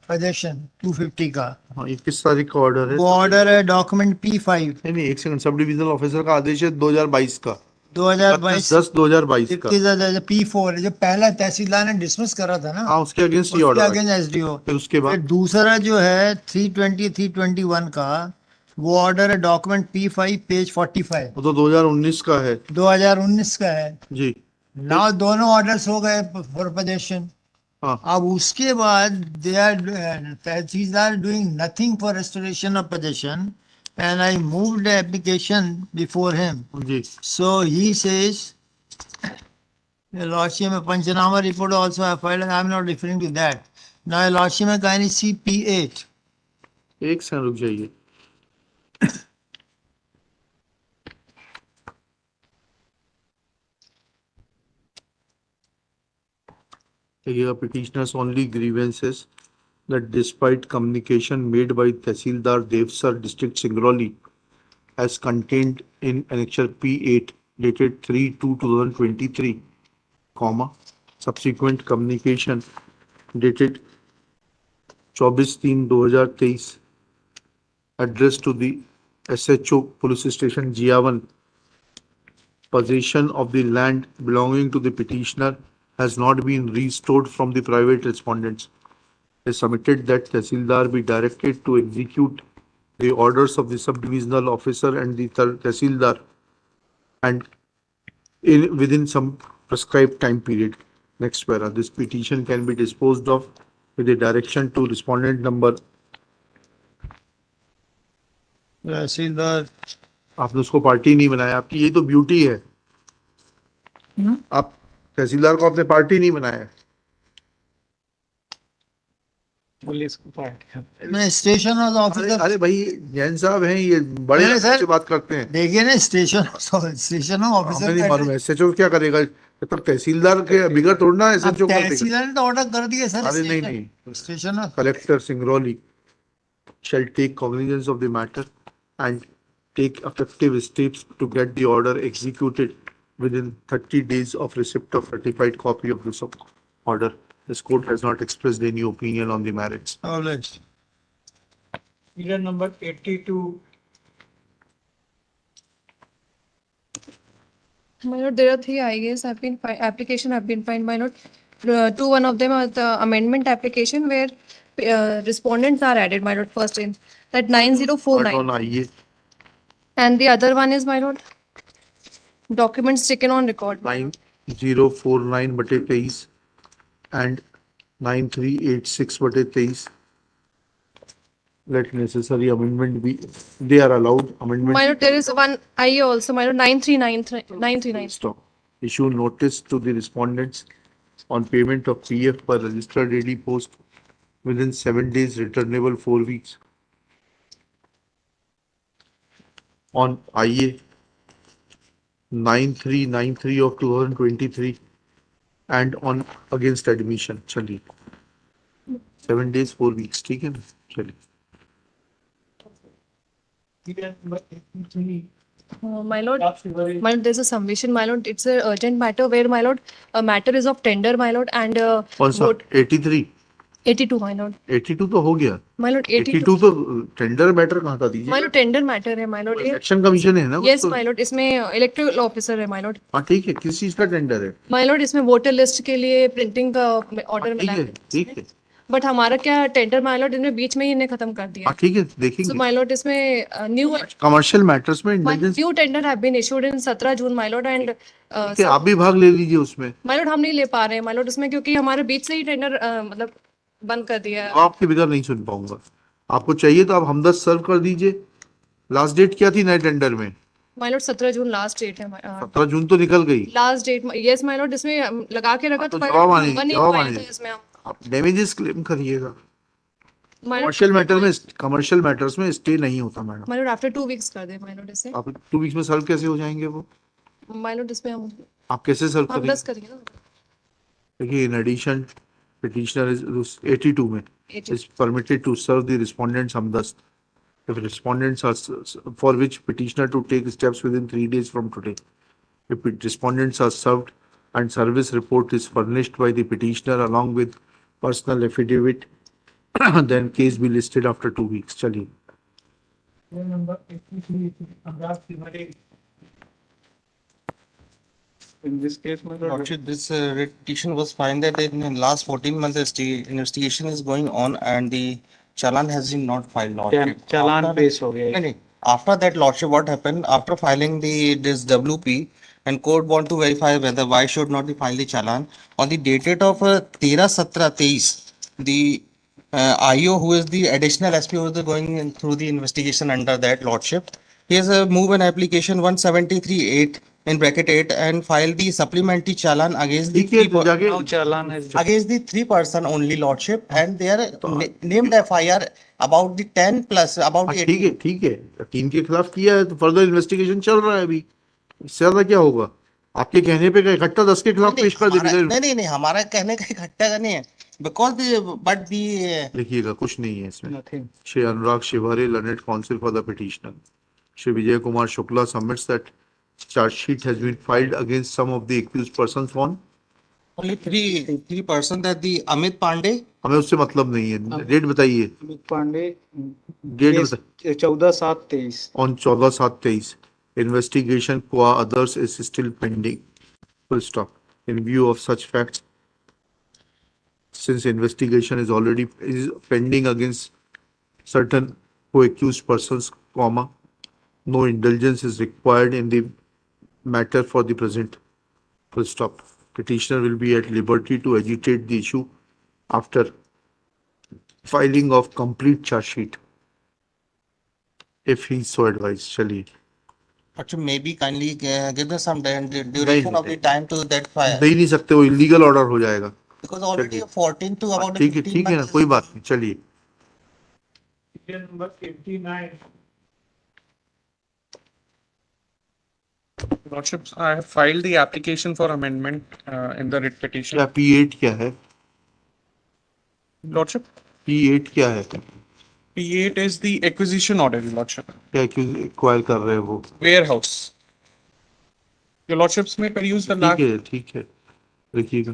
पोजेशन 250 का. हाँ, ये किस तारीख का ऑर्डर है? वो ऑर्डर है डॉक्यूमेंट P5. नहीं, एक सेकंड. सब डिविजनल ऑफिसर का आदेश है 2022 का. 2022 10/2022 का. P4 जो पहला तहसीलदार ने डिसमिस करा था ना. हाँ, उसके अगेंस्ट ये ऑर्डर. उसके अगेंस्ट SDO. फिर उसके बाद दूसरा जो है 320 321 का, वो ऑर्डर है डॉक्यूमेंट P5 पेज 45. वो तो 2019 का है. 2019 का है जी. ना. दोनों ऑर्डर्स हो गए फॉर पोजेशन. अब उसके बाद they are tehsildar doing nothing for restoration of possession, and I moved the application before him. So he says, the Lordship में Panchanama report also I filed, and I'm not referring to that. Now, Lordship में kindly see P8. एक second रुक जाइए. देखिएगा, petitioners only grievances that despite communication made by Tehsildar Devsar District Singrauli as contained in Annexure P8 dated 3/2/2023, subsequent communication dated 24/3/2023 addressed to the SHO Police Station Jiawan, possession of the land belonging to the petitioner has not been restored from the private respondents. They submitted that Tehsildar be directed to execute the orders of the subdivisional officer and the Tehsildar and within some prescribed time period. Next para. This petition can be disposed of with a direction to respondent number. तहसीलदार आपने उसको party नहीं बनाया. आपकी ये तो beauty है. आप तहसीलदार को आपने पार्टी नहीं बनाया. पुलिस को पार्टी. मैं स्टेशन हाउस ऑफिसर. अरे भाई जैन साहब हैं, ये बड़े से बात करते हैं. देखिए ना, स्टेशन ऑफिसर. हमें नहीं मालूम SHO क्या करेगा जब तक तहसीलदार के बिगड़ तोड़ना है. SHO तहसीलदार ने तो ऑर्डर कर दिया सर. अरे नहीं, station collector Singrauli shall take cognizance of the matter and take effective steps to get the order executed within 30 days of receipt of certified copy of this order. This court has not expressed any opinion on the merits. All right. Serial number 82. My lord, there are three IAs have been application have been filed. My lord, one of them are the amendment application where respondents are added. My lord, first in that 9049. On IA. And the other one is, my lord, documents taken on record. 9049/23 and 9386/23. Let necessary amendment be. They are allowed amendment. My lord, there is one IA also. My lord, 939. Stop. Issue notice to the respondents on payment of PF per registered daily post within 7 days, returnable 4 weeks. On IA, 9393 of 2023 and on against admission. चलिए 7 days 4 weeks, ठीक है ना? चलिए My lord, there's a submission, my lord. It's an urgent matter where, my lord, a matter is of tender, my lord, and कौन सा? 83 82, my lord. 82 तो हो गया. My lord, 82. 82 तो टेंडर मैटर कहाँ था दीजिए? My lord, tender matter है, my lord. इलेक्शन कमीशन है ना? Yes, my lord. इसमें इलेक्टोरल ऑफिसर है, my lord. हाँ ठीक है. किस चीज का टेंडर है? My lord, इसमें वोटर लिस्ट के लिए प्रिंटिंग का ऑर्डर मिला है. ठीक है. बट हमारा क्या टेंडर, माय लॉर्ड, इनमें बीच में ही इन्हें खत्म कर दिया. हाँ ठीक है, देखेंगे. सो माय लॉर्ड, इसमें न्यू कमर्शियल मैटर्स में intelligence new tender have been issued in 17 June, my lord, and आप भी भाग ले लीजिए उसमें. माय लॉर्ड, हम नहीं ले पा रहे हैं, माय लॉर्ड, उसमें, क्योंकि हमारे बीच से ही टेंडर मतलब बंद कर दिया है. आपके बिना नहीं सुन पाऊंगा. आपको चाहिए तो आप हमदर्द सर्व कर दीजिए. लास्ट डेट क्या थी नए टेंडर में? My lord, 17 June last date है. 17 जून तो निकल गई. Last date, yes my lord, इसमें लगा के रखा तो तो जवाब आने इसमें आप डैमेजेस क्लेम करिएगा. कमर्शियल मैटर्स में स्टे नहीं होता madam. My Lord, after 2 weeks कर दे माय लॉर्ड इसे. आप 2 वीक्स में सर्व कैसे हो जाएंगे वो? माय लॉर्ड, इसमें हम आप कैसे सर्व करेंगे? 10 करिए ना. देखिए, इन एडिशन petitioner is 82 में is permitted to serve the respondents hamdast if respondents are for which petitioner to take steps within 3 days from today. If respondents are served and service report is furnished by the petitioner along with personal affidavit, then case be listed after 2 weeks. चलिए. In this case, my lordship, this petition was found that in the last 14 months, the investigation is going on and the challan has been not filed. Lordship. चालान पेश हो गया. नहीं, after that, lordship, what happened after filing this WP and court want to verify whether why should not be filed the challan on the dated of 13/17/23, the IO, who is the additional SP, who is going through the investigation under that lordship, he has moved an application 173(8) in bracket 8 and filed the supplementary challan against the against the 3 person only, lordship, and they are named FIR about the 10 plus about the ठीक है, ठीक है. 3 के खिलाफ किया है तो further investigation चल रहा है अभी. इससे ज्यादा क्या होगा? आपके कहने पे इकट्ठा 10 के खिलाफ पेश कर दे. नहीं, हमारा कहने का इकट्ठा का नहीं है. Because but the देखिएगा, कुछ नहीं है इसमें. Shri Anurag Shivare, learned counsel for the petitioner. Shri Vijay Kumar Shukla submits that charge sheet has been filed against some of the accused persons on only three persons, that the Amit Pandey. हमें उससे मतलब नहीं है. डेट बताइए. Amit Pandey, date बताइए. 14/7/23. On 14/7/23. Investigation qua others is still pending. Full stop. In view of such facts, since investigation is already pending against certain co-accused persons, comma, no indulgence is required in the matter for the present. Full stop. Petitioner will be at liberty to agitate the issue after filing of complete charge sheet, if he so advised. चलिए. Actually, maybe kindly give us some duration of the time to that file. दे नहीं सकते, वो illegal order हो जाएगा. Because already 14 to about ठीक है, ठीक है ना, कोई बात नहीं. चलिए. Number 89. Lordship, I have filed the application for amendment in the writ petition. क्या P8 क्या है? Lordship, P8 क्या है? P8 is the acquisition order, Lordship. क्या एक्वायर कर रहे हो? Warehouse. Your Lordships may peruse the last. ठीक है. देखिएगा.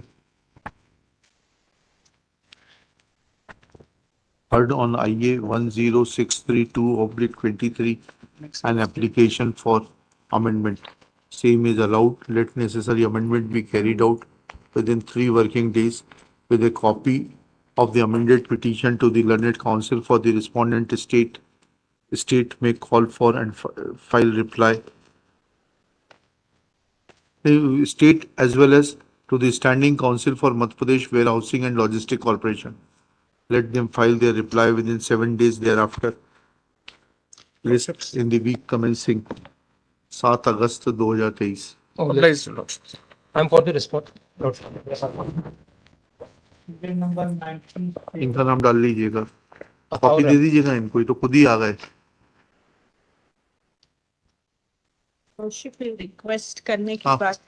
Heard on IA 10632/23, an application for amendment. Same is allowed. Let necessary amendment be carried out within 3 working days with a copy of the amended petition to the learned counsel for the respondent state. State may call for and file reply. The state as well as to the standing counsel for Madhya Pradesh Warehousing and Logistic Corporation. Let them file their reply within 7 days thereafter. List in the week commencing 7 August 2023. Obliged, Lordship. I'm for the response. Number 19. इनका नाम डाल लीजिएगा. Copy दे दीजिएगा इनको, ये तो खुद ही आ गए. रिक्वेस्ट करने की हाँ। बात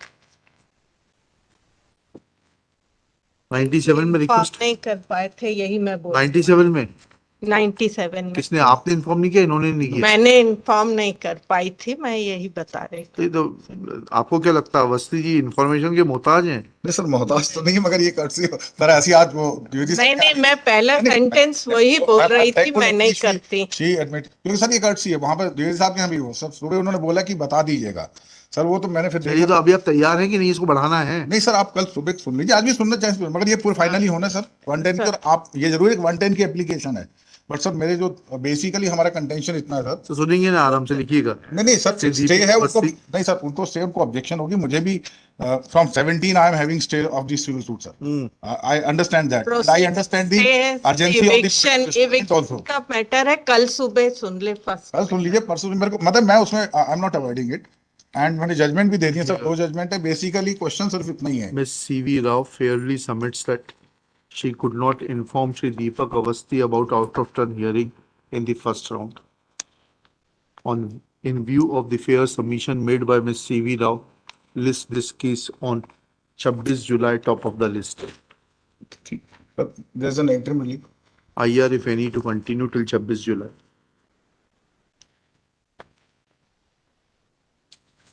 97 में रिक्वेस्ट नहीं कर पाए थे, यही मैं बोल 97 में 97 में किसने, आपने इन्फॉर्म नहीं किया, इन्होंने नहीं किया? मैंने इन्फॉर्म नहीं कर पाई थी, मैं यही बता रही थी। तो आपको क्या लगता है अवस्थी जी इन्फॉर्मेशन के मोहताज हैं? नहीं सर, मोहताज तो नहीं है, मगर ये कर्सी पर ऐसी आज वो नहीं, मैं पहला सेंटेंस वही बोल रही थी, मैं नहीं करती। शी एडमिट, क्योंकि सर ये कर्सी है, वहां पर द्विवेदी साहब के यहाँ भी वो सब सुबह उन्होंने बोला कि बता दीजिएगा सर, वो तो मैंने फिर चलिए, तो अभी आप तैयार हैं कि नहीं, इसको बढ़ाना है? नहीं सर, आप कल सुबह सुन लीजिए, आज भी सुनना चाहिए, मगर ये पूरा फाइनली होना सर 110 की, और आप ये जरूर एक 110 की एप्लीकेशन है, बट सर मेरे जो बेसिकली हमारा कंटेंशन इतना है सर। तो सुनेंगे ना, आराम से लिखिएगा। नहीं सर, स्टे है उनको, नहीं सर उनको स्टे, उनको ऑब्जेक्शन होगी, मुझे भी from 17 I am having stay of this civil suit sir, I understand that, I understand the urgency of the का मैटर है, कल सुबह सुन ले, फर्स्ट कल सुन लीजिए, परसों मेरे को मतलब मैं उसमें I am not avoiding it, and मैंने जजमेंट भी दे दिया सर, दो जजमेंट है, बेसिकली क्वेश्चन सिर्फ इतना ही है। Miss C.V. Rao fairly submits that she could not inform Shri Deepak Avasthi about out of turn hearing in the first round. In view of the fair submission made by Miss C.V. Rao, list this case on 26 July top of the list. There's an interim relief. IR if any to continue till 26 July.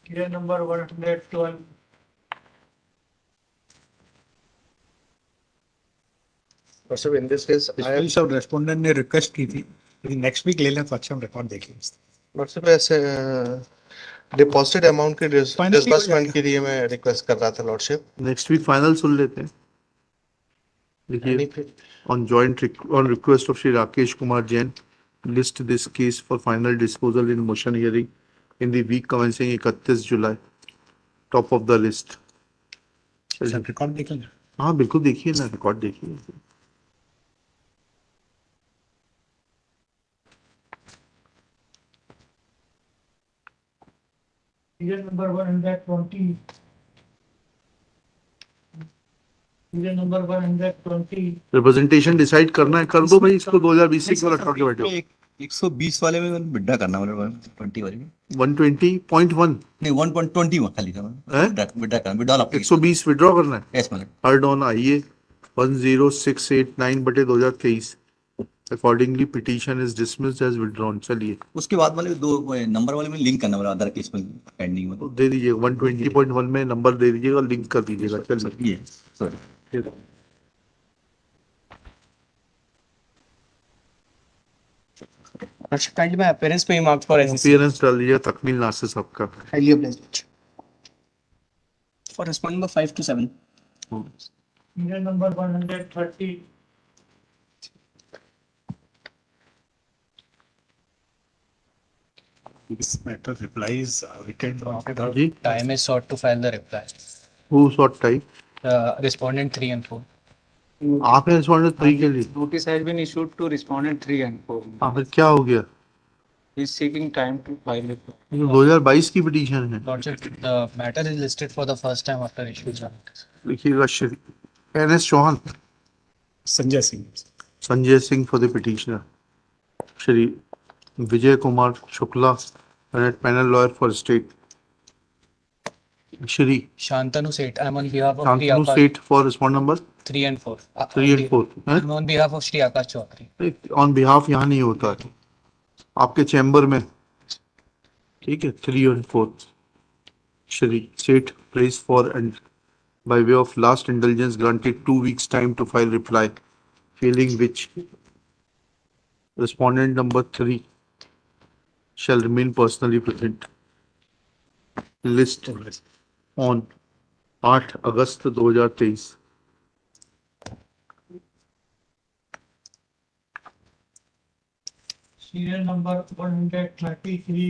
Clear number 112. Sir in this case I सब respondent ने request की थी, लेकिन next week ले लें तो अच्छा हम रिकॉर्ड देख लेंगे। व्हाट्सएप ऐसे डिपॉजिटेड अमाउंट के डिसबर्समेंट के लिए मैं रिक्वेस्ट कर रहा था लॉर्डशिप। नेक्स्ट वीक फाइनल सुन लेते हैं। देखिए, on request of Shri Rakesh Kumar Jain, list this case for final disposal in motion hearing in the week commencing 31 July, top of the list. Sir record देख लेंगे। हाँ बिल्कुल देखिए ना, record देखिए। Serial number 120. Serial number 120. Representation decide करना है, कर दो भाई इसको 2020 वाला रखा के बैठो। 120 वाले में बिड्डा करना, मतलब 120 वाले में 120.1 नहीं 1.21 खाली था, बिड्डा करना, विड्रॉल 120 विड्रॉ करना है। यस मतलब heard on IA 10689/2023 accordingly petition is dismissed as withdrawn. चलिए उसके बाद वाले दो नंबर वाले में लिंक करना, वाला अदर केस में पेंडिंग में दे दीजिए, 120.1 में नंबर दे दीजिएगा, लिंक कर दीजिएगा। चलिए सॉरी काइंडली माय अपीयरेंस पे मार्क्स फॉर अपीयरेंस डाल दीजिएगा तकमील नासिर साहब का। Highly appraised for respond number 5 to 7। Serial number 130. This matter replies written जी Time is sought to file the reply. who sought time? Respondent 3 and 4. आपने respondent 3 के लिए Notice has been issued to respondent 3 and 4. फिर क्या हो गया? He is seeking time to file it. ये 2022 की पिटीशन है। Lordship, the matter is listed for the first time after issuance of notice. लिखिएगा Shri NS Chauhan, Sanjay Singh for the petitioner, Shri Vijay Kumar Shukla panel lawyer for state, Shri Shantanu Seth, I'm on behalf of Shri Shantanu Akash Seth for respond number 3 and 4. 3 and 4। I'm on behalf of Shri Akash Chaudhary. On behalf यहाँ नहीं होता है, आपके chamber में, ठीक है। 3 and 4 Shri Seth press for and by way of last indulgence granted 2 weeks time to file reply, failing which respondent number 3 shall remain personally present. List on 8 August 2023। Serial number 133.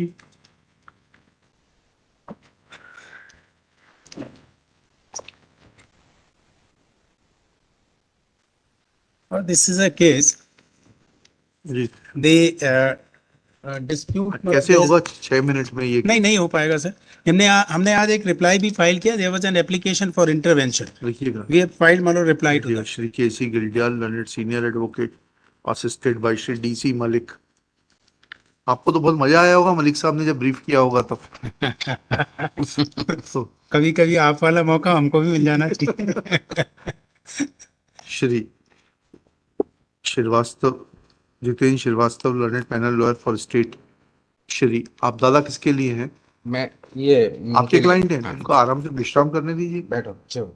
This is a case. The dispute. कैसे होगा 6 minute में ये? नहीं हो पाएगा sir. हमने आज एक रिप्लाई भी फाइल किया। There was an application for intervention. लिखिएगा। We have filed मतलब reply to that. Shri KC Gildiyal, learned senior advocate, assisted by Shri DC Malik, आपको तो बहुत मजा आया होगा मलिक साहब ने जब ब्रीफ किया होगा तब। तो कभी कभी आप वाला मौका हमको भी मिल जाना चाहिए। Shri Srivastava, Jitendra Srivastava, learned panel lawyer for state. Shri, आप दादा किसके लिए हैं? मैं ये आपके क्लाइंट हैं, उनको आराम से विश्राम करने दीजिए। बैठो चलो।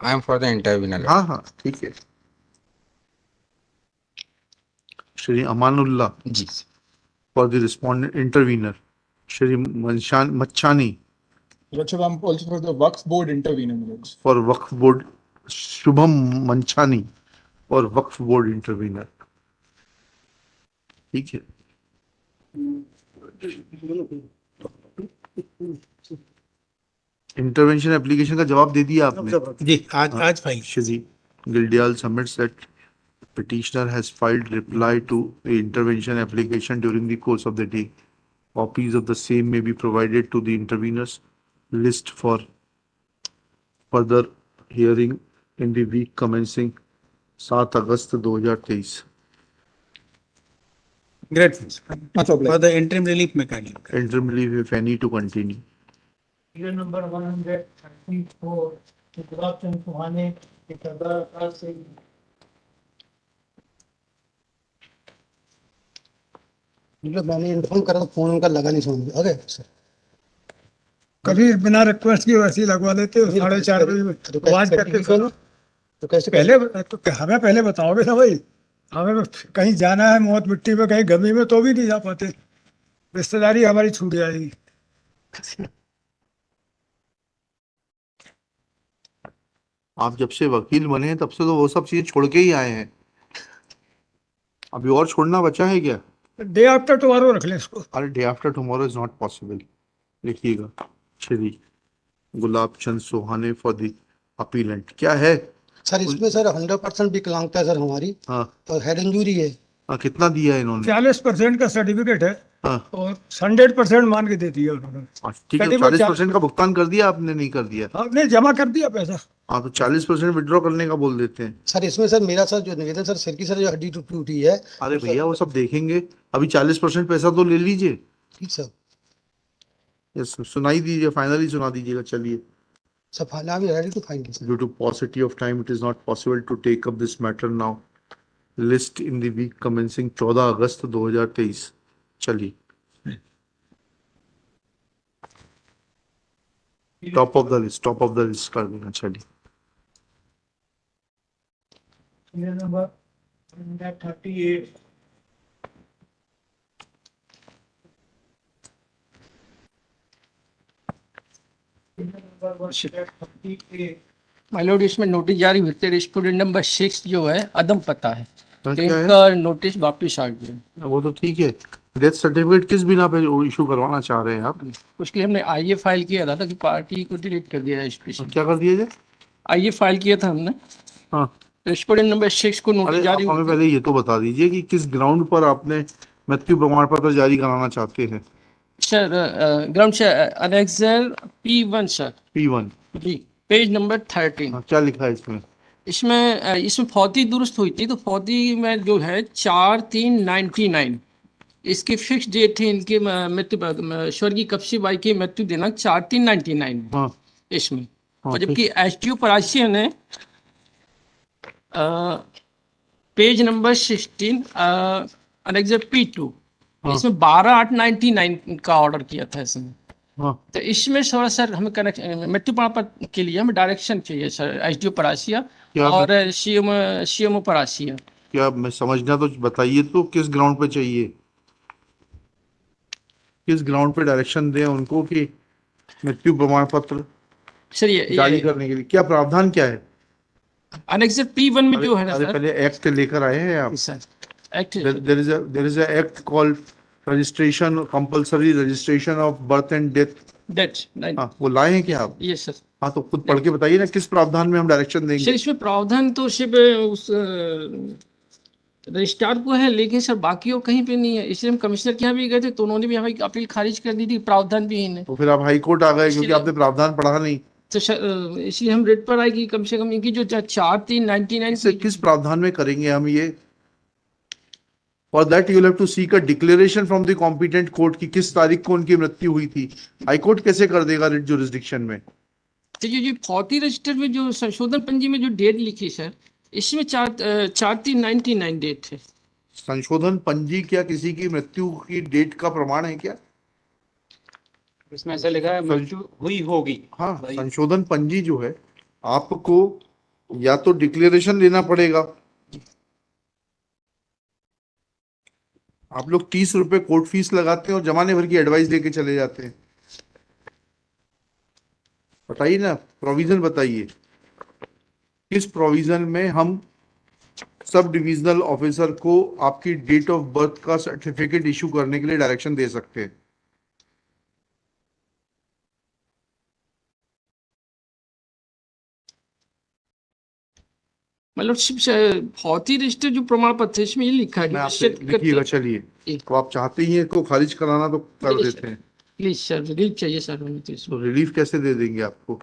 I am for the intervener. हाँ हाँ ठीक है। Shri Amanullah ji for the respondent intervener. Shri Machhani Lordship, I'm also for the Waqf Board intervener, my lords. For Waqf board. Shubham Manchhani for Waqf board intervener. ठीक है। इंटरवेंशन एप्लीकेशन का जवाब दे दिया आपने? जी आज file. Shri Gildial submits that petitioner has filed reply to the intervention application during the course of the day. Copies of the same may be provided to the interveners list for further hearing in the week commencing 7 August 2023. Great. For the interim relief mechanism. Interim relief if any to continue. Year number 134, Gujarat and Suhane, मतलब मैंने inform करा तो phone उनका लगा नहीं समझ में। Okay sir, कभी बिना रिक्वेस्ट की वैसे ही लगवा लेते हो 4:30 बजे आवाज करके। तो कैसे पहले तो हमें पहले बताओगे ना भाई, हमें कहीं जाना है मौत मिट्टी में, कहीं गमी में, तो भी नहीं जा पाते, रिश्तेदारी हमारी छूट जाएगी। आप जब से वकील बने हैं तब से तो वो सब चीजें छोड़ के ही आए हैं। अभी और छोड़ना बचा है क्या? डे आफ्टर टुमारो रख लें इसको। अरे day after tomorrow is not possible. लिखिएगा Shri Gulab Chand Sohane for the appellate. क्या है सर इसमें? सर 100% विकलांगता है सर हमारी। हाँ और हेड इंजरी है। हाँ, कितना दिया है इन्होंने? 40% का सर्टिफिकेट है। हाँ और 100% मान के दे दिया उन्होंने। ठीक है, 40% का भुगतान कर दिया आपने? नहीं कर दिया? आपने जमा कर दिया पैसा। आप 40% विड्रॉ करने का बोल देते हैं। सर इसमें सर मेरा सर जो निवेदन सर सिर की सर जो हड्डी टूटी है। अरे भैया वो सब देखेंगे, अभी 40% पैसा तो ले लीजिए। ठीक सर। यस, सुनाई दीजिए, फाइनली सुना दीजिएगा। चलिए sir finally ready to find. Due to paucity of time, it is not possible to take up this matter now. List in the week commencing 14 अगस्त 2023. चलिए टॉप ऑफ द लिस्ट कर देना। चलिए Year number 138. My lord, इसमें notice जारी होते restaurant number 6 जो है अदम पता है, क्या तो है? इनका नोटिस वापस आ गया। वो तो ठीक है। डेथ सर्टिफिकेट किस बिना पे इशू करवाना चाह रहे हैं आप? उसके लिए हमने आईए फाइल किया था कि पार्टी को डिलीट कर दिया है। क्या कर दिया जाए? आईए फाइल किया था हमने। हाँ, रेस्टोरेंट नंबर 6 को नोटिस अरे जारी आप हमें पहले ये तो बता दीजिए कि किस ग्राउंड पर आपने मृत्यु प्रमाण पत्र जारी कराना चाहते हैं? सर ग्राउंड से अलेक्सर P1 सर। P1 जी, पेज नंबर 13। क्या लिखा है इसमें? इसमें फौती दुरुस्त हुई थी, तो फौती में जो है 4/3/99 इसकी फिक्स डेट थी इनकी मृत्यु, स्वर्गीय कपसी बाई की मृत्यु दिनांक 4/3/99 हाँ इसमें। हाँ, और जबकि एसटीओ परासिया ने पेज नंबर 16 अलेक्सर P2 हाँ। इसमें 12/8/99 का ऑर्डर किया था इसमें। हाँ तो इसमें थोड़ा सर हमें कनेक्शन मृत्यु प्रमाण पत्र के लिए हमें डायरेक्शन चाहिए सर, एसडीओ परासिया क्या और सीएमओ परासिया। क्या मैं समझना तो बताइए, तो किस ग्राउंड पे चाहिए? किस ग्राउंड पे डायरेक्शन दें उनको कि मृत्यु प्रमाण पत्र सर जारी करने के लिए? क्या प्रावधान क्या है? अनेक्सर P1 में जो है ना अरे सर, पहले एक्ट लेकर आए हैं आप? Sir act there is a act called registration, compulsory registration of birth and death. हाँ, वो लाए हैं क्या आप? Yes sir. हाँ तो खुद पढ़ के बताइए ना, किस प्रावधान में हम डायरेक्शन देंगे? सर इसमें प्रावधान तो सिर्फ उस रजिस्ट्रार को है, लेकिन सर बाकी और कहीं पे नहीं है। इसलिए हम कमिश्नर के यहाँ भी गए थे तो उन्होंने भी हमारी अपील खारिज कर दी थी, प्रावधान भी है। तो फिर आप हाई कोर्ट आ गए क्योंकि आपने प्रावधान पढ़ा नहीं। तो इसलिए हम रेट पर आए कि कम से कम इनकी जो 4/3/99 से किस प्रावधान में करेंगे हम ये? For that you will have to seek a declaration from the competent court कि किस तारीख को उनकी मृत्यु हुई थी. हाई कोर्ट कैसे कर देगा रिट जुरिस्डिक्शन में? तो ये फौती रजिस्टर में जो संशोधन पंजी में जो डेट लिखी सर, इसमें 4/3/99 डेट है. संशोधन पंजी क्या किसी की मृत्यु की डेट का प्रमाण है क्या? इसमें ऐसा लिखा है मृत्यु हुई होगी. हाँ, संशोधन पंजी जो है आपको या तो डिक्लेरेशन देना पड़ेगा. आप लोग 30 रुपए कोर्ट फीस लगाते हैं और जमाने भर की एडवाइस लेके चले जाते हैं. बताइए ना, प्रोविजन बताइए किस प्रोविजन में हम सब डिविजनल ऑफिसर को आपकी डेट ऑफ बर्थ का सर्टिफिकेट इशू करने के लिए डायरेक्शन दे सकते हैं. मतलब फौती रजिस्टर जो प्रमाण पत्र है इसमें ये लिखा है कि लिखिएगा. चलिए, तो आप चाहते ही इसको खारिज कराना तो कर देते हैं. प्लीज सर, रिलीफ चाहिए सर. तो रिलीफ कैसे दे देंगे आपको?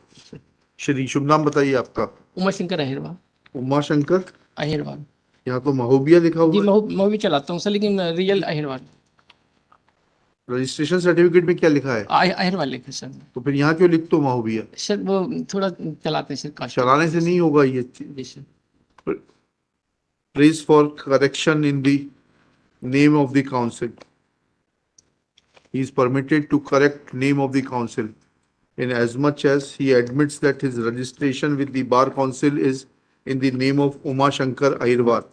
श्री शुभ नाम बताइए आपका. उमाशंकर अहिरवार. उमाशंकर अहिरवार. यहाँ तो महोबिया लिखा हुआ जी. मैं भी चलाता हूँ सर, लेकिन रियल अहिरवार. रजिस्ट्रेशन सर्टिफिकेट में क्या लिखा है? अहिरवार लिखा सर. तो फिर यहाँ क्यों लिख दो महोबिया? सर वो थोड़ा चलाते हैं सर. चलाने से नहीं होगा ये. जी sir. Praise for correction in the name of the council. He is permitted to correct name of the council in as much as he admits that his registration with the bar council is in the name of Uma Shankar Airwar.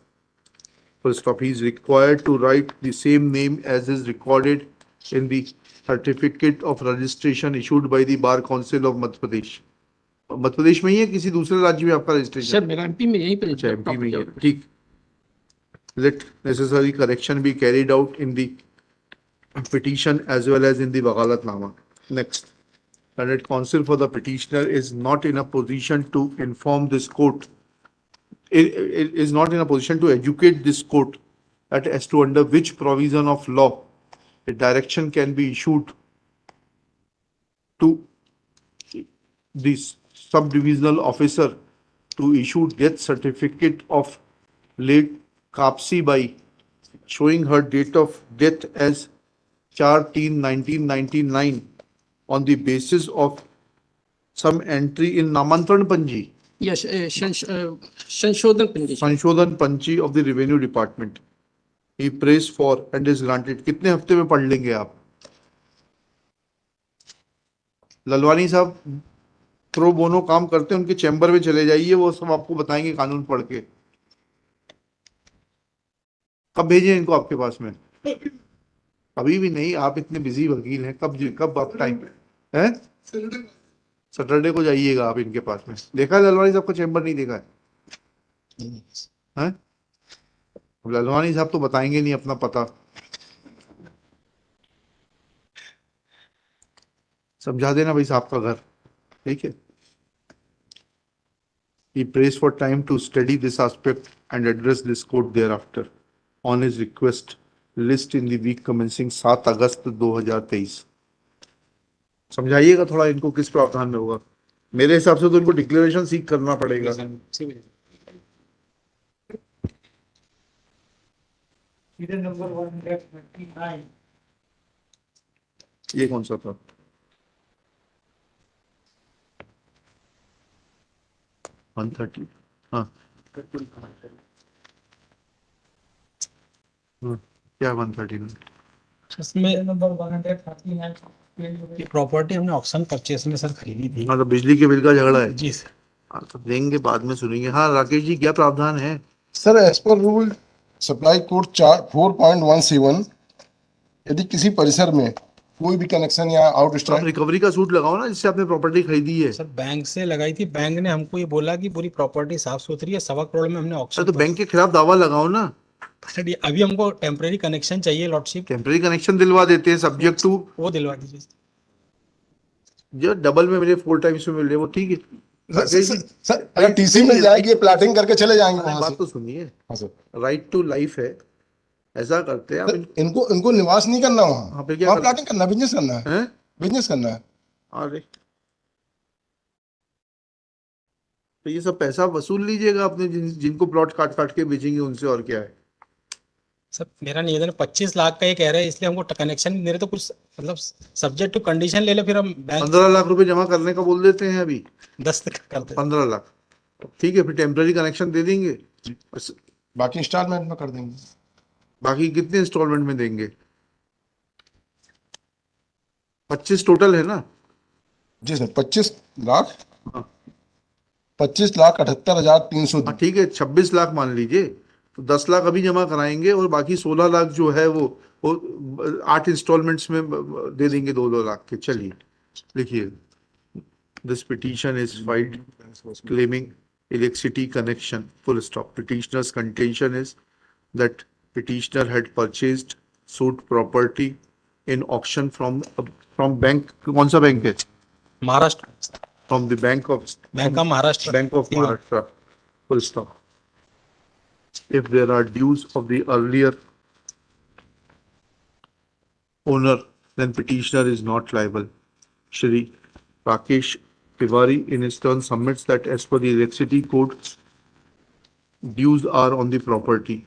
First stop, he is required to write the same name as is recorded in the certificate of registration issued by the bar council of Madhya Pradesh. Madhya Pradesh में ही है किसी दूसरे राज्य में आपका registration? Sir मेरा MP में यहीं पे. अच्छा, एमपी में ही है. ठीक. Let necessary correction be carried out in the petition as well as in the Wakalatnama. Next, that counsel for the petitioner is not in a position to inform this court. It is not in a position to educate this court as to under which provision of law a direction can be issued to this subdivisional officer to issue death certificate of late Kapsi by showing her date of death as 4/3/1999 on the basis of some entry in Namantran Panji. Yes, Sanshodhan Panji. Sanshodhan Panji of the Revenue Department. He prays for and is granted. कितने हफ्ते में पढ़ लेंगे आप? ललवानी साहब pro bono काम करते हैं, उनके चैम्बर में चले जाइए, वो सब आपको बताएंगे कानून पढ़ के. कब भेजें इनको आपके पास में? अभी भी नहीं, आप इतने बिजी वकील हैं. कब आप टाइम है? सैटरडे को जाइएगा आप इनके पास में. देखा है ललवानी साहब का चैम्बर? नहीं देखा है? ललवानी साहब तो बताएंगे नहीं अपना पता. समझा देना भाई साहब का घर. ठीक है. He prays for time to study this aspect and address this court thereafter. On his request, list in the week commencing 7 अगस्त 2023. समझाइएगा थोड़ा इनको किस प्रावधान में होगा. मेरे हिसाब से तो इनको डिक्लेरेशन सीक करना पड़ेगा. नंबर 129. ये कौन सा था? हाँ, क्या 139? ये प्रॉपर्टी हमने ऑक्शन परचेस में सर खरीदी थी. हाँ, तो बिजली के बिल का झगड़ा है. जी सर. हाँ, तो देंगे, बाद में सुनेंगे. हाँ राकेश जी, क्या प्रावधान है? सर एज पर रूल सप्लाई कोड 4.17, यदि किसी परिसर में कोई भी कनेक्शन या आउट आप रिकवरी का सूट लगाओ ना, जिससे आपने प्रॉपर्टी खरीदी है. सर बैंक से लगाई थी. बैंक ने हमको ये बोला कि पूरी प्रॉपर्टी साफ सुथरी है. 1.25 करोड़ में हमने ऑक्शन. तो बैंक के खिलाफ दावा लगाओ ना. सर अभी हमको टेम्परेरी कनेक्शन चाहिए लॉर्डशिप. टेम्परेरी कनेक्शन दिलवा देते हैं सब्जेक्ट टू. वो दिलवा दीजिए. जो डबल में मिले 4 टाइम्स में मिले वो ठीक है. सर अगर टीसी मिल जाएगी, प्लाटिंग करके चले जाएंगे वहां से. बात तो सुनिए. राइट टू लाइफ है, ऐसा करते हैं आप. इनको निवास नहीं करना वहाँ. हाँ, फिर क्या प्लाटिंग करना, बिजनेस करना है. बिजनेस करना है. अरे तो ये सब पैसा वसूल लीजिएगा अपने जिनको प्लॉट काट काट के बेचेंगे उनसे, और क्या है. सर मेरा निवेदन 25 लाख का ये कह रहे हैं, इसलिए हमको कनेक्शन मेरे तो कुछ मतलब सब्जेक्ट टू कंडीशन ले ले, फिर हम बैंक 15 लाख रुपए जमा करने का बोल देते हैं अभी। 10 तक कर दे। 15 लाख ठीक है, फिर टेम्पररी कनेक्शन दे देंगे, बाकी इंस्टॉलमेंट में कर देंगे। बाकी कितने इंस्टॉलमेंट में देंगे? 25 टोटल है ना? जी सर, 25 लाख 25,78,300। ठीक है, 26 लाख मान लीजिए, तो 10 लाख अभी जमा कराएंगे और बाकी 16 लाख जो है वो 8 इंस्टॉलमेंट्स में दे देंगे, 2-2 लाख के। चलिए लिखिए, this petition is filed claiming electricity connection, full stop. Petitioner's contention is that petitioner had purchased suit property in auction from bank. कौन सा बैंक है? Maharashtra. From the Bank of Maharashtra. Bank of Maharashtra. Full stop. If there are dues of the earlier owner, then petitioner is not liable. Shri Rakesh Tiwari in his turn submits that as per the electricity code, dues are on the property.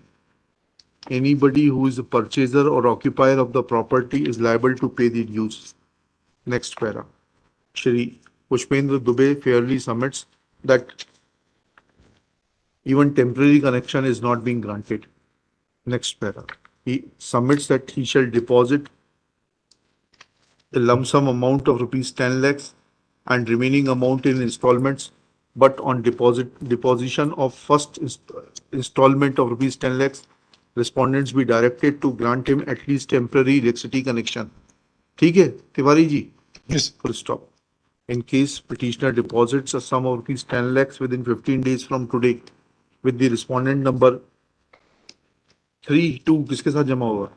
Anybody who is a purchaser or occupier of the property is liable to pay the dues. Next para. Shri Pushpendra Dubey fairly submits that even temporary connection is not being granted. Next para. He submits that he shall deposit the lump sum amount of rupees 10 lakhs and remaining amount in installments, but on deposition of first installment of rupees 10 lakhs, respondents be directed to grant him at least temporary electricity connection. ठीक है Tiwari ji? Yes. Full stop. In case petitioner deposits a sum of rupees 10 lakhs within 15 days from today with the respondent number 3-2 किसके साथ जमा होगा?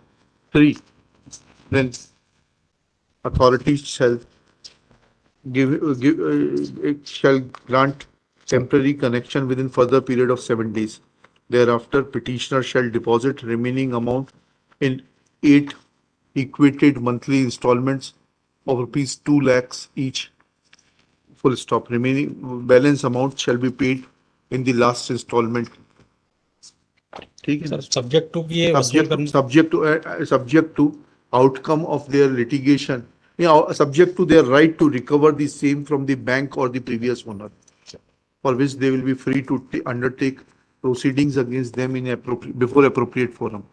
3. Then authority shall shall grant temporary connection within further period of 7 days. Thereafter, petitioner shall deposit remaining amount in 8 equated monthly installments of rupees 2 lakhs each. Full stop. Remaining balance amount shall be paid in the last installment. ठीक है sir, subject to ये subject to outcome of their litigation, subject to their right to recover the same from the bank or the previous owner, for which they will be free to undertake proceedings against them in before appropriate forum.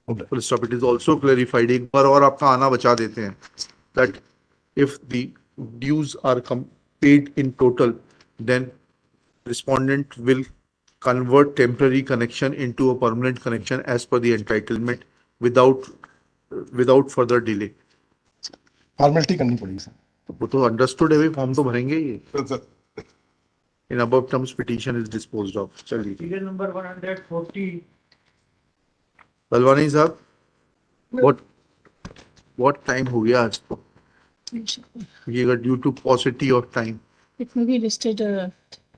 Full stop. It is also clarified, एक बार और आपका आना बचा देते हैं, that if the dues are paid in total, then respondent will convert temporary connection into a permanent connection as per the entitlement without further delay. Formality करनी पड़ेगी sir. वो तो अंडरस्टूड है भाई, फॉर्म तो भरेंगे ये। In above terms, petition is disposed of. चलिए। नंबर 140। बलवानी साहब, what time हो गया आज तो? ये due to paucity of time. It may be listed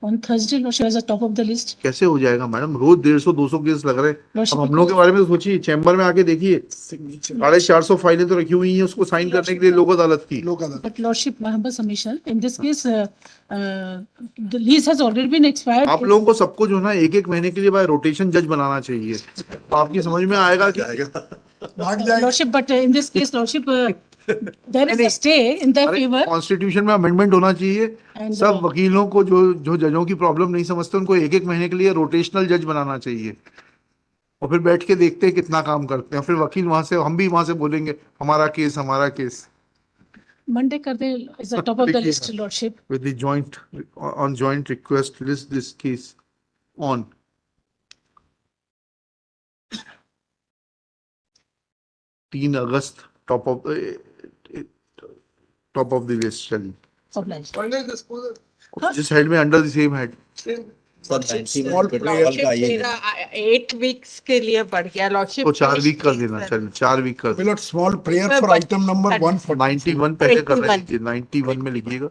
on Thursday, Lord Shiva, as a top of the list. कैसे हो जाएगा मैडम? रोज 150-200 केस लग रहे हैं। अब हम लोग के बारे में तो सोचिए, चैम्बर में आके देखिए, 450 फाइलें तो रखी हुई हैं उसको साइन करने के लिए लोक अदालत की। But Lordship, my humble submission, in this case, the lease has already been expired. आप लोगों को सबको जो है ना एक महीने के लिए बाय रोटेशन जज बनाना चाहिए, तो आपकी समझ में आएगा कि Lordship, but in this case, Lordship, there is a stay in their favor. Constitution में अमेंडमेंट होना चाहिए। सब वकीलों को जो जजों की प्रॉब्लम नहीं समझते उनको एक महीने के लिए रोटेशनल जज बनाना चाहिए, और फिर बैठ के देखते हैं कितना काम करते हैं। फिर वकील वहां से, हम भी वहां से बोलेंगे हमारा केस। Monday कर दे is the top of the list, Lordship. With the joint request, list this case on 3 August, top of the list. चलिए। Just head में under the same head. Small player 8 weeks के लिए बढ़ गया lordship. तो 4 week कर देना, चल 4 वीक कर। Pilot small prayer for item number 91 पहले कर लीजिए, 91 में लिखिएगा।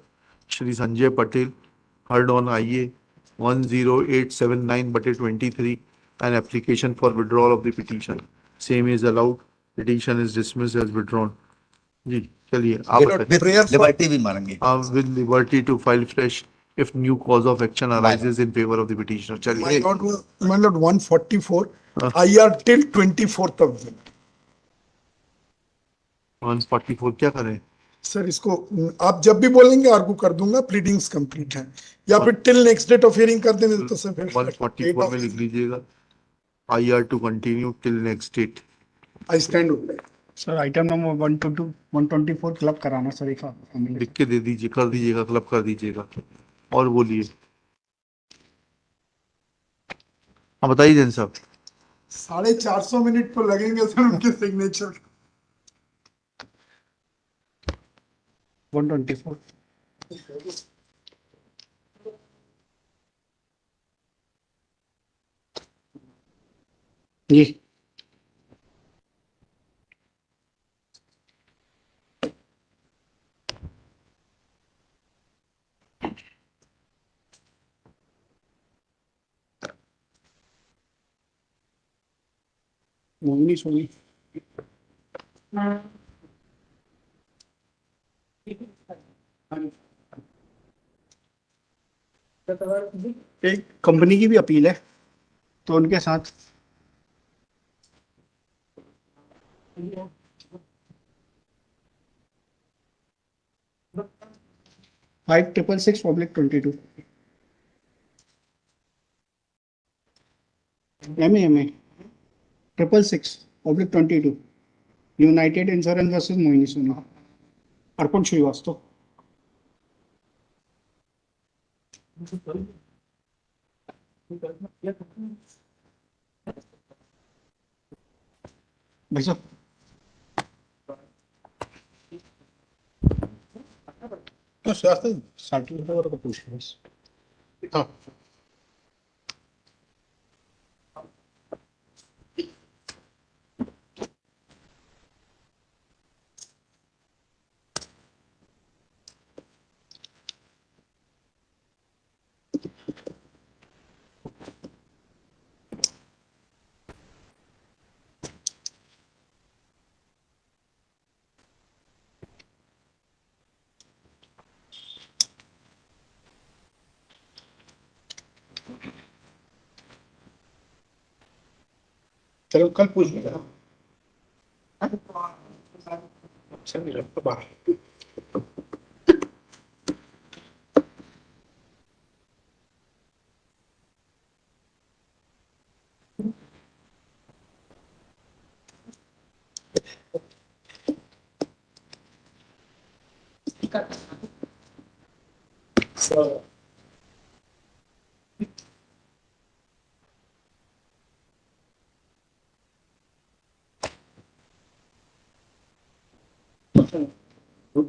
Shri Sanjay Patel, heard on IA 10879/23, an application for withdrawal of the petition. Same is allowed. Petition is dismissed as withdrawn. जी चलिए आप लिबर्टी भी मारेंगे। with liberty to file fresh if new cause of action arises in favor of the petitioner. My चलिए lord 144 IR till 24th of June. 144 क्या करें? Sir इसको आप जब भी बोलेंगे आर्गू कर दूंगा, प्लीडिंग्स कंप्लीट है, या फिर till next date of hearing कर देंगे तो सर फिर 144 में लिख लीजिएगा IR to continue till next date. I stand with sir item number 124 club कराना सर एक लिख के दे दीजिए, कर दीजिएगा, क्लब कर दीजिएगा। और बोलिए, हाँ बताइए जैन साहब। 450 मिनट तो लगेंगे सर उनके सिग्नेचर। 124 जी मोहिनी सोनी एक कंपनी की भी अपील है तो उनके साथ five 666/22 MA 666/22 united insurance versus Mohini Soni Arpan Shrivastava. भाई साहब तो सर्टिफिकेट वगैरह को पूछ लो बस। हाँ चलो कल पूछ लेगा। अच्छा नहीं लगता बाहर।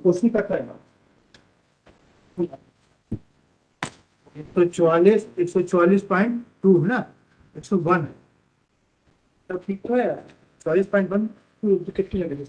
कुछ नहीं करता है 144.2 है ना 101 है तब ठीक तो है 44.1 कितनी लगेगी